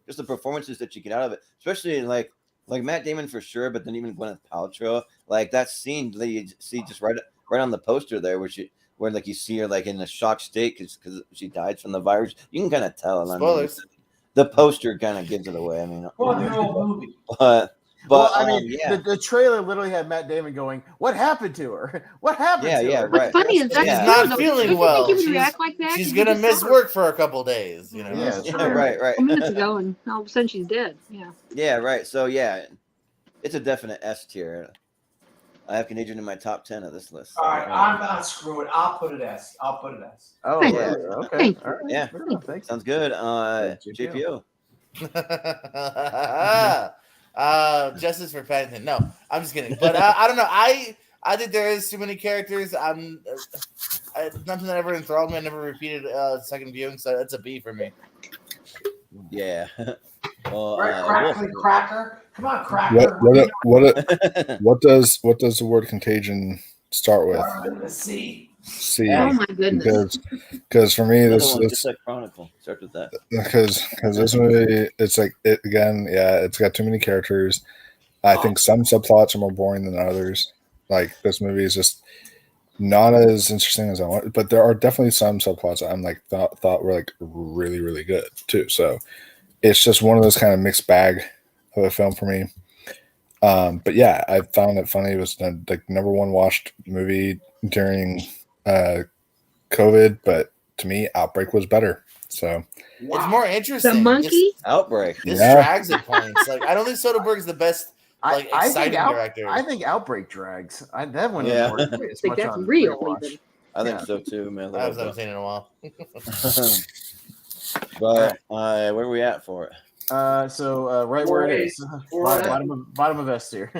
just the performances that you get out of it, especially like Matt Damon for sure, but then even Gwyneth Paltrow, that scene that you see just right on the poster there, where you see her in a shocked state because she died from the virus. You can kind of tell. Spoilers. The poster kind of gives it away. I mean, movie. But But I mean, the trailer literally had Matt Damon going, "What happened to her? What happened to her?" What's funny is that's she's true, not though. feeling Don't you well. think he would react like that? She's 'Cause you gonna just miss saw her work for a couple days. You know. Yeah, just sure. right. a couple minutes ago, and all of a sudden she's dead. Yeah. Yeah, right. So yeah, it's a definite S tier. I have Canadian in my top 10 of this list. All right, I'm not screw it. I'll put it S. Oh, Thank you. really? Okay. Thank you. All right. Yeah. Fair enough. Thank you. Sounds good. JPO. Justice for Paddington. No, I'm just kidding. But I don't know. I think there is too many characters. Nothing that ever enthralled me. I never repeated second viewing, so it's a B for me. Yeah. Well, Cracker. Come on, Cracker. What does the word contagion start with? C. C. Oh my goodness. Because for me, Another one, this just like Chronicle. Start with that. because this movie, it's like it again. Yeah, it's got too many characters. I think some subplots are more boring than others. Like this movie is just not as interesting as I want, but there are definitely some subplots that I'm like thought were like really, really good too. So it's just one of those kind of mixed bag of a film for me. But yeah, I found it funny. It was like number one watched movie during COVID, but to me, Outbreak was better. So it's more interesting. The monkey Outbreak. This drags at points. Like I don't think Soderbergh's the best. Like exciting director. I think Outbreak drags. That one. Yeah. I think that's real. Even. I think so too, man. I haven't seen it in a while. But where are we at for it? So right where it is, bottom of S tier.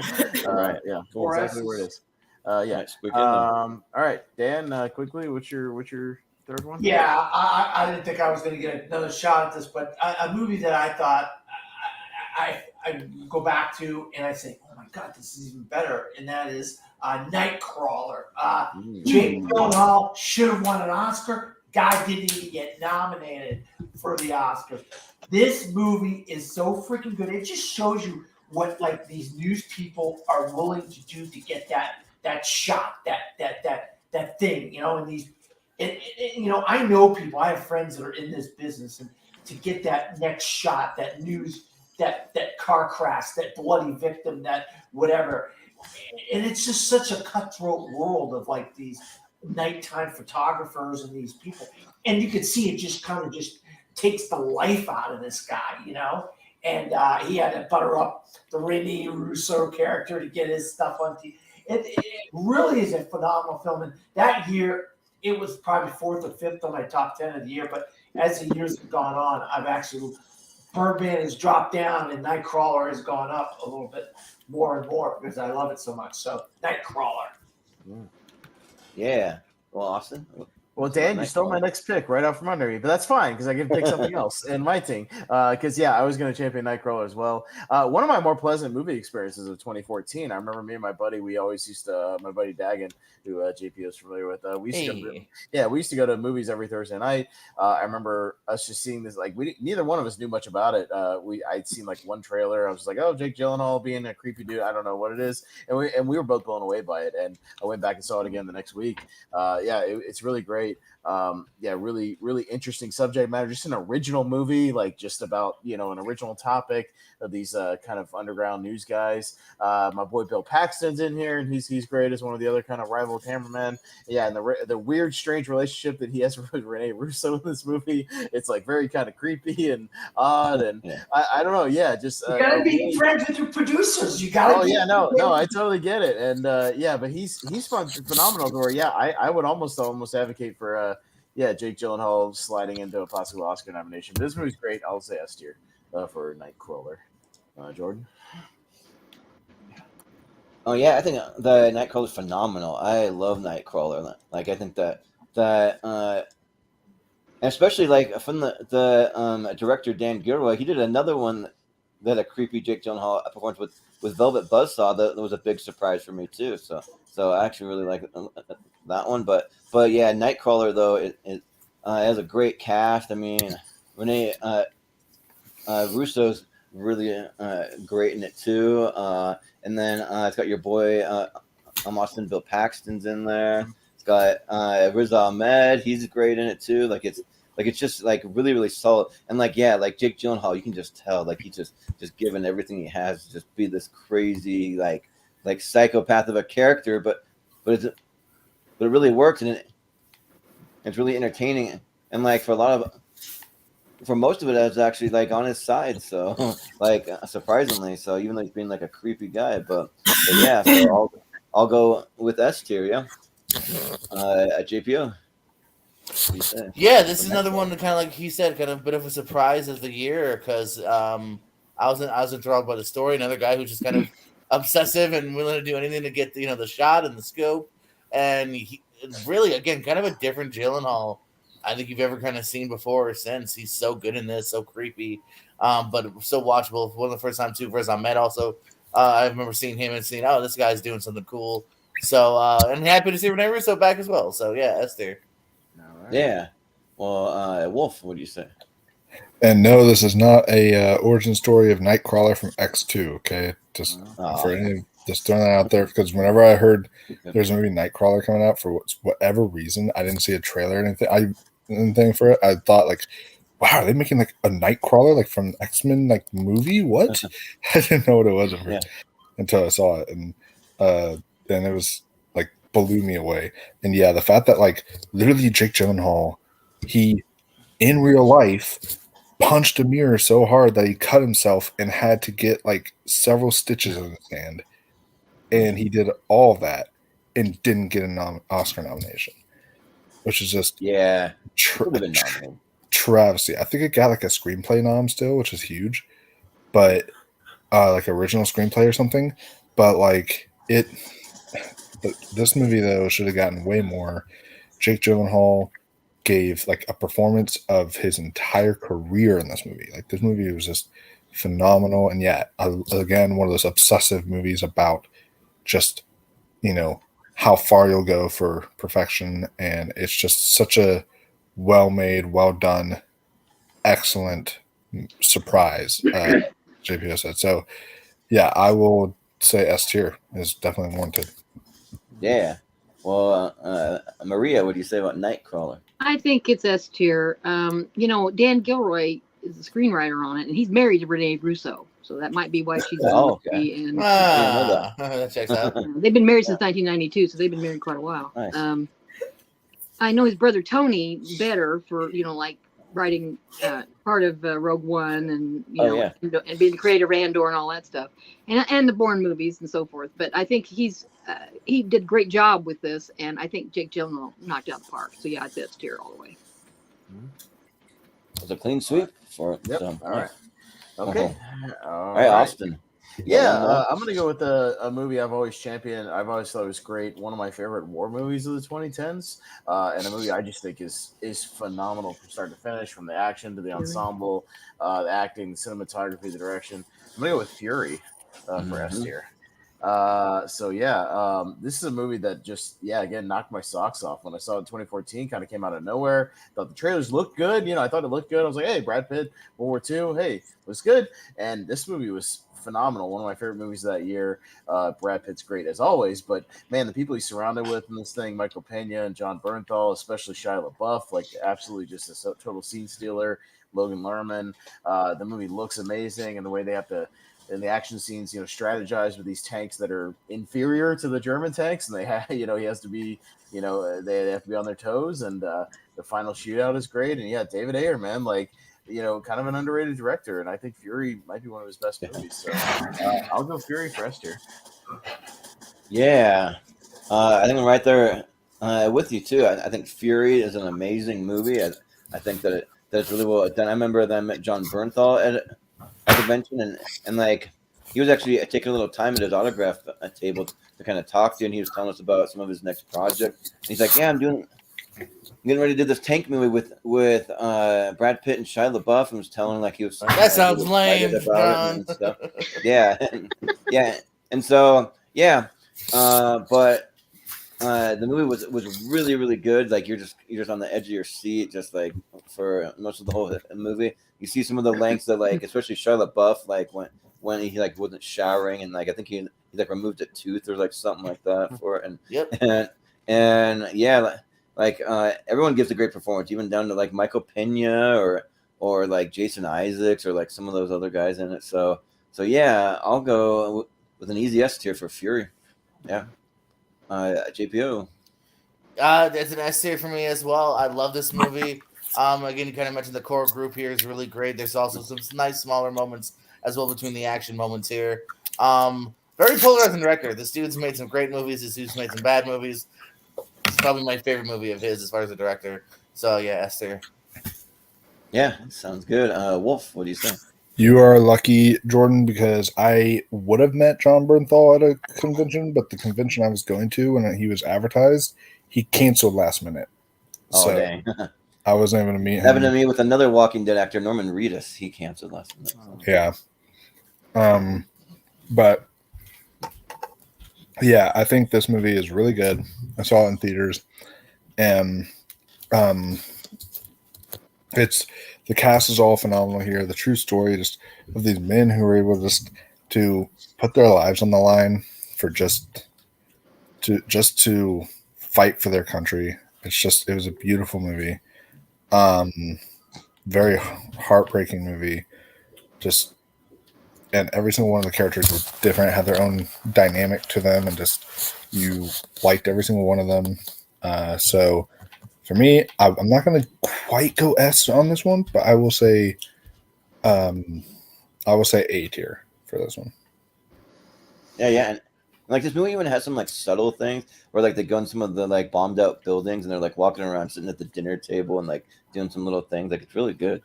Right. Yeah, Four exactly S's. where it is. Yeah. Right, squeak in there. All right, Dan. Quickly, what's your third one? Yeah, I didn't think I was going to get another shot at this, but a movie that I thought I go back to and I say, oh my God, this is even better, and that is Nightcrawler. Jake Gyllenhaal should have won an Oscar. Guy didn't even get nominated for the Oscar. This movie is so freaking good. It just shows you what like these news people are willing to do to get that shot, that thing, and these. I know people. I have friends that are in this business, and to get that next shot, that news, that car crash, that bloody victim, that whatever, and it's just such a cutthroat world of like these nighttime photographers and these people, and you could see it just kind of just takes the life out of this guy, and he had to butter up the Rene Russo character to get his stuff on TV. It really is a phenomenal film, and that year it was probably fourth or fifth on my top 10 of the year, but as the years have gone on, I've actually Birdman has dropped down and Nightcrawler has gone up a little bit more and more because I love it so much. So Nightcrawler. Yeah. Well, Austin. Well, Dan, you stole my next pick right out from under me, but that's fine because I can pick something else in my team. Because I was going to champion Nightcrawler as well. One of my more pleasant movie experiences of 2014. I remember me and my buddy. We always used to. My buddy Dagan, who JP is familiar with. We used to go to movies every Thursday night. I remember us just seeing this. Like neither one of us knew much about it. I'd seen like one trailer. I was like, oh, Jake Gyllenhaal being a creepy dude. I don't know what it is. And we were both blown away by it. And I went back and saw it again the next week. It's really great. Really, really interesting subject matter. Just an original movie, like just about an original topic of these kind of underground news guys. My boy Bill Paxton's in here, and he's great as one of the other kind of rival cameramen. Yeah, and the weird, strange relationship that he has with Rene Russo in this movie. It's like very kind of creepy and odd, and I don't know. Yeah, just you gotta be friends with your producers. You gotta. Oh yeah, no, I totally get it, and but he's phenomenal. Or I would almost advocate for Jake Gyllenhaal sliding into a possible Oscar nomination. But this movie's great. I'll say S tier for Nightcrawler. Jordan. Oh yeah, I think the Nightcrawler is phenomenal. I love Nightcrawler. Like I think that especially like from the director Dan Gilroy, he did another one that a creepy Jake Gyllenhaal performed with Velvet Buzzsaw. That was a big surprise for me too. So I actually really like that one. But yeah, Nightcrawler though it has a great cast. I mean, Rene Russo's really great in it too. And then it's got your boy Austin Bill Paxton's in there. It's got Riz Ahmed. He's great in it too. Like it's Like it's just like really, really solid. And like like Jake Gyllenhaal, you can just tell like he's just given everything he has to just be this crazy like psychopath of a character, but it really works, and it's really entertaining. And like for most of it, I was actually like on his side. So like surprisingly, so even though he's being like a creepy guy, but yeah, so I'll go with S tier, yeah. At JPO. Yeah, this is another one that kind of like he said, kind of a bit of a surprise of the year because I was enthralled by the story. Another guy who's just kind of obsessive and willing to do anything to get the shot and the scope, and he really again kind of a different Gyllenhaal I think you've ever kind of seen before or since. He's so good in this, so creepy, but so watchable. One of the first I met. Also, I remember seeing him and seeing, oh, this guy's doing something cool. So and happy to see Renee Russo back as well. So yeah, that's there. Right. Yeah. Well, Wolf, what do you say? And no, this is not a origin story of Nightcrawler from X2. Okay, just just throwing that out there because whenever I heard there's a movie Nightcrawler coming out for whatever reason, I didn't see a trailer or anything for it. I thought like, wow, are they making like a Nightcrawler like from X-Men like movie? What? I didn't know what it was until I saw it, and then it was like blew me away. And yeah, the fact that like literally Jake Gyllenhaal, he in real life punched a mirror so hard that he cut himself and had to get like several stitches in his hand, and he did all that and didn't get an Oscar nomination, which is just travesty. I think it got like a screenplay nom still, which is huge, but like original screenplay or something. But like this movie though should have gotten way more. Jake Gyllenhaal gave like a performance of his entire career in this movie. Like this movie was just phenomenal, and again, one of those obsessive movies about just how far you'll go for perfection, and it's just such a well-made, well-done, excellent surprise. JPO said so. Yeah, I will say S tier is definitely warranted. Yeah. Well, Maria, what do you say about Nightcrawler? I think it's S tier. Dan Gilroy is the screenwriter on it, and he's married to Renee Russo, so that might be why she's okay. And that checks out. They've been married since 1992, so they've been married quite a while. Nice. I know his brother Tony better for like writing part of Rogue One and and being the creator of Andor and all that stuff, and the Bourne movies and so forth. But I think he did a great job with this, and I think Jake Gyllenhaal knocked out the park. So yeah, it's S tier all the way. It was a clean sweep for it. Yep. So, all right. Okay. All right, Austin. Yeah, I'm gonna go with a movie I've always championed. I've always thought it was great. One of my favorite war movies of the 2010s, and a movie I just think is phenomenal from start to finish, from the action to the ensemble, the acting, the cinematography, the direction. I'm gonna go with Fury for S tier. This is a movie that just again knocked my socks off when I saw it in 2014. Kind of came out of nowhere. Thought the trailers looked good. I thought it looked good. I was like, hey, Brad Pitt, World War II. Hey, it was good. And this movie was phenomenal. One of my favorite movies of that year. Brad Pitt's great as always, but man, the people he's surrounded with in this thing, Michael Pena and John Bernthal, especially Shia LaBeouf, like absolutely just a total scene stealer. Logan Lerman. The movie looks amazing, and the way they have to, in the action scenes, strategize with these tanks that are inferior to the German tanks, and they have, he has to be, they have to be on their toes, and the final shootout is great, and David Ayer, man, like, kind of an underrated director, and I think Fury might be one of his best movies. So I'll go Fury for S tier. Yeah, I think I'm right there with you too. I think Fury is an amazing movie. I think that it's really well done. I remember them at John Bernthal at the convention, and like he was actually taking a little time at his autograph table to kind of talk to you, and he was telling us about some of his next project. And he's like, I'm getting ready to do this tank movie with Brad Pitt and Shia LaBeouf, and was telling like he was that sounds lame about it and stuff. And so but the movie was really, really good. Like you're just on the edge of your seat, just like for most of the whole movie. You see some of the lengths that like, especially Shia LaBeouf, like when he like wasn't showering, and like I think he like removed a tooth or like something like that for it, everyone gives a great performance, even down to like Michael Pena or like Jason Isaacs or like some of those other guys in it. So yeah, I'll go with an easy S tier for Fury. Yeah, JPO. It's an S tier for me as well. I love this movie. Again, you kind of mentioned the core group here is really great. There's also some nice smaller moments as well between the action moments here. Very polarizing record. This dude's made some great movies. This dude's made some bad movies. It's probably my favorite movie of his as far as a director. So yeah, S tier. Yeah, sounds good. Wolf, what do you say? You are lucky, Jordan, because I would have met John Bernthal at a convention, but the convention I was going to when he was advertised, he canceled last minute. Oh, so dang. I wasn't able to meet him. Happened to me with another Walking Dead actor, Norman Reedus. He canceled last minute. So. Yeah. But yeah, I think this movie is really good. I saw it in theaters, and it's the cast is all phenomenal here. The true story just of these men who were able just to put their lives on the line for just to fight for their country. It was a beautiful movie. Very heartbreaking movie. And every single one of the characters was different, had their own dynamic to them, and just you liked every single one of them. So for me, I'm not going to quite go S on this one, but I will say A tier for this one. Yeah, and like this movie even has some like subtle things where like they go in some of the like bombed out buildings and they're like walking around sitting at the dinner table and like doing some little things. Like it's really good.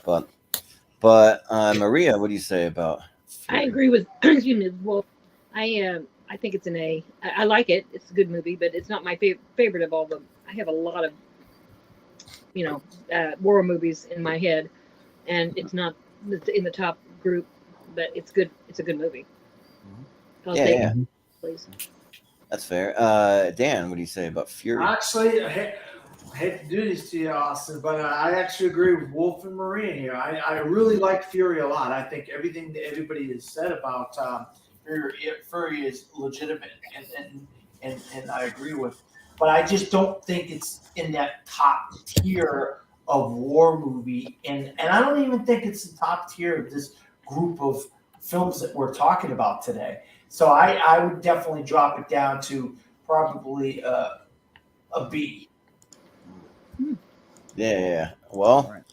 But Maria, what do you say about? I agree with excuse me, Wolf. I think it's an A. I like it. It's a good movie, but it's not my favorite of all of them. I have a lot of war movies in my head, and it's not in the top group, but it's good. It's a good movie. Yeah. Please. That's fair. Dan, what do you say about Fury? Actually, I hate to do this to you, Austin, but I actually agree with Wolf and Maria here. I really like Fury a lot. I think everything that everybody has said about Fury is legitimate, and I agree with. But I just don't think it's in that top tier of war movie, and I don't even think it's the top tier of this group of films that we're talking about today. So I would definitely drop it down to probably a B. Yeah. Well,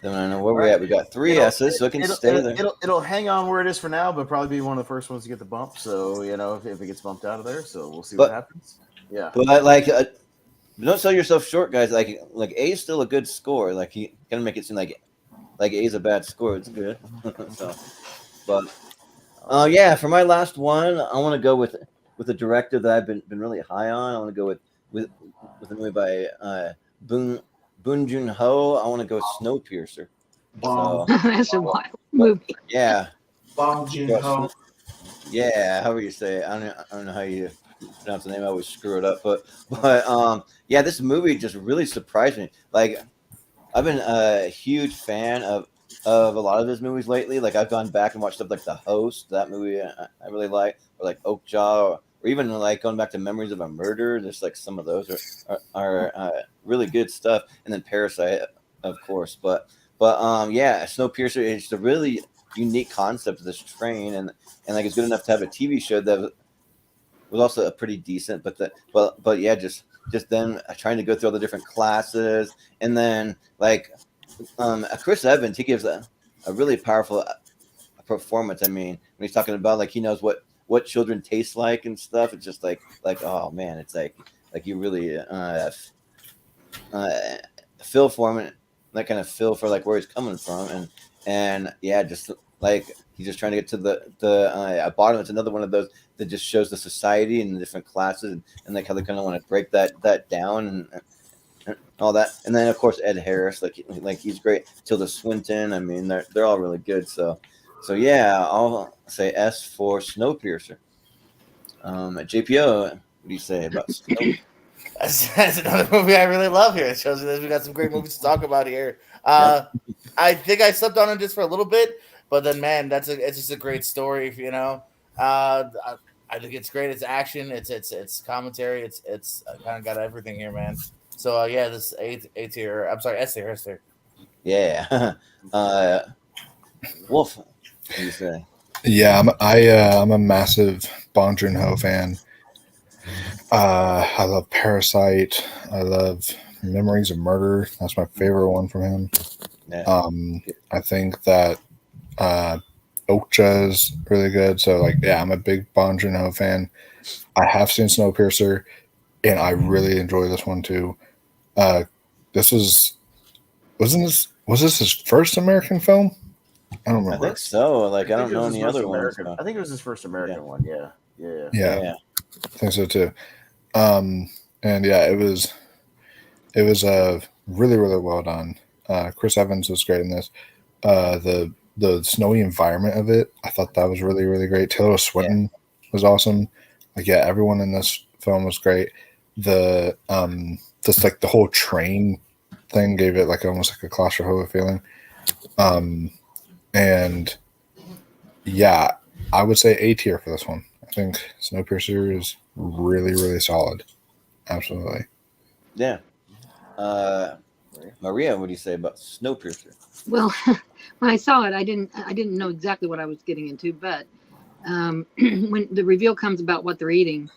then I know where we're at. We got 3 S's, so it can stay there. It'll hang on where it is for now, but probably be one of the first ones to get the bump. So if it gets bumped out of there, so we'll see what happens. Yeah. But like, don't sell yourself short, guys. Like A is still a good score. Like you kind of make it seem like A is a bad score. It's good. So, but yeah, for my last one, I want to go with a director that I've been really high on. I want to go with a movie by Bong Joon-ho. I want to go with Snowpiercer. That's a wild movie. Yeah. Bong Joon-ho. Yeah, however you say it. I don't know how you pronounce the name. I always screw it up. But yeah, this movie just really surprised me. Like, I've been a huge fan of a lot of his movies lately. Like, I've gone back and watched stuff like The Host, that movie I really like, or like Oakjaw, or even like going back to Memories of a Murder. Just like some of those are really good stuff. And then Parasite, of course. But yeah, Snowpiercer is just a really unique concept of this train, and like it's good enough to have a TV show that was also a pretty decent. But yeah, just then trying to go through all the different classes, and then like Chris Evans, he gives a really powerful performance. I mean, when he's talking about like he knows what children taste like and stuff, it's just like oh man, it's like you really feel for him, and that kind of feel for like where he's coming from, and yeah, just like he's just trying to get to the bottom. It's another one of those that just shows the society and the different classes, and like how they kind of want to break that down and all that. And then of course Ed Harris, like he's great. Tilda Swinton, I mean they're all really good. So yeah, I'll say S for Snowpiercer. JPO, what do you say about Snowpiercer? That's another movie I really love here. It shows you that we got some great movies to talk about here. I think I slept on it just for a little bit, but then man, it's just a great story. You know, I think it's great. It's action. It's commentary. It's kind of got everything here, man. So yeah, this A tier. I'm sorry, S tier. Yeah. Wolf, what do you say? Yeah, I'm a massive Bong Joon-ho fan. I love Parasite. I love Memories of Murder. That's my favorite one from him. Yeah. I think that Okja is really good. So like, yeah, I'm a big Bong Joon-ho fan. I have seen Snowpiercer, and I really enjoy this one too. This was this his first American film? I don't I remember. think so. Like I don't it know was his any first other ones. American. I think it was his first American one. Yeah. Yeah, I think so too. And yeah, it was really really well done. Chris Evans was great in this. The snowy environment of it, I thought that was really really great. Taylor Swinton was awesome. Like yeah, everyone in this film was great. The just like the whole train thing gave it like almost like a claustrophobic feeling. And yeah, I would say A tier for this one. I think Snowpiercer is really, really solid. Absolutely. Yeah. Maria, what do you say about Snowpiercer? Well, when I saw it, I didn't know exactly what I was getting into, but when the reveal comes about what they're eating,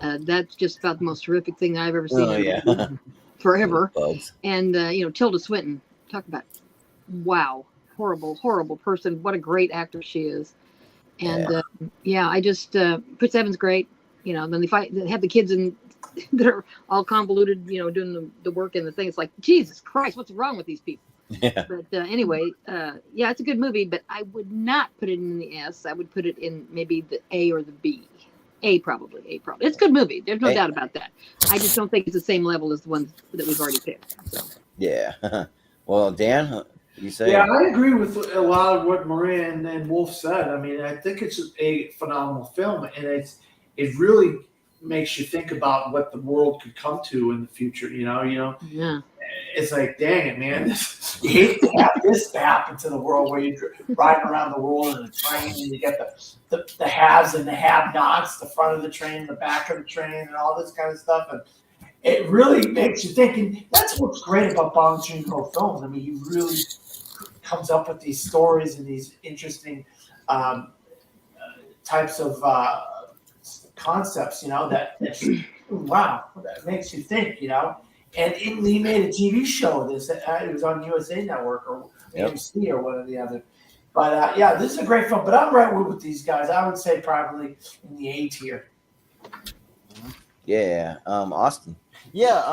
that's just about the most horrific thing I've ever seen. Oh yeah. Forever. Bugs. And Tilda Swinton, talk about wow, horrible person. What a great actor she is. And I just Chris Evans great. Then they have the kids and they're all convoluted, doing the work and the thing. It's like, Jesus Christ, what's wrong with these people? Yeah. But anyway, it's a good movie, but I would not put it in the S. I would put it in maybe the A or the B. A probably. It's a good movie. There's no doubt about that. I just don't think it's the same level as the ones that we've already picked. So. Yeah. Well, Dan, you say? Yeah, I agree with a lot of what Maria and Wolf said. I mean, I think it's a phenomenal film, and it really makes you think about what the world could come to in the future. Yeah. It's like, dang it, man! You hate to have this happen to the world where you're riding around the world in a train and you get the haves and the have-nots, the front of the train, the back of the train, and all this kind of stuff. And it really makes you think. And that's what's great about Bong Joon-ho films. I mean, he really comes up with these stories and these interesting types of concepts, that wow, that makes you think, And he made a TV show. It was on USA Network or AMC or one or the other. But this is a great film. But I'm right with these guys. I would say probably in the A tier. Yeah. Austin. Yeah,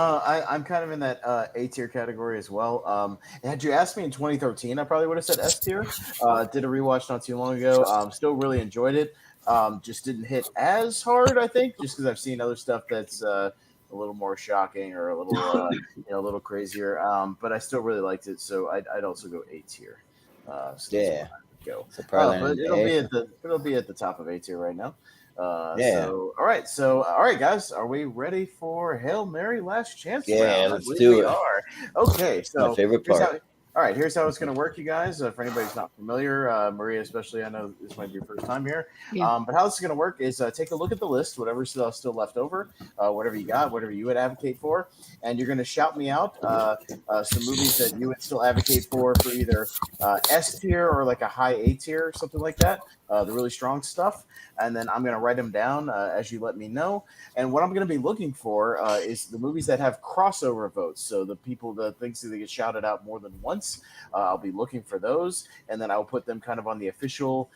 I'm kind of in that A tier category as well. Had you asked me in 2013, I probably would have said S tier. Did a rewatch not too long ago. Still really enjoyed it. Just didn't hit as hard, I think, just because I've seen other stuff that's a little more shocking or a little, a little crazier. But I still really liked it, so I'd also go A tier. Go. So but it'll be at the top of A tier right now. So all right, guys, are we ready for Hail Mary Last Chance round? Let's do it. We are. Okay, so my favorite part. Here's how it's going to work, you guys. For anybody who's not familiar, Maria especially, I know this might be your first time here. Yeah. But how this is going to work is take a look at the list, whatever's still left over, whatever you got, whatever you would advocate for, and you're going to shout me out some movies that you would still advocate for either S tier or like a high A tier or something like that, the really strong stuff. And then I'm going to write them down as you let me know. And what I'm going to be looking for is the movies that have crossover votes. So the things that get shouted out more than once, I'll be looking for those. And then I'll put them kind of on the official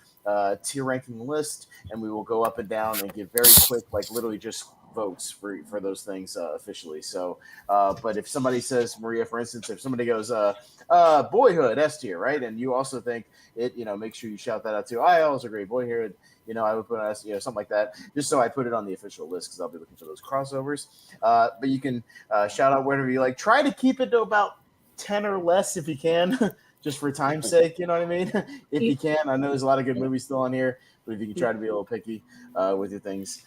tier ranking list. And we will go up and down and give very quick, like literally just votes for those things officially. So, but if somebody says, Maria, for instance, if somebody goes, Boyhood, S tier, right? And you also think it, make sure you shout that out too. I also agree, Boyhood. I would put on something like that, just so I put it on the official list because I'll be looking for those crossovers. But you can shout out whatever you like. Try to keep it to about 10 or less if you can, just for time's sake. You know what I mean? If you can, I know there's a lot of good movies still on here, but if you can try to be a little picky with your things,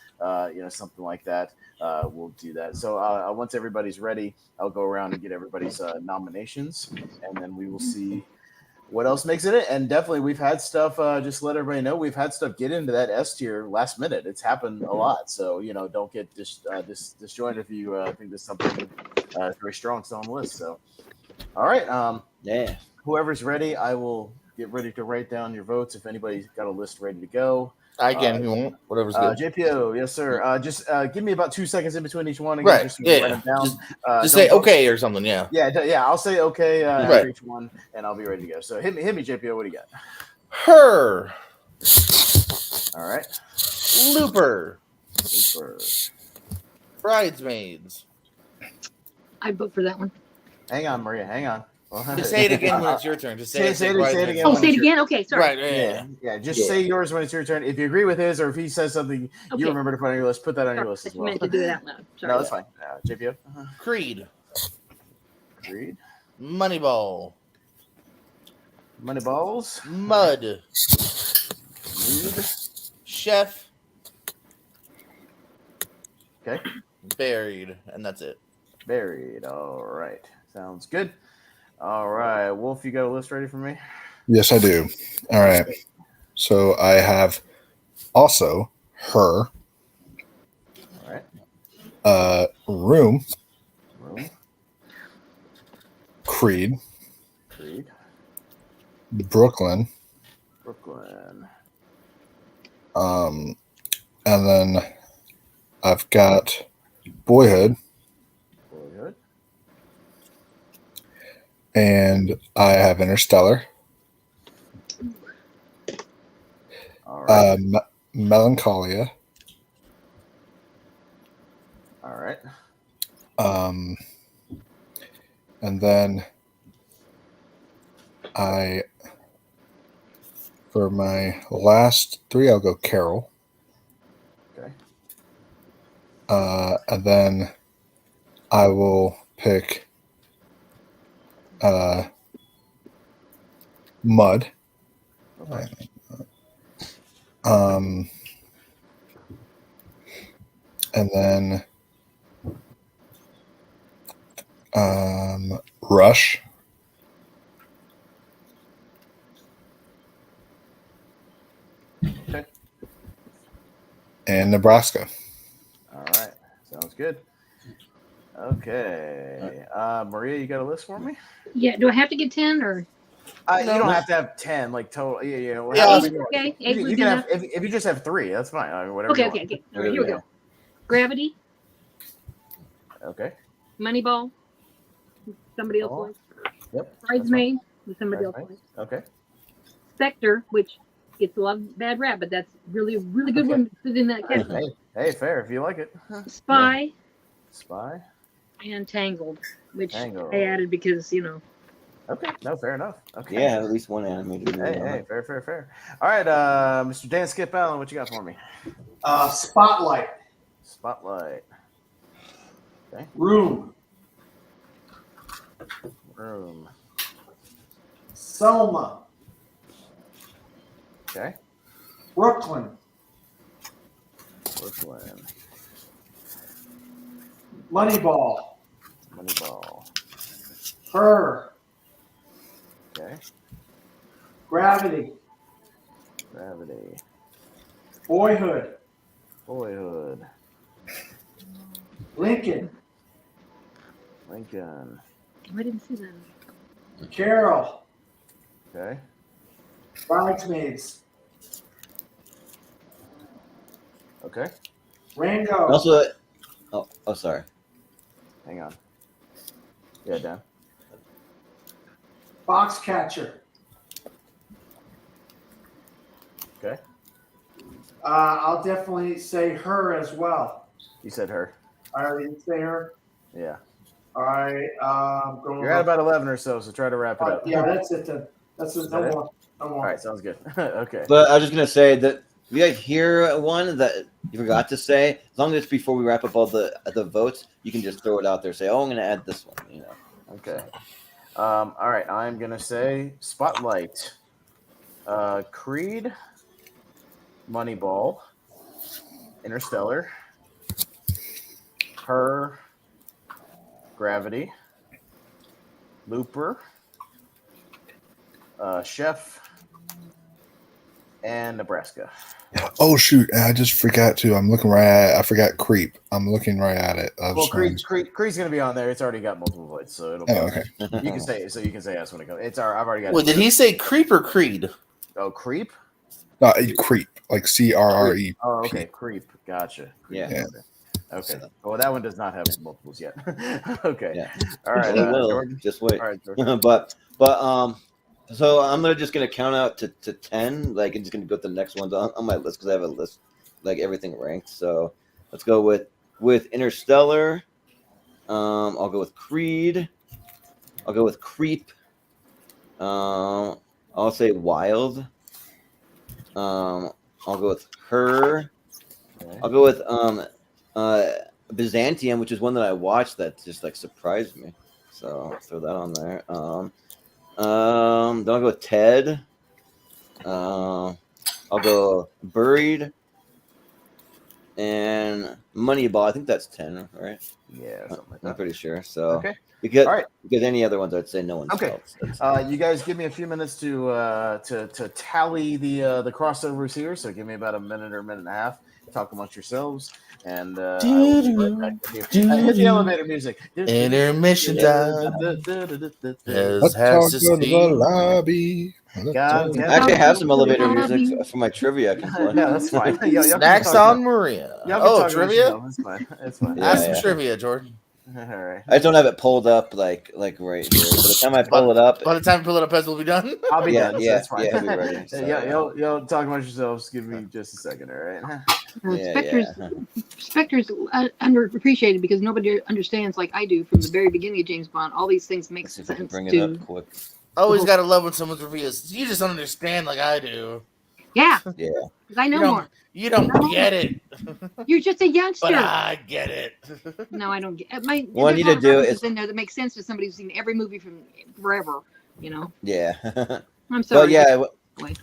something like that, we'll do that. So once everybody's ready, I'll go around and get everybody's nominations, and then we will see what else makes it. And definitely we've had stuff, just let everybody know, we've had stuff get into that S tier last minute. It's happened a lot. So, don't get disjointed if you think there's something very strong still on the list. So, all right. Yeah. Whoever's ready, I will get ready to write down your votes. If anybody's got a list ready to go, I can. You won't. Whatever's good. JPO, yes sir. Just give me about 2 seconds in between each one. Again, Right. Just Yeah. write them down. Just say okay or something. Yeah. Yeah. I'll say okay Right. after each one, and I'll be ready to go. So hit me, JPO. What do you got? Her. All right. Looper. Looper. Bridesmaids. I'd vote for that one. Hang on, Maria. Hang on. Just say it again when it's your turn. Just say it it again. Oh, say it again? Okay, sorry. Right. Yeah. Just say yours when it's your turn. If you agree with his, or if he says something you remember to put on your list, put that on your list as well. I meant to do it out loud. Sorry. No, that's fine. JPO. Creed. Moneyball. Mud. Chef. Okay. Buried. And that's it. Buried. All right. Sounds good. All right. Wolf, you got a list ready for me? Yes, I do. All right. So I have also her. All right. Room. Creed. Brooklyn. And then I've got Boyhood. And I have Interstellar. All right. Melancholia. All right. And then for my last three, I'll go Carol. Okay. And then I will pick Mud. Okay. And then Rush. Okay. And Nebraska. All right. Sounds good. Okay. Maria, you got a list for me? Yeah. Do I have to get 10 or? You don't have to have 10, like total. Yeah. Okay. You can have if you just have 3, that's fine. I mean, whatever. Okay. All right, here we go. Gravity. Okay. Moneyball. Somebody else likes. Yep. Bridesmaid. Somebody else likes. Okay. Spectre, which gets a lot of bad rap, but that's really good one to fit in that category. Hey, fair if you like it. Spy. Spy. And Tangled, which I added because Okay, no, fair enough. Okay. Yeah, at least one animated movie. Hey, fair. All right, Mr. Dan Skip Allen, what you got for me? Spotlight. Okay. Room. Selma. Okay. Brooklyn. Moneyball. Her. Okay. Gravity. Boyhood. Lincoln. I didn't see that. Carol. Okay. Bridesmaids. Okay. Rango. Also, sorry. Hang on. Yeah, Dan. Foxcatcher. Okay. I'll definitely say her as well. You said her. I already did say her. Yeah. All right. You're at about 11 or so try to wrap it up. Yeah, that's it then. That's it. No more. All right, sounds good. Okay. But I was just gonna say that if you guys hear one that you forgot to say, as long as it's before we wrap up all the votes, you can just throw it out there. Say, "Oh, I'm gonna add this one." Okay. All right. I'm gonna say Spotlight, Creed, Moneyball, Interstellar, Her, Gravity, Looper, Chef, And Nebraska. Oh shoot! I just forgot to. I'm looking right at it. I forgot Creep. I'm looking right at it. Well, Creed's going to be on there. It's already got multiple votes, so it'll be okay. You can say yes when it comes. I've already got. Well, did he say Creep or Creed? Oh, Creep. No, Creep, like CRRE. Oh, okay, Creep. Gotcha. Creep. Yeah. Okay. Well, that one does not have multiples yet. Okay. Yeah. All right. Jordan. Just wait. All right, Jordan. but so I'm just gonna count out to 10. Like I'm just gonna go to the next ones on my list because I have a list like everything ranked. So let's go with Interstellar. I'll go with Creed. I'll go with Creep. I'll say Wild. I'll go with Her. Okay. I'll go with Byzantium, which is one that I watched that just like surprised me. So I'll throw that on there. Then I'll go with Ted. I'll go Buried and Moneyball. I think that's 10, right? Yeah, something like I'm that. pretty sure. So Okay. because All right. because any other ones, I'd say no one's Okay. You guys give me a few minutes to tally the crossovers here. So give me about a minute or a minute and a half. Talk amongst yourselves, and I will be right back with you. Hit the elevator music. Intermission time. Let's talk to the lobby. God, I actually have some elevator music for my trivia. I can play. Yeah, that's fine. Y'all can Snacks talk on Maria. Y'all can Oh, talk trivia. amongst yourselves. It's fine. Yeah, Ask some yeah. trivia, Jordan. All right. I just don't have it pulled up like right here. By the time I pull it up, By the time we pull it up, Pez will be done. I'll be Yeah, done. yeah, That's fine. yeah, I'll be ready. So, y'all talk amongst yourselves. Give me just a second. All right. Spectre's underappreciated because nobody understands like I do from the very beginning of James Bond. All these things make let's see if I sense can bring it to. up quick. Always gotta love when someone's reviews. You just don't understand like I do. Yeah. Yeah. 'Cause I know more. You don't get it. You're just a youngster. But I get it. No, I don't get. What I there's need a lot to of do references is- in there that makes sense to somebody who's seen every movie from forever. You know. Yeah. I'm sorry. But yeah, Wait.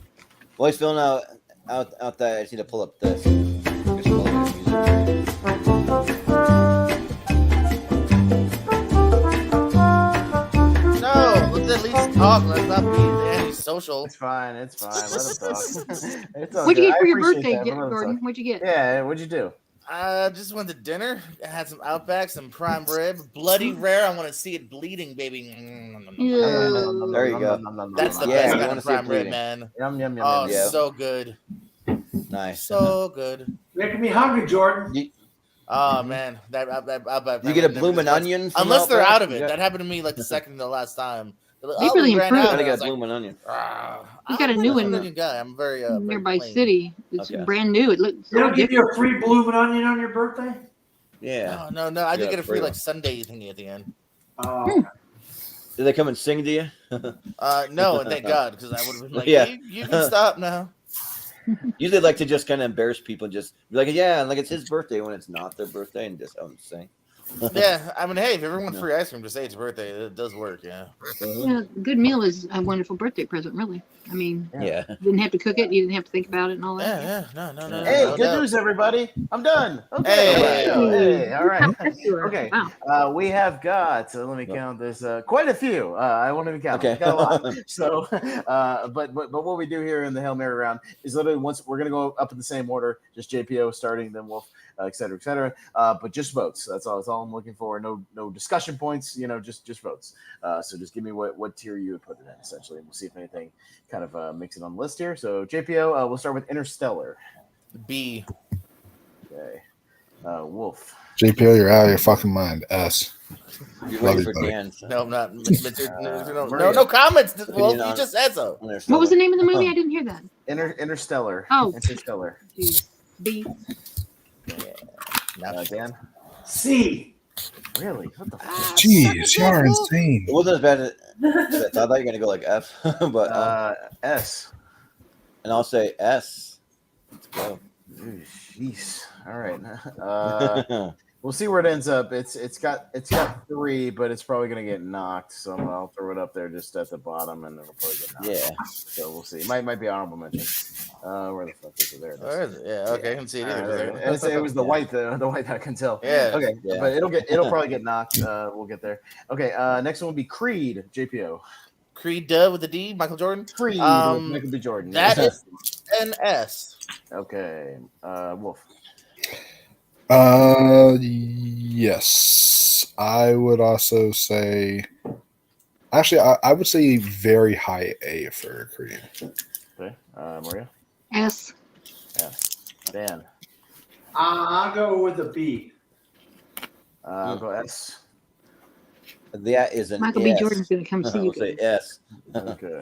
while he's filling out that, I just need to pull up this. There's some elevator music. No, let's at least talk. Let's not be antisocial. It's fine. Let him talk. It's all What'd you good. get for I your appreciate birthday, that, but let him Gordon? talk. What'd you get? Yeah. What'd you do? I just went to dinner. I had some Outback, some prime rib, bloody rare. I want to see it bleeding, baby. There you go. That's the Yeah, best you kind wanna of see it prime rib, bleeding. man. Yum yum yum. Oh, yum, yeah. so good, Nice. so good. Making me hungry, Jordan. Oh man, that Outback. You get a never bloomin' disappoints. onion from unless they're Outback? out of it. Yeah. That happened to me like the second to last time. They're like, They oh, really we ran improved. out. I And I got was a like, bloomin' onion. You got a new one onion guy. I'm very nearby plain. city. It's Okay. brand new. It looks. They don't give you a free blooming onion on your birthday? Yeah. No. I did Yeah, get a free free like one. Sunday thingy at the end. Oh, Did they come and sing to you? No, and thank God, because I would have been like, Yeah. you can stop now. Usually like to just kind of embarrass people and just be like, yeah, like it's his birthday when it's not their birthday and just sing. Yeah, I mean, hey, if everyone wants free ice cream, just say it's your birthday. It does work, yeah. Yeah, good meal is a wonderful birthday present, really. I mean, Yeah. you didn't have to cook it, you didn't have to think about it and all that. Yeah, no. Hey, no good doubt. news, everybody. I'm done. Okay. Hey, all right. Okay. Wow. We have got. Let me count this. Quite a few. I won't even count. Okay. Got a lot. So, but what we do here in the Hail Mary round is literally once we're gonna go up in the same order, just JPO starting, then Wolf, et cetera, et cetera. But just votes. That's all I'm looking for. No discussion points. Just votes. So just give me what tier you would put it in, essentially, and we'll see if anything kind of makes it on the list here. So JPO, we'll start with Interstellar. B. Okay. Wolf. JPO, you're out of your fucking mind. S. You're Love waiting you, for buddy. Dan. No, I'm not. Maria. No comments. Well, Opinion you on just said so. What was the name of the movie? I didn't hear that. Interstellar. Oh. Interstellar. Jeez. B. Dan. C. Really? What the fuck? Jeez, you are insane. It wasn't as bad as I thought. You were gonna go like F, but S. and I'll say S. Let's go. Jeez. All right. We'll see where it ends up. It's got 3, but it's probably gonna get knocked. So I'll throw it up there just at the bottom, and it'll probably get knocked. Yeah. So we'll see. Might be honorable mention. Where the fuck is it? There it is. Where is it? Yeah, okay, I can see it. All right, it was the white, the white I can tell. Yeah. Okay, Yeah. but it'll probably get knocked. We'll get there. Okay, next one will be Creed. JPO. Creed Dub with a D, Michael Jordan. Creed with Michael B. Jordan. That is an S. Okay. Wolf. Yes. I would also say. Actually, I would say very high A for Creed. Okay. Maria. S. S. Dan. I'll go with a B. I'll go S. That is an Michael S. B. Jordan's going to come see I you will say guys. S. Okay.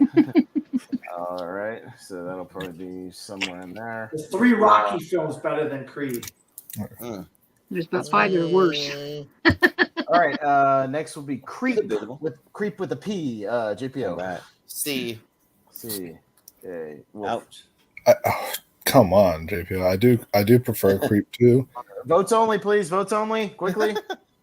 All right. So that'll probably be somewhere in there. There's 3 Rocky films better than Creed. There's about 5 that are worse. All right. Next will be Creep with a P. JPO. Right. C. C. Okay. Wolf. Ouch. Come on, JP. I do prefer Creep too. Votes only, please. Votes only. Quickly.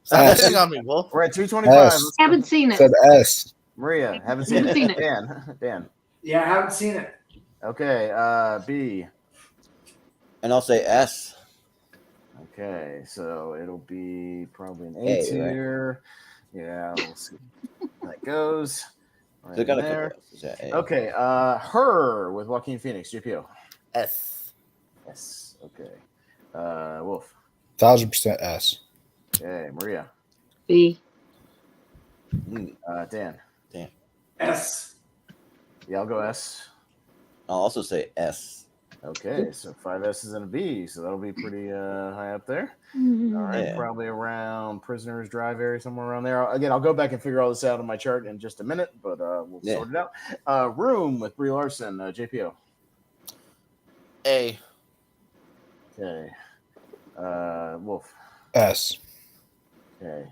Stop hitting on me, Wolf. We're at 225. S. Haven't seen it. Said S. Maria, haven't seen Haven't seen it. it. Dan. Yeah, I haven't seen it. Okay. B. And I'll say S. Okay, so it'll be probably an A A, tier. Right? Yeah, we'll see how that goes. Right So got a there. couple S's. Yeah, A. Okay, Her with Joaquin Phoenix, GPO. S. Yes. Okay. Wolf. 1000% S. Okay, Maria. B. Dan. S. Yeah, I'll go S. I'll also say S. Okay, so 5 S's and a B, so that'll be pretty high up there. All right, Yeah. probably around Prisoners Drive area, somewhere around there. Again, I'll go back and figure all this out on my chart in just a minute, but we'll sort it out. Room with Brie Larson, JPO. A. Okay. Wolf. S. Okay.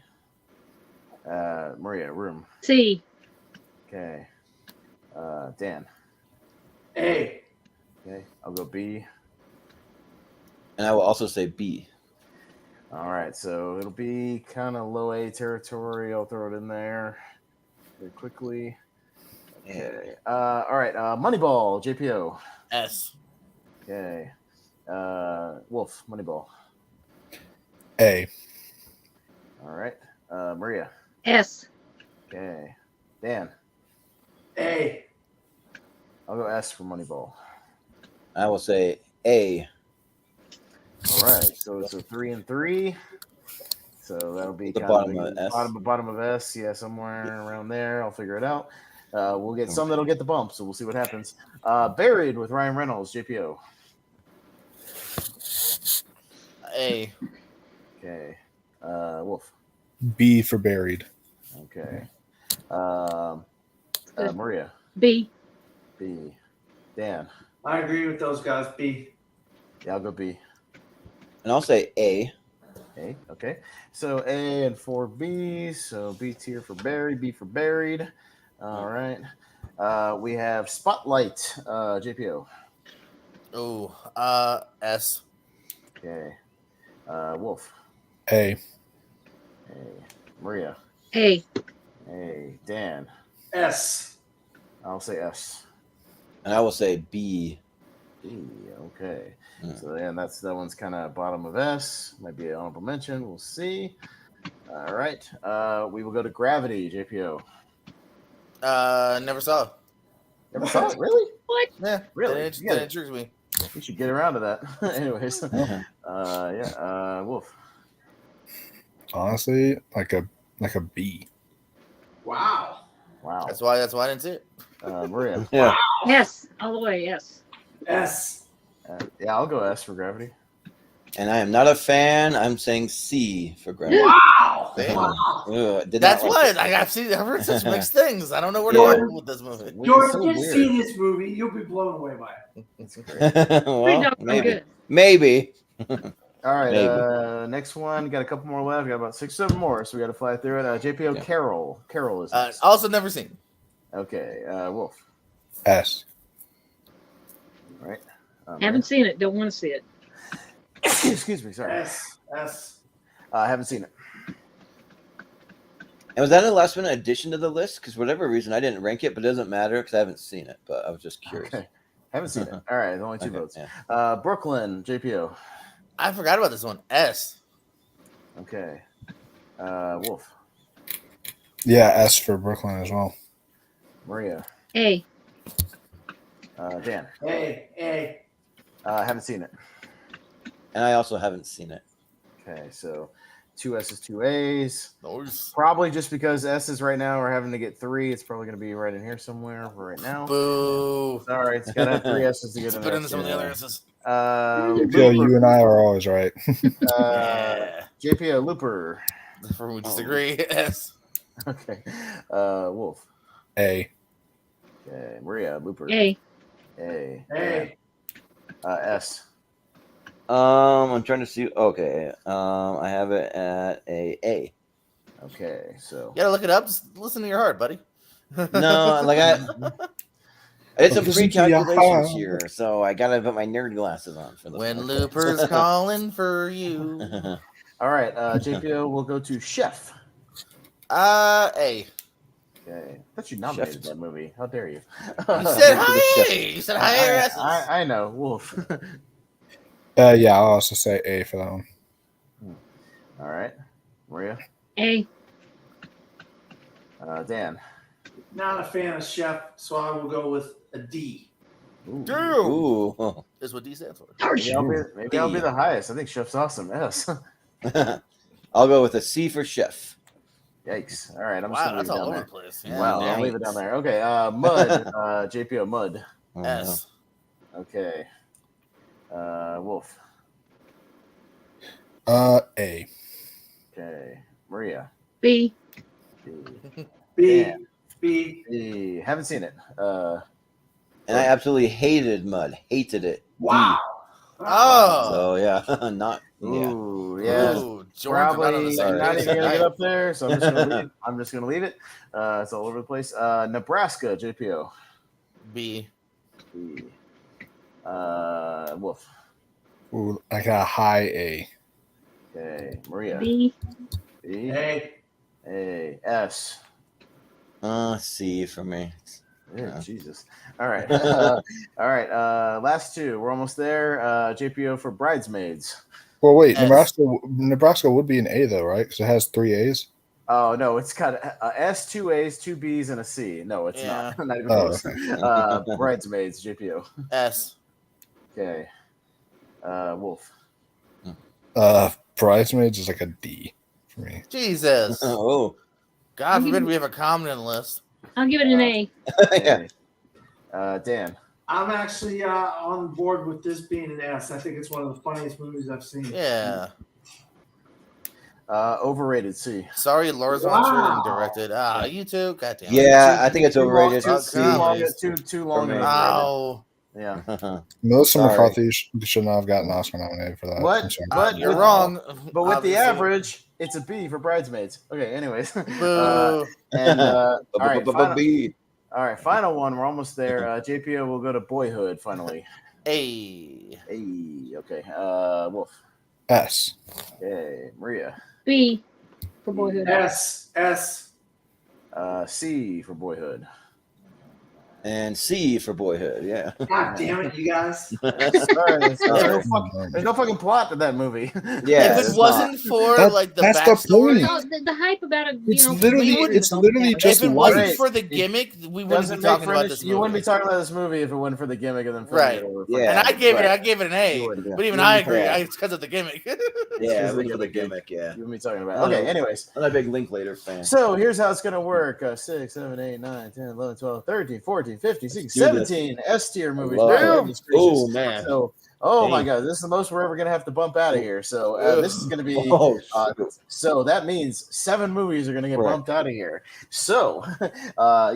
Maria, Room. C. Okay. Dan. A. Okay, I'll go B. And I will also say B. All right, so it'll be kind of low A territory. I'll throw it in there very quickly. Okay. All right, Moneyball, JPO. S. Okay. Wolf, Moneyball. A. All right. Maria. S. Okay. Dan. A. I'll go S for Moneyball. I will say A. All right, so it's a 3 and 3. So that'll be The kind bottom of of S. Bottom of S, yeah, somewhere around there. I'll figure it out. We'll get some that'll get the bump, so we'll see what happens. Buried with Ryan Reynolds, JPO. A. Okay. Wolf. B for Buried. Okay. Maria. B. B. Dan. I agree with those guys. B. Yeah, I'll go B. And I'll say A. A. Okay. So A and 4B. So B tier for Buried, B for Buried. All right. We have Spotlight, JPO. Oh, S. Okay. Wolf. A. A. Maria. A. A. Dan. S. I'll say S. And I will say B. B. Okay. Mm. So then that one's kind of bottom of S. Might be an honorable mention. We'll see. All right. We will go to Gravity, JPO. Never saw. Never saw it, really? What? Yeah, Really? That intrigues me. We should get around to that. Anyways. Wolf. Honestly, like a B. Wow. Wow. That's why I didn't see it. Maria. Yeah. S. All the way. S. S. Yeah, I'll go S for Gravity. And I am not a fan. I'm saying C for Gravity. Wow. Damn. Wow. That's why I've heard such mixed things. I don't know where to Yeah. go with this movie. George, so just weird. see this movie. You'll be blown away by it. It's great. Pretty Well, darn maybe. good. Maybe. All right. Maybe. Next one. Got a couple more left. Got about 6, 7 more. So we got to fly through it. JPO Yeah. Carol. Carol is next. Also never seen. Okay. Wolf. S. All right. Haven't seen it. Don't want to see it. Excuse me. Sorry. S. S. I haven't seen it. And was that a last minute addition to the list? Because for whatever reason, I didn't rank it, but it doesn't matter because I haven't seen it. But I was just curious. Okay. Haven't seen it. All right. Only 2 Okay, votes. yeah. Brooklyn. JPO. I forgot about this one. S. Okay. Wolf. Yeah, S for Brooklyn as well. Maria. A. Dan. A. Haven't seen it. And I also haven't seen it. Okay, so 2 S's, 2 A's. Nice. Probably just because S's right now are having to get 3. It's probably going to be right in here somewhere for right now. Boo. Sorry, it's got to have 3 S's to get Let's in put there. in some of the other S's. JPO, you and I are always right. Yeah. JPO, Looper. For we disagree. S. Okay. Wolf. A. Okay. Maria, Looper. A. A. S. I'm trying to see. Okay. I have it at A. Okay, so You gotta look it up. Just listen to your heart, buddy. No, like it's a Listen to your pre-calculation heart. here, so I gotta put my nerd glasses on for this. When one. Looper's calling for you. all right, JPO, we'll go to Chef. A. Okay. I thought you nominated that movie. How dare you? You said hi. You said hi. S's. I know. Wolf. Yeah, I'll also say A for that one. All right. Maria. A. Dan. Not a fan of Chef, so I will go with a D. Ooh. Is what D stands for. Maybe I'll be the highest. I think Chef's awesome. Yes. I'll go with a C for Chef. Yikes. All right. I'm just Wow, going that's to leave it all down over there. the place. Yeah, Wow. damn. I'll leave it down there. Okay. Mud. JPO, Mud. S. Okay. Wolf. A. Okay. Maria. B. B. Dan. B. Haven't seen it. And I absolutely hated Mud. Hated it. Wow. Oh. So yeah, not yeah. Ooh, yeah. Ooh, Jordan's not on the Probably same not page even gonna tonight. get up there, so I'm just gonna leave it. It's all over the place. Nebraska, JPO. B. Wolf. Ooh, I got a high A. Okay, Maria. B. B. A. S. C for me. Yeah, Jesus. All right. All right. Last two. We're almost there. JPO for Bridesmaids. Well, wait, S. Nebraska would be an A though, right? Because it has 3 A's. Oh no, it's got a S, 2 A's, 2 B's, and a C. No, it's not. Not even Oh, close. okay. Bridesmaids, JPO. S. Okay. Wolf. Bridesmaids is like a D for me. Jesus. Oh, God forbid we have a common list. I'll give it an A. yeah. Dan. I'm actually on board with this being an S. I think it's one of the funniest movies I've seen. Yeah. Overrated C. Sorry, Lars von Trier directed. You too. God damn it. Yeah, I think it's overrated. Too long. C. Too long. For me. and overrated. Oh. Yeah. Melissa Sorry. McCarthy should not have gotten an Oscar nominated for that. What? I'm sorry. But You're wrong. But with the Obviously. average, it's a B for Bridesmaids. Okay. Anyways. Boo. And all right. B. All right. Final one. We're almost there. JPO will go to Boyhood finally. A. Hey. Okay. Wolf. S. Okay. Maria. B. For Boyhood. S. C for Boyhood. And C for Boyhood. Yeah. God damn it, you guys. Sorry. There's no fucking plot to that movie. Yeah. If it wasn't for That's the the backstory, point. No, the hype about it. It's You know, literally- we wouldn't it's have literally known just if it life. wasn't for the gimmick, we wouldn't be Doesn't make talking for about any- this You movie. wouldn't be talking about this movie if it wasn't for the gimmick and then Right. Yeah. And I gave right. it an A. You would, yeah. But even You I would be- agree. yeah. It's because of the gimmick. Yeah, It's look for the gimmick. gimmick. Yeah. You wouldn't be talking about. Okay. Anyways. I'm a big Linklater fan. So here's how it's going to work 6, 7, 8, 9, 10, 11, 12, 13, 14, 15, 16, Let's do this. 17 S tier movies. Love My it. goodness gracious. Oh man. So, oh my Dang. God, this is the most we're ever going to have to bump out of here. So this is going to be. Oh, So that means 7 movies are going to get Correct. bumped out of here. So,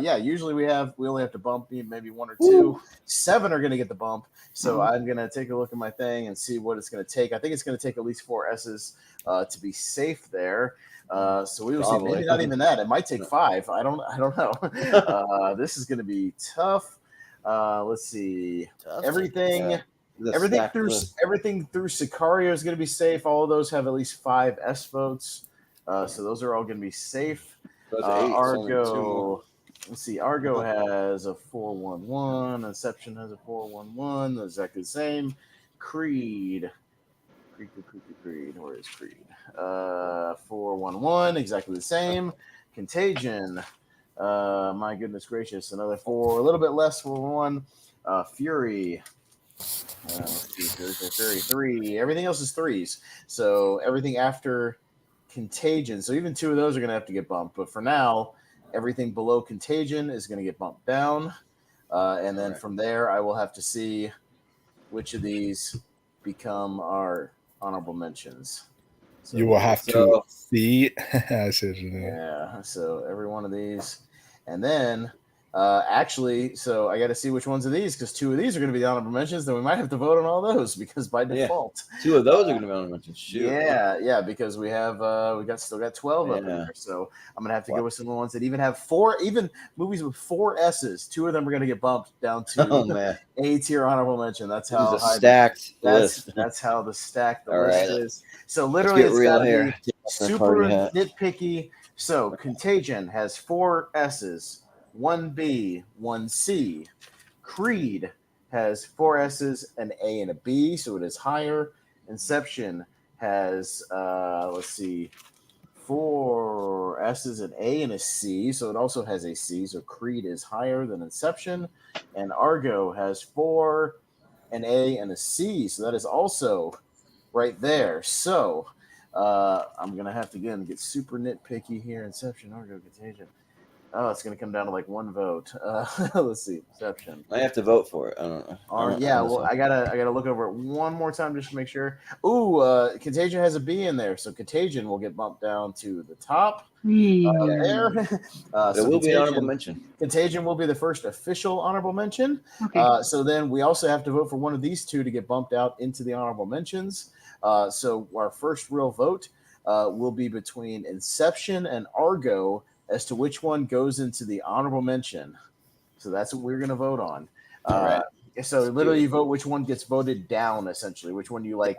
yeah, usually we only have to bump maybe 1 or 2. 7 are going to get the bump. So I'm going to take a look at my thing and see what it's going to take. I think it's going to take at least 4 S's to be safe there. So we will see. Probably. Maybe not even that. It might take 5. I don't know. This is going to be tough. Let's see. Everything. Yeah. The Everything stack through list. Sicario is going to be safe. All of those have at least 5 S votes, so those are all going to be safe. Those are 8, so only 2 more. Argo, let's see. Argo has a 411. Inception has a 411. That's exactly the same. Creed. Where is Creed? 411. Exactly the same. Contagion. My goodness gracious, another 4, a little bit less for 1. Fury. Let's see, Fury 3. Everything else is 3s. So everything after Contagion. So even 2 of those are going to have to get bumped. But for now, everything below Contagion is going to get bumped down. And then from there, I will have to see which of these become our honorable mentions. So you will have to see. Yeah, so every one of these. And then, actually, so I got to see which ones of these, because 2 of these are going to be the honorable mentions. Then we might have to vote on all those, because by default. 2 of those are going to be honorable mentions. Shoot. Yeah, because we have still got 12 up in there. So I'm going to have to go with some of the ones that even have 4, even movies with 4 S's. 2 of them are going to get bumped down to A tier honorable mention. That's how stacked list. That's how the stacked the all list right. is. So literally, it's got to be super hat. nitpicky. So Contagion has 4 S's, 1 B, 1 C. Creed has 4 S's, an A, and a B, so it is higher. Inception has 4 S's, an A, and a C, so it also has a C. So Creed is higher than Inception, and Argo has 4, an A, and a C, so that is also right there. So I'm gonna have to again get super nitpicky here. Inception, Argo, Contagion. Oh, it's gonna come down to like 1 vote. Let's see, Inception. I have to vote for it. I don't know. I gotta look over it one more time just to make sure. Ooh, Contagion has a B in there, so Contagion will get bumped down to the top there. It will be an honorable mention. Contagion will be the first official honorable mention. Okay. So then we also have to vote for one of these 2 to get bumped out into the honorable mentions. So our first real vote will be between Inception and Argo as to which one goes into the honorable mention. So that's what we're going to vote on. All right. So literally you vote which one gets voted down, essentially, which one you like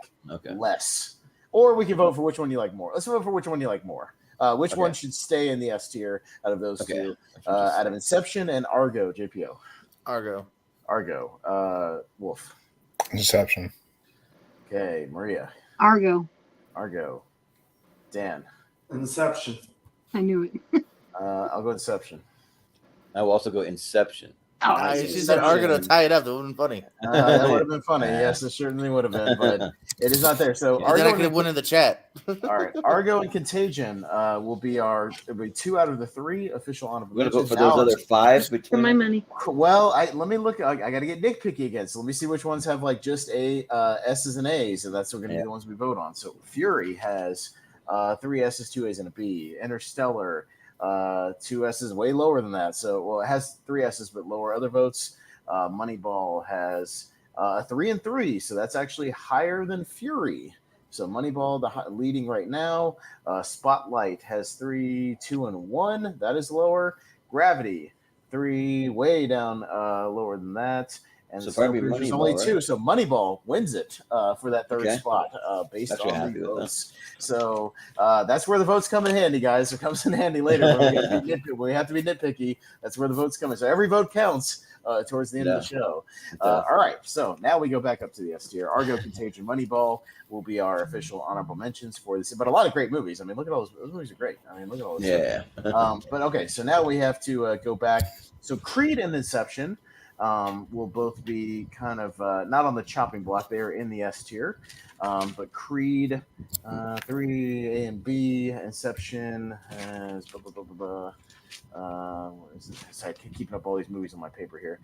less. Or we can vote for which one you like more. Let's vote for which one you like more. Which one should stay in the S tier out of those 2? Out of Inception and Argo, JPO. Argo. Wolf. Inception. Okay, Maria. Argo. Dan. Inception. I knew it. I'll go Inception. I will also go Inception. She said Argo to tie it up. That would have been funny. That would have been funny. Yes, it certainly would have been, but it is not there. So Argo, then I could have won in the chat. All right, Argo and Contagion will be it'll be 2 out of the 3 official honorable mentions. We're gonna vote for those other 5 between. For my money. Well, let me look. I got to get nitpicky again. So let me see which ones have like just S's and A's, and that's going to be the ones we vote on. So Fury has 3 S's, 2 A's, and a B. Interstellar. 2 S's, way lower than that. So, it has 3 S's, but lower other votes. Moneyball has 3 and 3, so that's actually higher than Fury. So Moneyball, leading right now. Spotlight has 3, 2, and 1. That is lower. Gravity, 3, way down lower than that. And so there's only 2. Right? So Moneyball wins it for that 3rd spot based on the votes. So that's where the votes come in handy, guys. It comes in handy later when we have to be nitpicky. That's where the votes come in. So every vote counts towards the end of the show. All right. So now we go back up to the S tier. Argo, Contagion, Moneyball will be our official honorable mentions for this. But a lot of great movies. I mean, look at all those movies are great. I mean, look at all those. Yeah. But okay. So now we have to go back. So Creed and Inception will both be kind of not on the chopping block. They are in the S tier. But Creed, 3, A and B, Inception has what is this? I keep keeping up all these movies on my paper here.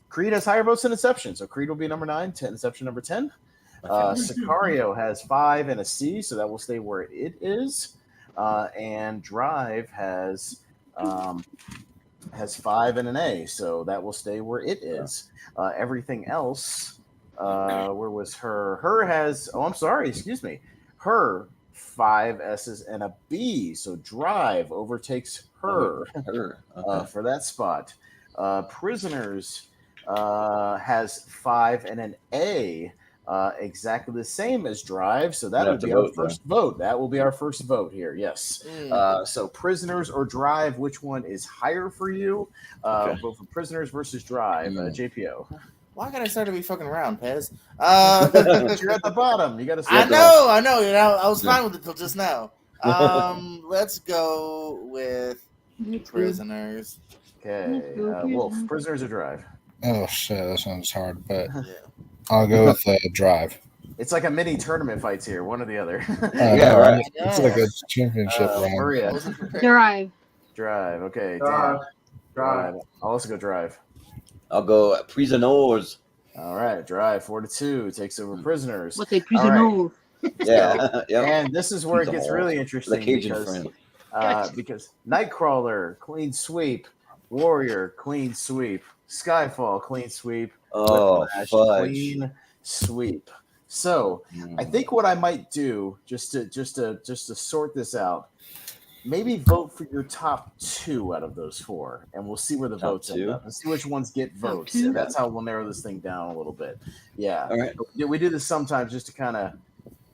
Creed has higher votes than Inception, so Creed will be number 9, Inception number 10. Sicario has 5 and a C, so that will stay where it is. And Drive has 5 and an A, so that will stay where it is. Everything else, where was her? Her has, her 5 S's and a B, so Drive overtakes her for that spot. Prisoners has 5 and an A, exactly the same as Drive, so that would be our first vote. That will be our first vote here, yes. So Prisoners or Drive, which one is higher for you? Vote for Prisoners versus Drive. JPO. Why gotta start to be fucking around, Pez? You're at the bottom. You gotta. I know. You know, I was fine with it till just now. Let's go with Prisoners. Okay, Wolf, Prisoners or Drive? Oh shit, that sounds hard, but I'll go with Drive. It's like a mini tournament fights here, one or the other. Yeah, right. It's like a championship round. Maria. Drive. Drive. Okay. Drive. Drive. I'll also go Drive. I'll go Prisoners. All right, Drive 4-2 takes over Prisoners. What's a Prisoners? Yeah, yeah. And this is where it gets really interesting because Nightcrawler, clean sweep. Warrior, clean sweep. Skyfall, clean sweep. Fudge. Clean sweep. So I think what I might do just to sort this out, maybe vote for your top 2 out of those 4, and we'll see where the votes end up and see which ones get votes. And that's how we'll narrow this thing down a little bit. Yeah. All right. We do this sometimes just to kind of,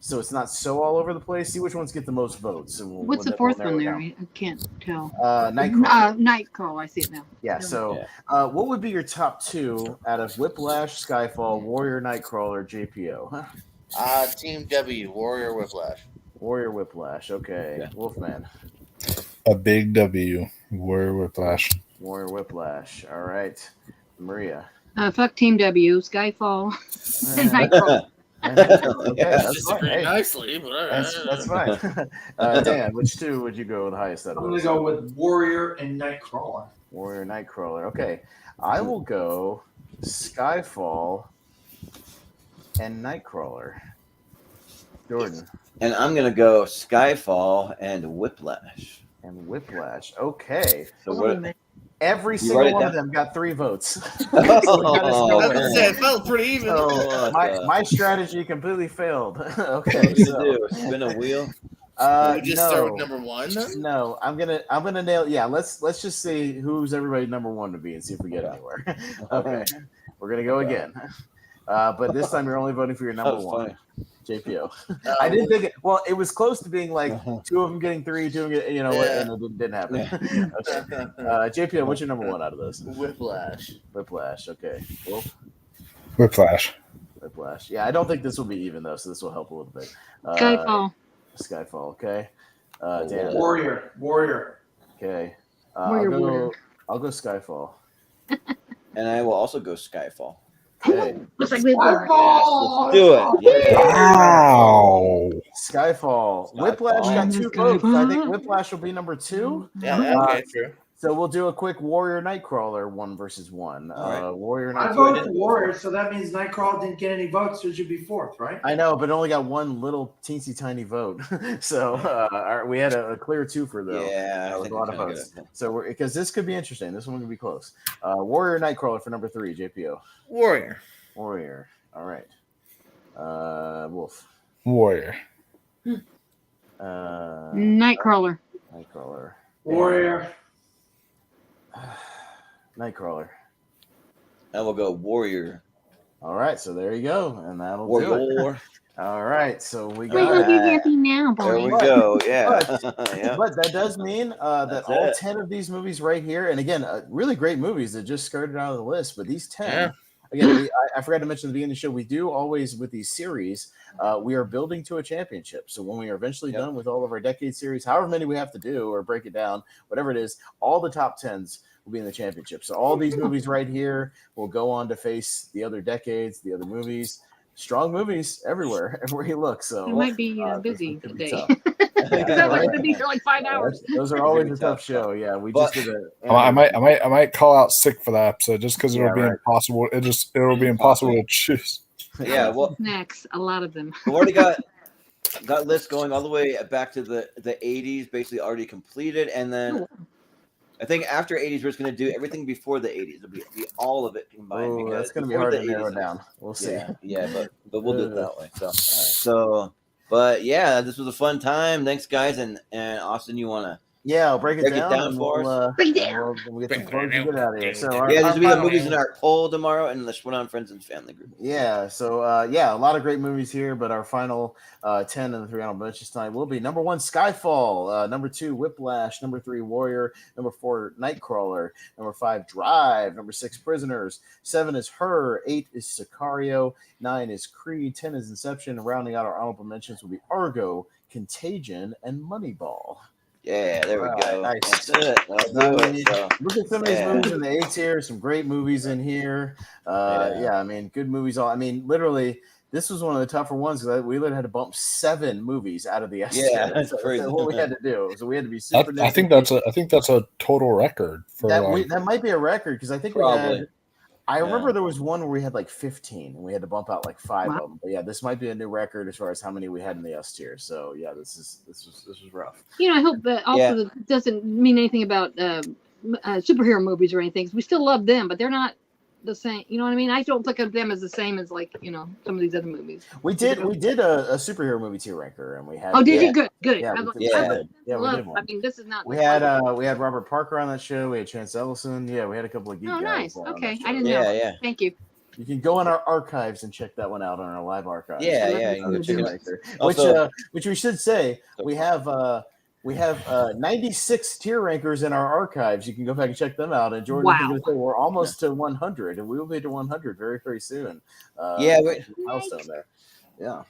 so it's not so all over the place. See which ones get the most votes. And what's the 4th one there? I can't tell. Nightcrawler. Nightcrawler. I see it now. Yeah. So, what would be your top 2 out of Whiplash, Skyfall, Warrior, Nightcrawler, JPO? Team W, Warrior, Whiplash. Warrior, Whiplash. Okay. Yeah. Wolfman. A big W, Warrior, Whiplash. Warrior, Whiplash. All right. Maria. Fuck Team W, Skyfall, and Nightcrawler. Okay, that's fine. Hey, nicely, but that's fine. Dan, which 2 would you go with the highest out of I'm going to go with Warrior and Nightcrawler. Warrior, Nightcrawler. Okay. I will go Skyfall and Nightcrawler. Jordan. And I'm going to go Skyfall and Whiplash. And Whiplash. Okay. So what? Every single one of them got 3 votes. It felt pretty even. So my strategy completely failed. Okay. What do? Spin a wheel? You just start with number 1? No, I'm gonna nail. Yeah, let's just see who's everybody number 1 to be and see if we get anywhere. Okay, we're gonna go again. But this time you're only voting for your number 1. JPO. I didn't think it. Well, it was close to being like 2 of them getting 3, 2 of them getting, and it didn't happen. Okay. JPO, what's your number 1 out of those? Whiplash. Whiplash. Okay. Wolf. Whiplash. Whiplash. Yeah, I don't think this will be even though, so this will help a little bit. Skyfall. Skyfall. Okay. Dan. Warrior. Okay. Warrior. I'll go Skyfall. And I will also go Skyfall. Okay. Looks like we Let's do it. Yeah. Wow. Skyfall. Whiplash got 2 votes. I think Whiplash will be number 2. Yeah, okay, true. So we'll do a quick Warrior Nightcrawler 1 versus 1. Right. Warrior Nightcrawler. I voted for Warrior, so that means Nightcrawler didn't get any votes, so it should be 4th, right? I know, but only got 1 little teensy tiny vote. So we had a clear 2 for though. Yeah, with a lot of votes. So because this could be interesting. This one could be close. Warrior Nightcrawler for number 3. JPO. Warrior. All right. Wolf. Warrior. Nightcrawler. Warrior. Nightcrawler. I will go Warrior. All right, so there you go, and that'll do Warrior. it. All right, so we I got. hope you're happy now, There boy. we go. Yeah. But that does mean that all 10 of these movies right here, and again, really great movies that just skirted out of the list, but these 10, again, I forgot to mention at the beginning of the show, we do always, with these series, we are building to a championship. So when we are eventually done with all of our decade series, however many we have to do or break it down, whatever it is, all the top 10s will be in the championship. So all these movies right here will go on to face the other decades, the other movies. Strong movies everywhere you look. So You might be busy today. Right? These are like 5 hours. Those are always a tough show. Yeah, we just did it. I might call out sick for that episode just because it'll be impossible. It'll be impossible to choose. Yeah, well, Snacks, a lot of them. we already got lists going all the way back to the 80s, basically already completed, and then I think after 80s we're just going to do everything before the 80s. It'll be all of it combined. Because that's going to be hard to narrow down. We'll see. Yeah, but we'll do it that way. So, but yeah, this was a fun time. Thanks, guys, and Austin, you want to? Yeah, I'll break it down for us. Break it down. We'll get get out of here. So there's be the movies in our poll tomorrow and the Schwinn on Friends and Family group. Yeah, so a lot of great movies here, but our final 10 and the 3 honorable mentions tonight will be number 1, Skyfall, number 2, Whiplash, number 3, Warrior, number 4, Nightcrawler, number 5, Drive, number 6, Prisoners, 7 is Her, 8 is Sicario, 9 is Creed, 10 is Inception, and rounding out our honorable mentions will be Argo, Contagion, and Moneyball. Yeah, there we go. Nice. That's it. I'll do it. So, look at some of these movies in the A tier. Some great movies in here. I mean, good movies. I mean, literally, this was one of the tougher ones because we literally had to bump 7 movies out of the S tier. Yeah, that's crazy. That's what we had to do. So we had to be super. I think that's a total record for that might be a record because I think Probably. we had. I remember there was one where we had like 15 and we had to bump out like 5 of them. But yeah, this might be a new record as far as how many we had in the S tier. So yeah, this was rough. You know, I hope that also that doesn't mean anything about superhero movies or anything. We still love them, but they're not the same. You know what I mean? I don't think of them as the same as like, you know, some of these other movies. We did a superhero movie tier ranker and we had. Oh, did you? Good. Yeah, we did one. I mean, this is not. We had Robert Parker on that show. We had Chance Ellison. Yeah, we had a couple of geek guys. Nice. Okay, I didn't know. Yeah. Thank you. You can go in our archives and check that one out on our live archives. Yeah. You can check it. Which we should say we have 96 tier rankers in our archives. You can go back and check them out. And Jordan, we're almost to 100, and we will be to 100 very, very soon. Milestone there. Yeah.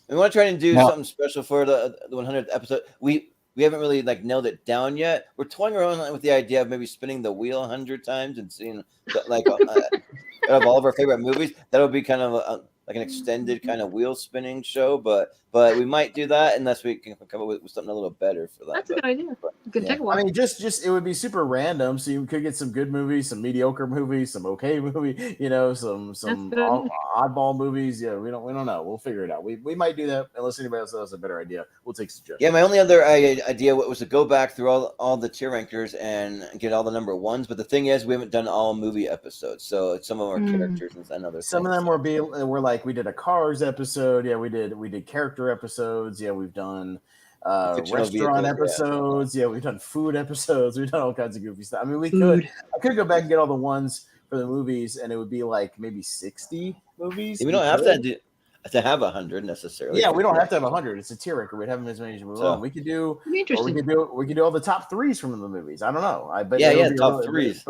We want to try and do something special for the 100th episode. We haven't really like nailed it down yet. We're toying around with the idea of maybe spinning the wheel 100 times and seeing like of all of our favorite movies. That would be kind of like an extended kind of wheel spinning show, but we might do that unless we can come up with something a little better for that. That's a good idea. Take a while. I mean, just it would be super random, so you could get some good movies, some mediocre movies, some okay movie, you know, some oddball movies. Yeah, we don't know. We'll figure it out. We might do that unless anybody else has a better idea. We'll take suggestions. Yeah, my only other idea was to go back through all the tier rankers and get all the number ones. But the thing is, we haven't done all movie episodes, so some of our characters and other. Some of them were like we did a Cars episode. Yeah, we did character episodes. Yeah, we've done restaurant episodes. Yeah, we've done food episodes. We've done all kinds of goofy stuff. I mean, I could go back and get all the ones for the movies, and it would be like maybe 60 movies. We don't have to have 100 necessarily. Yeah, we don't have to have 100. It's a tier ranker. We'd have them as many as we want. We could do. We could do all the top 3s from the movies. I don't know. Top 3s.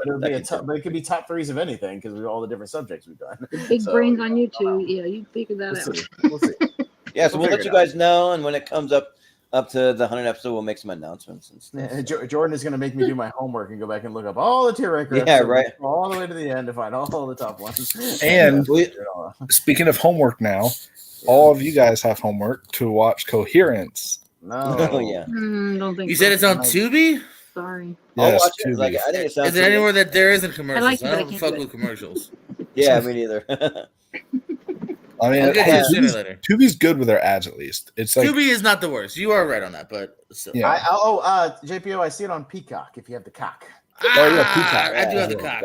But it could be top 3s of anything because of all the different subjects we've done. Big brains on you too. Yeah, you figure that out. We'll see. Yeah, so we'll let you guys know, and when it comes up to the 100th episode, we'll make some announcements and stuff. Jordan is going to make me do my homework and go back and look up all the tier ranker episodes, all the way to the end to find all the top ones. And speaking of homework now, all of you guys have homework to watch Coherence. No. Don't think you said it's on Tubi? Sorry. Yes, watch it. Like, I think it sounds is there anywhere that there isn't commercials? I don't fuck with commercials. Yeah, me neither. I mean, Tubi's good with their ads at least. It's like Tubi is not the worst. You are right on that, but still. Yeah. JPO, I see it on Peacock. If you have the cock. Peacock. I do have the cock.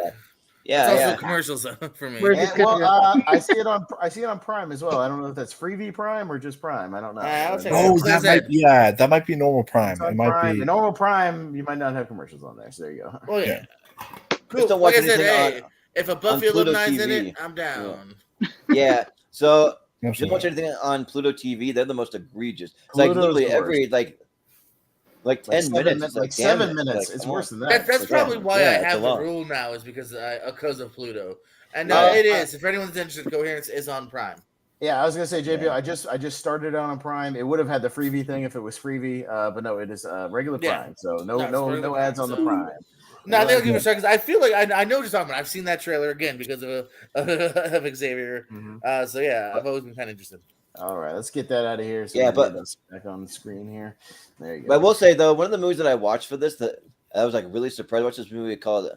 Yeah, it's also commercials for me. I see it on Prime as well. I don't know if that's Freevee Prime or just Prime. I don't know. That might be normal Prime. It might be the normal Prime. You might not have commercials on there. So there you go. Oh yeah. Cool. Just like I said, if a Buffy alumni's in it, I'm down. Yeah. So don't watch anything on Pluto TV. They're the most egregious. It's like literally every like 10 minutes. Like 7 minutes. It's worse than that. That's probably why I have the rule now is because of Pluto. And it is. If anyone's interested, Coherence is on Prime. Yeah, I was gonna say, JP, I just started on Prime. It would have had the freebie thing if it was freebie, but no, it is regular Prime. So no ads on the Prime. No, they'll give it a try because I feel like I know what you're talking about. I've seen that trailer again because of Xavier. Mm-hmm. So yeah, I've always been kind of interested. All right, let's get that out of here. But back on the screen here. There you go. But I will say though, one of the movies that I watched for this that I was like really surprised. I watched this movie called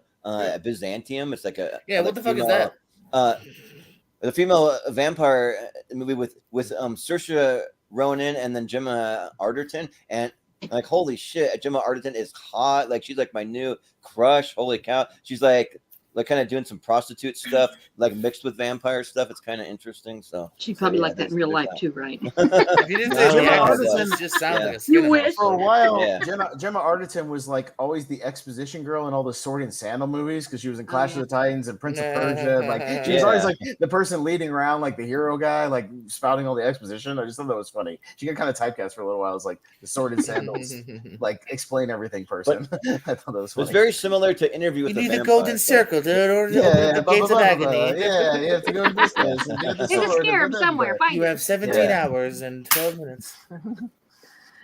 Byzantium. It's like what the fuck is that? The female vampire movie with Saoirse Ronan and then Gemma Arterton, and like holy shit, Gemma Arterton is hot. Like she's like my new crush. Holy cow, she's like kind of doing some prostitute stuff, like mixed with vampire stuff. It's kind of interesting. So she probably like that in real life too, right? If you didn't say Gemma Arterton, just sounds like a you wish. For a while, Gemma Arterton was like always the exposition girl in all the Sword and Sandal movies because she was in Clash of the Titans and Prince of Persia. Like she was always like the person leading around, like the hero guy, like spouting all the exposition. I just thought that was funny. She got kind of typecast for a little while. It was like the Sword and Sandals, like explain everything person. I thought that was funny. It's very similar to Interview with the Vampire. The golden circle. Gates of agony. Yeah, you have to go to this place. You can scare him somewhere. You have 17 hours and 12 minutes.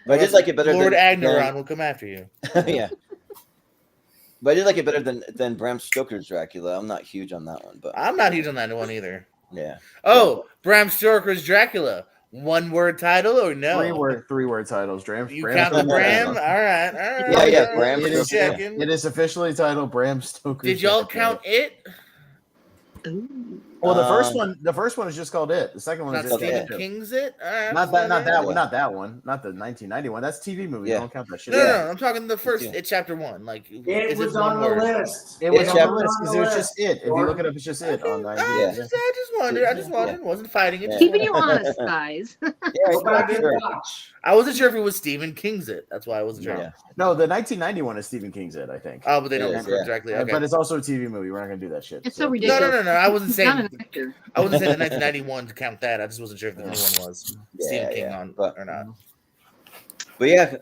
But I did like it better. Lord than Agneron will come after you. Yeah. But I did like it better than Bram Stoker's Dracula. I'm not huge on that one, but I'm not huge on that one either. Yeah. Oh, Bram Stoker's Dracula. One word title or no? Three word titles. You count the Bram? All right. Yeah, Bram. It is officially titled Bram Stoker's. Did y'all count it? Ooh. Well, the first one is just called It. The second one is just Stephen King's It. Not that one. Not that one. Not the 1991. That's TV movie. Yeah. Don't count that shit. No. I'm talking the first It chapter 1. Like it was on the list. It was on the list because it was just It. If you look it up, it's just It on I just wondered. I just wondered. Wasn't fighting it. Keeping you honest, guys. I wasn't sure if it was Stephen King's It. That's why I wasn't sure. Yeah. No, the 1991 is Stephen King's It, I think. Oh, but they don't refer directly. Okay. But it's also a TV movie. We're not gonna do that shit. It's so ridiculous. No. I wasn't saying. Not an actor. I wasn't saying the 1991 to count that. I just wasn't sure if the new one was Stephen King or not. But yeah,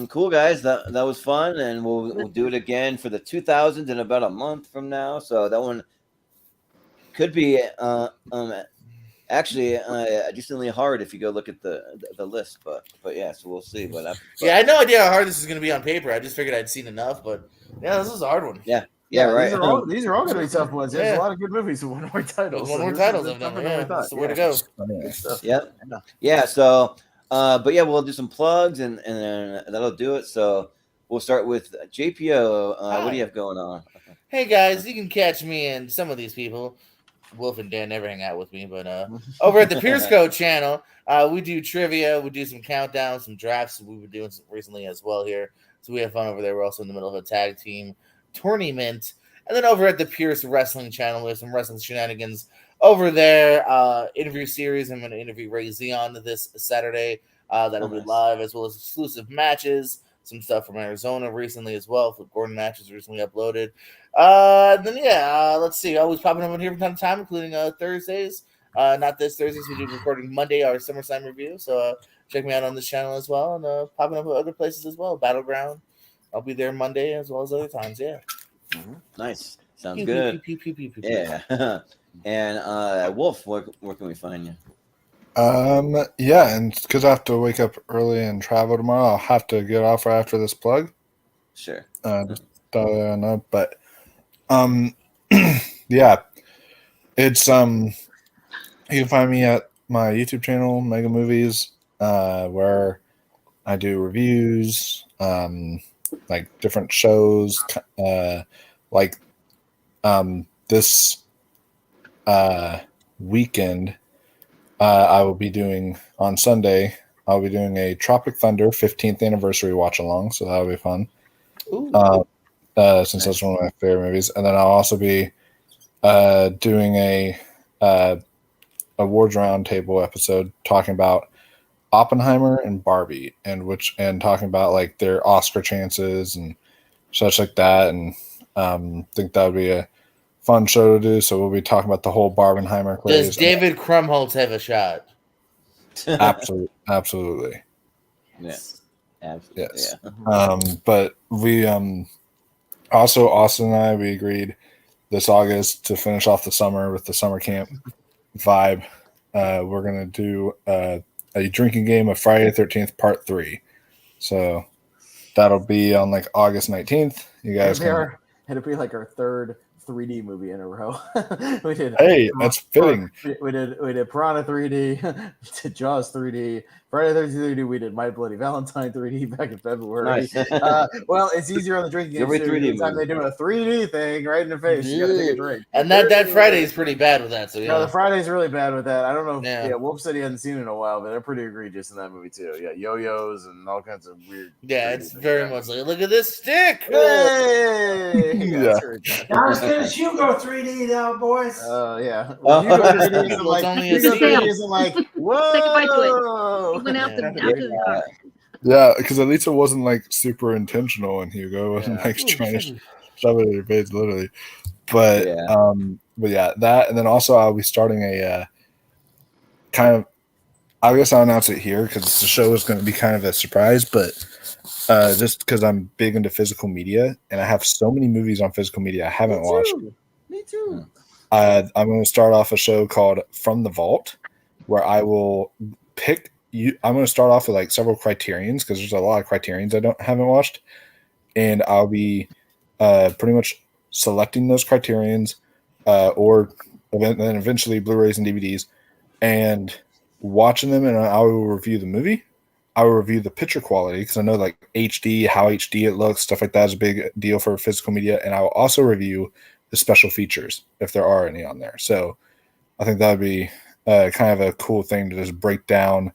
cool guys. That was fun, and we'll do it again for the 2000s in about a month from now. So that one could be actually decently hard if you go look at the list. But yeah, so we'll see. But I had no idea how hard this is going to be on paper. I just figured I'd seen enough. But yeah, this is a hard one. Yeah, right. These are all going to be tough ones. There's a lot of good movies with one word titles. One word titles of them. Yeah, that's the way to go. Yeah. So, but yeah, we'll do some plugs and that'll do it. So we'll start with JPO. What do you have going on? Hey guys, you can catch me and some of these people. Wolf and Dan never hang out with me, but over at the Pierce Code channel, we do trivia, we do some countdowns, some drafts we've been doing recently as well here. So we have fun over there. We're also in the middle of a tag team tournament. And then over at the Pierce Wrestling channel, we have some wrestling shenanigans over there. Interview series. I'm going to interview Ray Zion this Saturday. That'll be live, as well as exclusive matches. Some stuff from Arizona recently as well. Flip Gordon matches recently uploaded. Let's see. Always popping up in here from time to time, including Thursdays. Not this Thursdays. We do recording Monday, our SummerSlam review. So check me out on this channel as well. And popping up at other places as well. Battleground. I'll be there Monday as well as other times. Yeah. Nice. Sounds good. Yeah. And Wolf, where can we find you? And because I have to wake up early and travel tomorrow, I'll have to get off right after this plug. Sure. Just know, but yeah, it's you can find me at my YouTube channel, Mega Movies, where I do reviews, like different shows, this weekend. I will be doing on Sunday. I'll be doing a Tropic Thunder 15th anniversary watch along, so that'll be fun. Since that's one of my favorite movies, and then I'll also be doing a awards roundtable episode talking about Oppenheimer and Barbie, and talking about like their Oscar chances and such like that, and think that would be a fun show to do. So we'll be talking about the whole Barbenheimer craze. Does David Krumholtz have a shot? Absolutely. Yes. Absolutely. Yes. Yeah. But we also, Austin and I, we agreed this August to finish off the summer with the summer camp vibe. We're gonna do a drinking game of Friday the 13th Part 3. So that'll be on like August 19th. You guys it'll be like our third 3D movie in a row. We did. Hey, that's fitting. We did Piranha 3D, we did Jaws 3D, Friday the 13th 3D. We did My Bloody Valentine 3D back in February. Nice. Well, it's easier on the drinking game. Every 3D time they do a 3D thing right in the face. You gotta take a drink. And that Friday is pretty bad with that. So yeah, no, the Friday's really bad with that. I don't know. Wolf said he hadn't seen it in a while, but they're pretty egregious in that movie too. Yeah, yo-yos and all kinds of weird. Yeah, it's very much like, look at this stick. Hey, yeah. Not as good as Hugo 3D now, boys. Yeah. Well, Hugo 3D isn't like, only Hugo 3D isn't like, whoa. Take a bite to it. It went out the car. Yeah, because at least it wasn't like super intentional, and Hugo wasn't like trying to shove it in your face, literally. But that, and then also I'll be starting a kind of. I guess I'll announce it here because the show is going to be kind of a surprise, but just because I'm big into physical media and I have so many movies on physical media I haven't watched. Me too. I'm going to start off a show called From the Vault, where I will pick I'm going to start off with like several criterions because there's a lot of criterions I haven't watched, and I'll be pretty much selecting those criterions, or then eventually Blu-rays and DVDs, and watching them, and I will review the movie. I will review the picture quality because I know like HD, how HD it looks, stuff like that is a big deal for physical media, and I will also review the special features if there are any on there. So I think that would be kind of a cool thing to just break down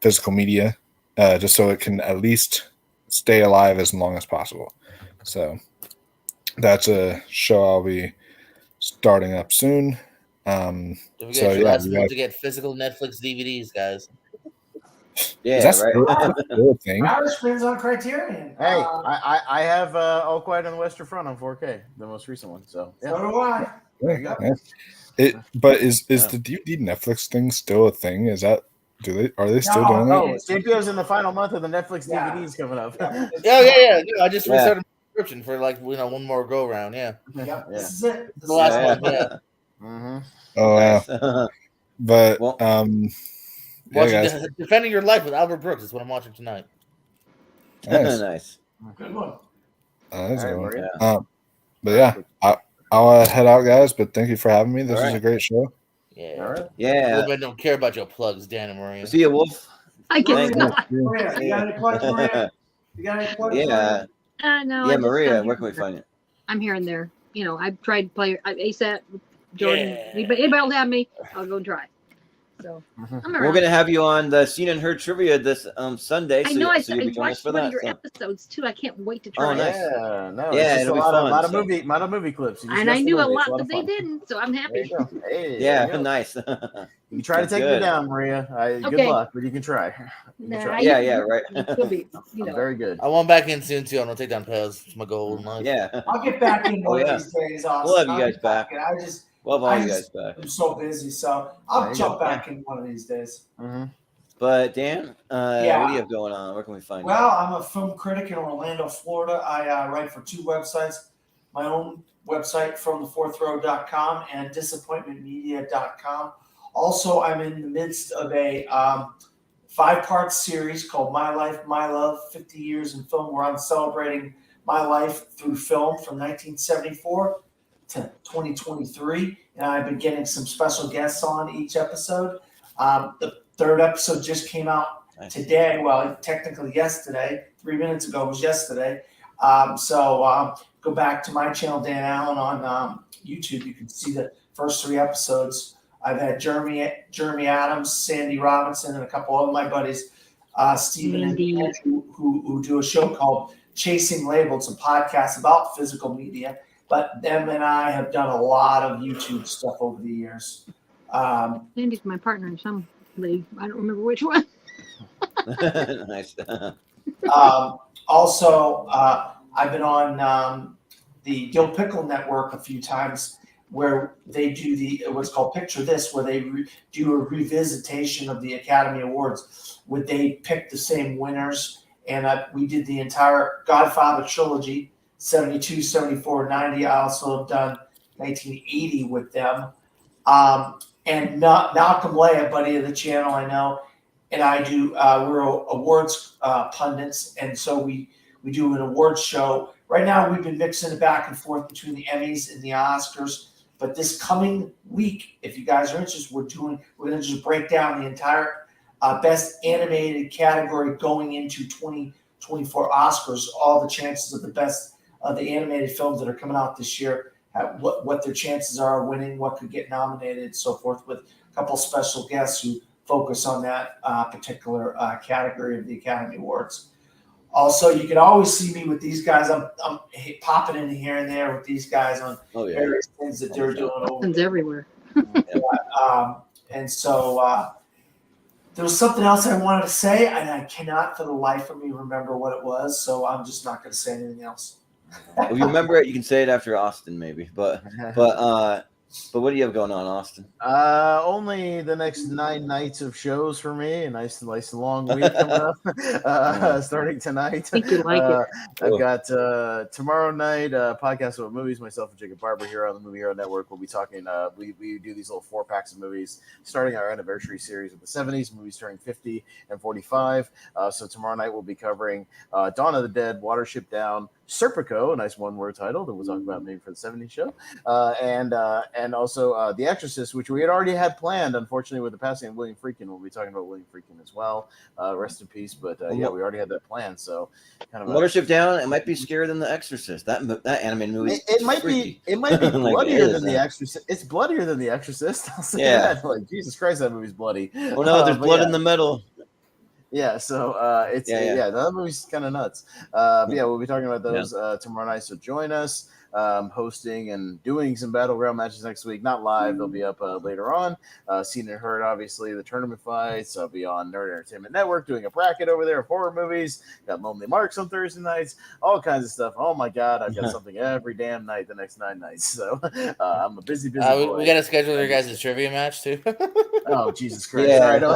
physical media, just so it can at least stay alive as long as possible. So that's a show I'll be starting up soon. Don't forget your last move to get physical Netflix DVDs, guys. Yeah, that's right. still a thing. Irishman's on Criterion. Hey, I have All Quiet on the Western Front on 4K, the most recent one. So yeah. So do I. But is the DVD Netflix thing still a thing? Is that are they still doing that? No, JPO's in the final month of the Netflix DVDs coming up. Yeah. I just restarted my subscription for like one more go round. Yeah. This is it. The last one. Yeah. Mm-hmm. Oh wow. But watching Defending Your Life with Albert Brooks is what I'm watching tonight. Nice. Good one. That's a good one. But yeah, I'll head out, guys. But thank you for having me. This was a great show. Yeah. All right. Yeah. I don't care about your plugs, Dan and Maria. See you, Wolf. I guess not. Maria, you got any plugs, Maria? You got any plugs? Yeah. No. Yeah, Maria, where can we find you? I'm here and there. I've tried to play ASAP, Jordan. Anybody will have me, I'll go try. So I'm around. We're gonna have you on the Seen and Heard trivia this Sunday. I know. I for watched one that, of your episodes too. I can't wait to try. Oh, nice. Yeah, no, Yeah, it's it'll just be a fun, lot of movie clips. And I knew a lot that they didn't, so I'm happy. Hey, yeah, nice. You try to take me down, Maria. Good luck, but you can try. Yeah, right. It'll be, very good. I want back in soon too. I'm gonna take down Pez. It's my goal in life. Yeah. I'll get back in one of these days. We'll have you guys back. We'll have all you guys back. I'm so busy, so I'll jump back in one of these days. Mm-hmm. But Dan, what do you have going on? Where can we find you? Well, I'm a film critic in Orlando, Florida. I write for 2 websites. My own website, FromTheFourthRow.com, and DisappointmentMedia.com. Also, I'm in the midst of a 5-part series called My Life, My Love, 50 Years in Film, where I'm celebrating my life through film from 1974 to 2023. And I've been getting some special guests on each episode. The 3rd episode just came out today. Well, technically yesterday. 3 minutes ago was yesterday. So go back to my channel, Dan Allen, on YouTube. You can see the first 3 episodes. I've had Jeremy Adams, Sandy Robinson, and a couple of my buddies, Stephen and Andrew, who do a show called Chasing Labels, a podcast about physical media. But them and I have done a lot of YouTube stuff over the years. Sandy's my partner in some league. I don't remember which one. Nice. Also, I've been on the Dill Pickle Network a few times, where they do what's called Picture This, where they do a revisitation of the Academy Awards, where they pick the same winners. And we did the entire Godfather trilogy, 72, 74, 90. I also have done 1980 with them. And Malcolm Lay, a buddy of the channel, I know, and I do, we're awards pundits. And so we do an awards show. Right now, we've been mixing it back and forth between the Emmys and the Oscars. But this coming week, if you guys are interested, we're going to just break down the entire best animated category going into 2024 Oscars, all the chances of the best of the animated films that are coming out this year, what their chances are of winning, what could get nominated, so forth, with a couple special guests who focus on that particular category of the Academy Awards. Also, you can always see me with these guys. I'm popping in here and there with these guys on various things that they're doing. Happens everywhere. And so there was something else I wanted to say, and I cannot for the life of me remember what it was, so I'm just not going to say anything else. If you remember it, you can say it after Austin, maybe. But But what do you have going on, Austin? Only the next 9 nights of shows for me. A nice long week coming up, starting tonight. I think you like it. I've got tomorrow night podcast about movies. Myself and Jacob Barber here on the Movie Hero Network. We'll be talking. We do these little 4-packs of movies, starting our anniversary series of the 70s movies turning 50 and 45. So tomorrow night we'll be covering Dawn of the Dead, Watership Down, Serpico, a nice one-word title that we'll talk about maybe for the 70s show, and also The Exorcist, which we had already had planned. Unfortunately, with the passing of William Friedkin, we'll be talking about William Friedkin as well. Rest in peace. But yeah, we already had that planned. So kind of Watership Down. It might be scarier than The Exorcist. That animated movie. It might be bloodier than The Exorcist. It's bloodier than The Exorcist. I'll say that. Like Jesus Christ, that movie's bloody. Oh no, there's blood in the middle. Yeah, so it's that movie's kind of nuts. But yeah, we'll be talking about those tomorrow night. So join us. Hosting and doing some battleground matches next week. Not live; they'll be up later on. Seen and heard, obviously, the tournament fights. I'll be on Nerd Entertainment Network doing a bracket over there of horror movies. Got Lonely Marks on Thursday nights. All kinds of stuff. Oh my God, I've got something every damn night the next 9 nights. So I'm a busy boy. We got to schedule your guys' trivia match too. Oh Jesus Christ! Yeah. All right, it'll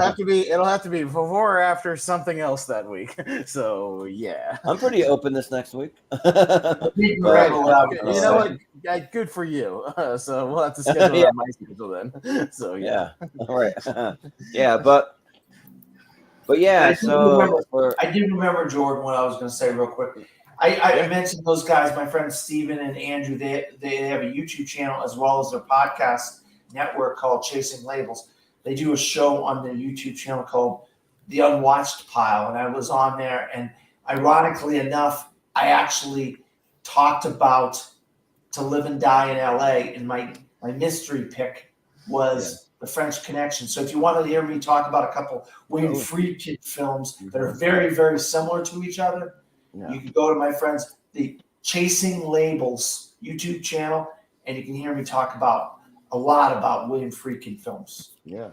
have to be before or after something else that week. So yeah, I'm pretty open this next week. You know what? Good for you. So we'll have to schedule on my schedule then. So yeah. All right. Yeah, but yeah. I do remember, Jordan, what I was going to say real quick. I mentioned those guys, my friends Steven and Andrew. They have a YouTube channel as well as their podcast network called Chasing Labels. They do a show on their YouTube channel called The Unwatched Pile, and I was on there. And ironically enough, I actually talked about To Live and Die in LA, and my mystery pick was The French Connection. So if you want to hear me talk about a couple William Friedkin films that are very, very similar to each other, you can go to my friends, the Chasing Labels YouTube channel, and you can hear me talk about a lot about William Friedkin films. Yeah.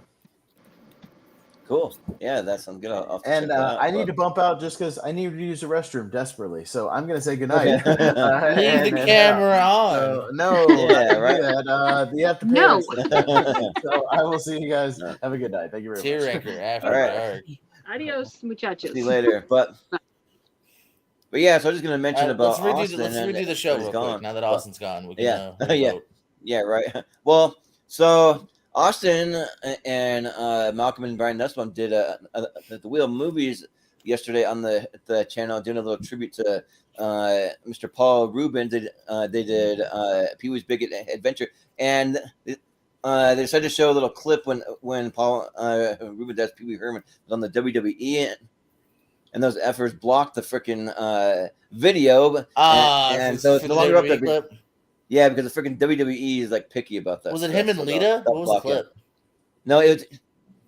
Cool. Yeah, that sounds good. I need to bump out just because I need to use the restroom desperately. So I'm going to say goodnight. Okay. Leave the camera on. No. Yeah, right. You have to pay. No. So I will see you guys. Have a good night. Thank you very much. Tear Ranker after dark. Adios, muchachos. See you later. But yeah, so I'm just going to mention about Austin. Let's redo the show real quick. Now that Austin's gone, we can. Yeah, right. Well, so Austin and Malcolm and Brian Nussbaum did the Wheel of Movies yesterday on the channel, doing a little tribute to Mr. Paul Rubens. They did Pee-wee's Big Adventure, and they decided to show a little clip when Paul Rubens as Pee-wee Herman was on the WWE, and those efforts blocked the freaking video, and so it's no longer up there. Clip? Yeah, because the freaking WWE is like picky about that. Was it him and Lita? What was the clip? No, it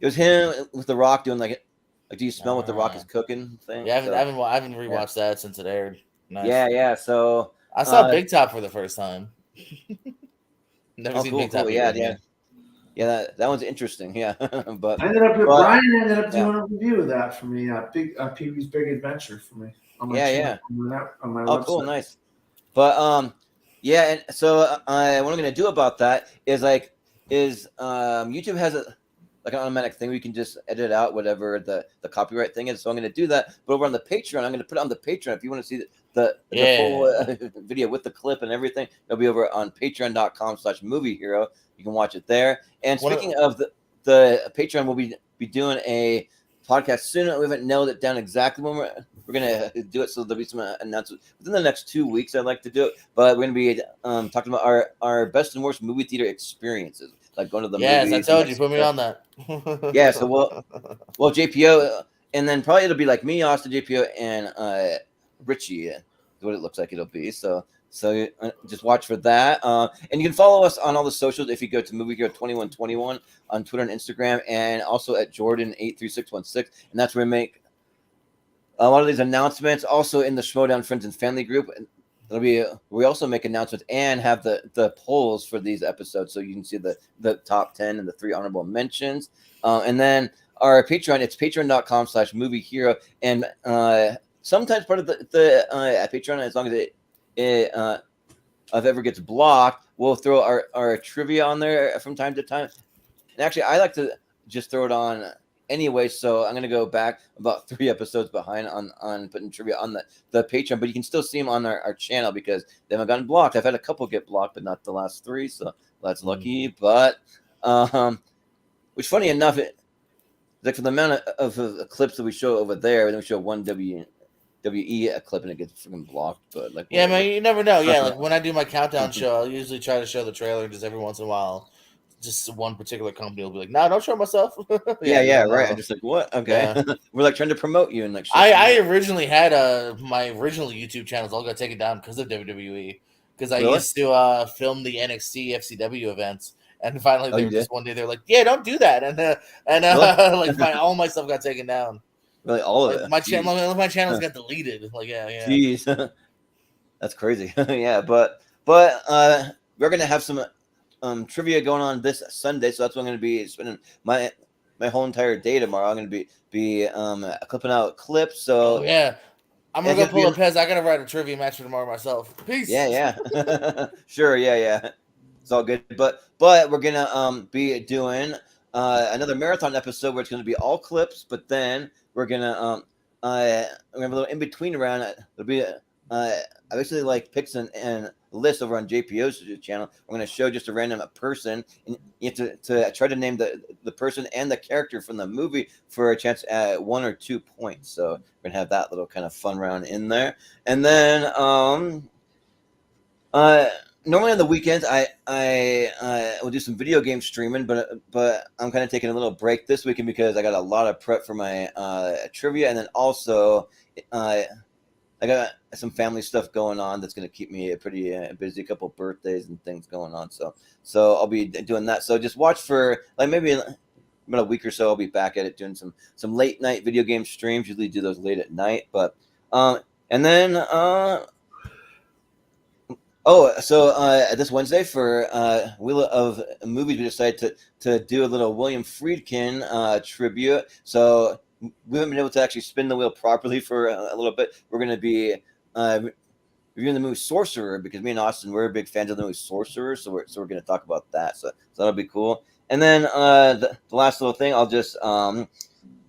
was him with The Rock doing like do you smell what The Rock is cooking thing? Yeah, I haven't rewatched that since it aired. Nice. Yeah. So I saw Big Top for the first time. Never seen Big Top. Cool. Yeah. That one's interesting. Yeah, but Brian ended up doing a review of that for me. Pee-wee's Big Adventure for me. On my channel, on my website. Cool, nice. But yeah, and so what I'm going to do about that is YouTube has an automatic thing where you can just edit out whatever the copyright thing is. So I'm going to do that. But over on the Patreon, I'm going to put it on the Patreon. If you want to see the full video with the clip and everything, it'll be over on patreon.com/moviehero. You can watch it there. And speaking of the Patreon, we'll be doing a podcast soon. We haven't nailed it down exactly when we're going to do it, so there'll be some announcements within the next 2 weeks. I'd like to do it, but we're going to be talking about our best and worst movie theater experiences, like going to the movies. Yes, I told you, put me on that. Yeah, so well, JPO, and then probably it'll be like me, Austin, JPO, and Richie. Is what it looks like it'll be. So just watch for that. And you can follow us on all the socials if you go to Movie Hero 2121 on Twitter and Instagram, and also at Jordan83616. And that's where we make a lot of these announcements. Also in the Schmodown Friends and Family group. We also make announcements and have the polls for these episodes, so you can see the top 10 and the 3 honorable mentions. And then our Patreon, it's patreon.com/moviehero. And sometimes part of the Patreon, as long as ever gets blocked, we'll throw our trivia on there from time to time. And actually, I like to just throw it on anyway. So I'm gonna go back about 3 episodes behind on putting trivia on the Patreon, but you can still see them on our channel because they haven't gotten blocked. I've had a couple get blocked, but not the last 3, so that's lucky. But which funny enough, like for the amount of clips that we show over there, then we show one WE a clip and it gets freaking blocked. But like, yeah, man, you never know. Yeah, like when I do my countdown show, I'll usually try to show the trailer just every once in a while. Just one particular company will be like, "No, don't show myself." yeah, right. I'm just like, what? Okay, yeah. We're like trying to promote you and like. I originally had my original YouTube channels all got taken down because of WWE because I used to film the NXT FCW events. And finally, they were just one day they're like, "Yeah, don't do that," and like all my stuff got taken down. Really, all of it. My channels got deleted. Like, yeah. Jeez, that's crazy. Yeah, but we're gonna have some trivia going on this Sunday, so that's what I'm gonna be spending my whole entire day tomorrow. I'm gonna be clipping out clips. So yeah. I'm gonna go pull a Pez. I gotta write a trivia match for tomorrow myself. Peace. Yeah. Sure. Yeah. It's all good, but we're gonna be doing another marathon episode where it's gonna be all clips, but then we're gonna have a little in between around. It'll be I basically like picks and lists over on JPO's channel. I'm gonna show just a random person, and you have to try to name the person and the character from the movie for a chance at 1 or 2 points. So we're gonna have that little kind of fun round in there, and then normally on the weekends, I will do some video game streaming, but I'm kind of taking a little break this weekend because I got a lot of prep for my trivia, and then also I got some family stuff going on that's going to keep me pretty busy. A couple birthdays and things going on, so I'll be doing that. So just watch for like maybe about a week or so. I'll be back at it doing some late night video game streams. Usually do those late at night, but and then. This Wednesday for Wheel of Movies, we decided to do a little William Friedkin tribute. So we haven't been able to actually spin the wheel properly for a little bit. We're going to be reviewing the movie Sorcerer because me and Austin, we're big fans of the movie Sorcerer. So we're going to talk about that. So that'll be cool. And then the last little thing, I'll just give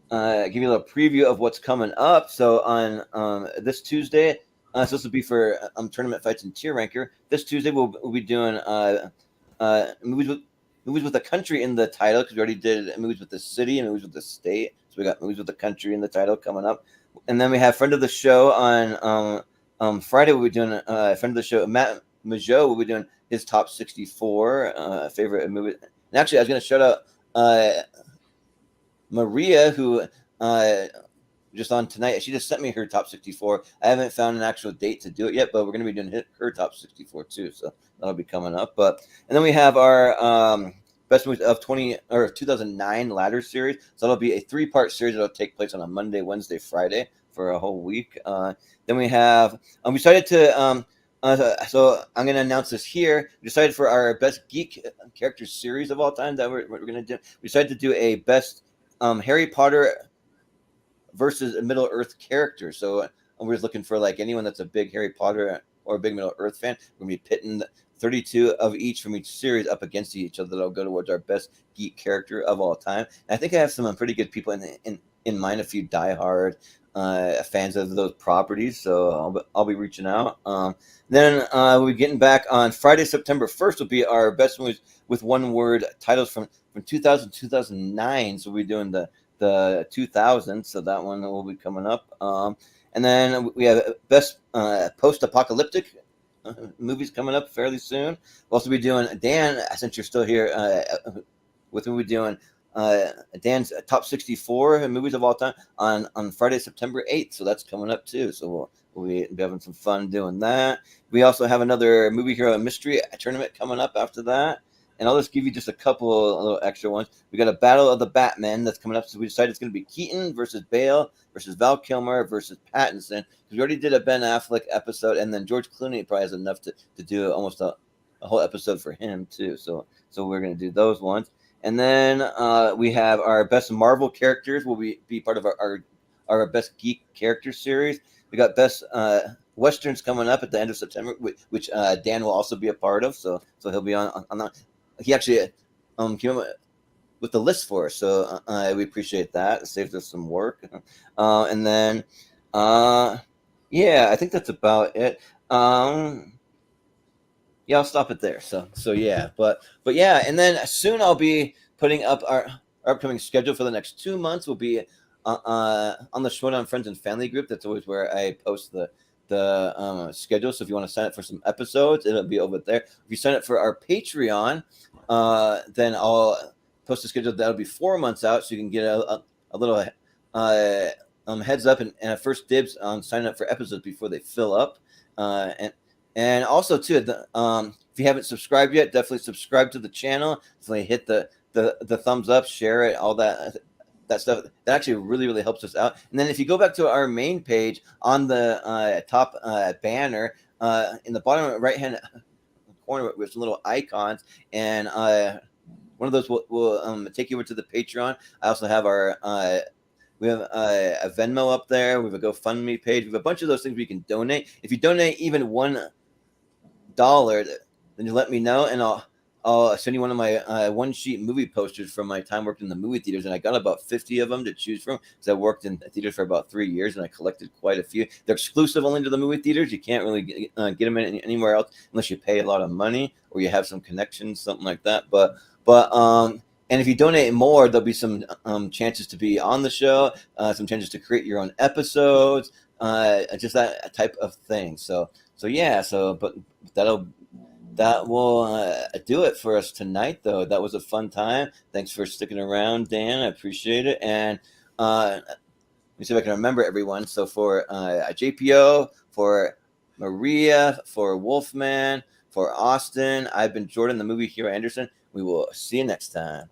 you a little preview of what's coming up. So on this Tuesday, so this will be for tournament fights and tier ranker. This Tuesday we'll be doing movies with a country in the title because we already did movies with the city and movies with the state. So we got movies with the country in the title coming up, and then we have friend of the show on Friday. We'll be doing friend of the show Matt Majot. We'll be doing his top 64 favorite movies. And actually, I was going to shout out Maria who. Just on tonight, she just sent me her top 64. I haven't found an actual date to do it yet, but we're going to be doing her top 64 too, so that'll be coming up. And then we have our best movies of 2009 ladder series. So that'll be a 3-part series that'll take place on a Monday, Wednesday, Friday for a whole week. Then we have we decided to so I'm going to announce this here. We decided for our best geek character series of all time that we're going to do. We decided to do a best Harry Potter versus Middle Earth character. So we're just looking for like anyone that's a big Harry Potter or a big Middle Earth fan. We're gonna be pitting 32 of each from each series up against each other. That'll go towards our best geek character of all time. And I think I have some pretty good people in mind. A few diehard fans of those properties. So I'll be reaching out. Then we'll be getting back on Friday, September 1st. Will be our best movies with one word titles from 2000 2009. So we'll be doing the 2000s, so that one will be coming up. And then we have best post-apocalyptic movies coming up fairly soon. We'll also be doing Dan, since you're still here with me, we're doing Dan's top 64 movies of all time on Friday, September 8th. So that's coming up too. So we'll be having some fun doing that. We also have another movie hero mystery tournament coming up after that. And I'll just give you just a couple little extra ones. We got a Battle of the Batmen that's coming up. So we decided it's going to be Keaton versus Bale versus Val Kilmer versus Pattinson. Because we already did a Ben Affleck episode. And then George Clooney probably has enough to do almost a whole episode for him too. So we're going to do those ones. And then we have our best Marvel characters will be part of our best geek character series. We got best Westerns coming up at the end of September, which Dan will also be a part of. So he'll be on that. He actually came up with the list for us, so we appreciate that. It saves us some work. And then, I think that's about it. I'll stop it there. So yeah, but yeah, and then soon I'll be putting up our upcoming schedule for the next 2 months. Will be on the Showdown Friends and Family group. That's always where I post the schedule. So if you want to sign up for some episodes, it'll be over there. If you sign up for our Patreon, then I'll post a schedule that'll be 4 months out, so you can get a little heads up and a first dibs on signing up for episodes before they fill up. And also too, if you haven't subscribed yet, definitely subscribe to the channel. Definitely hit the thumbs up, share it, all that stuff. That actually really helps us out. And then if you go back to our main page on the top banner in the bottom right hand corner with some little icons, and one of those will take you over to the Patreon. I also have we have a Venmo up there. We have a GoFundMe page. We have a bunch of those things where you can donate. If you donate even $1, then you let me know, and I'll send you one of my one-sheet movie posters from my time working in the movie theaters, and I got about 50 of them to choose from because I worked in theaters for about 3 years, and I collected quite a few. They're exclusive only to the movie theaters. You can't really get them anywhere else unless you pay a lot of money or you have some connections, something like that. But and if you donate more, there'll be some chances to be on the show, some chances to create your own episodes, just that type of thing. But that will do it for us tonight, though. That was a fun time. Thanks for sticking around, Dan. I appreciate it. And let me see if I can remember everyone. So for JPO, for Maria, for Wolfman, for Austin, I've been Jordan, the movie hero Anderson. We will see you next time.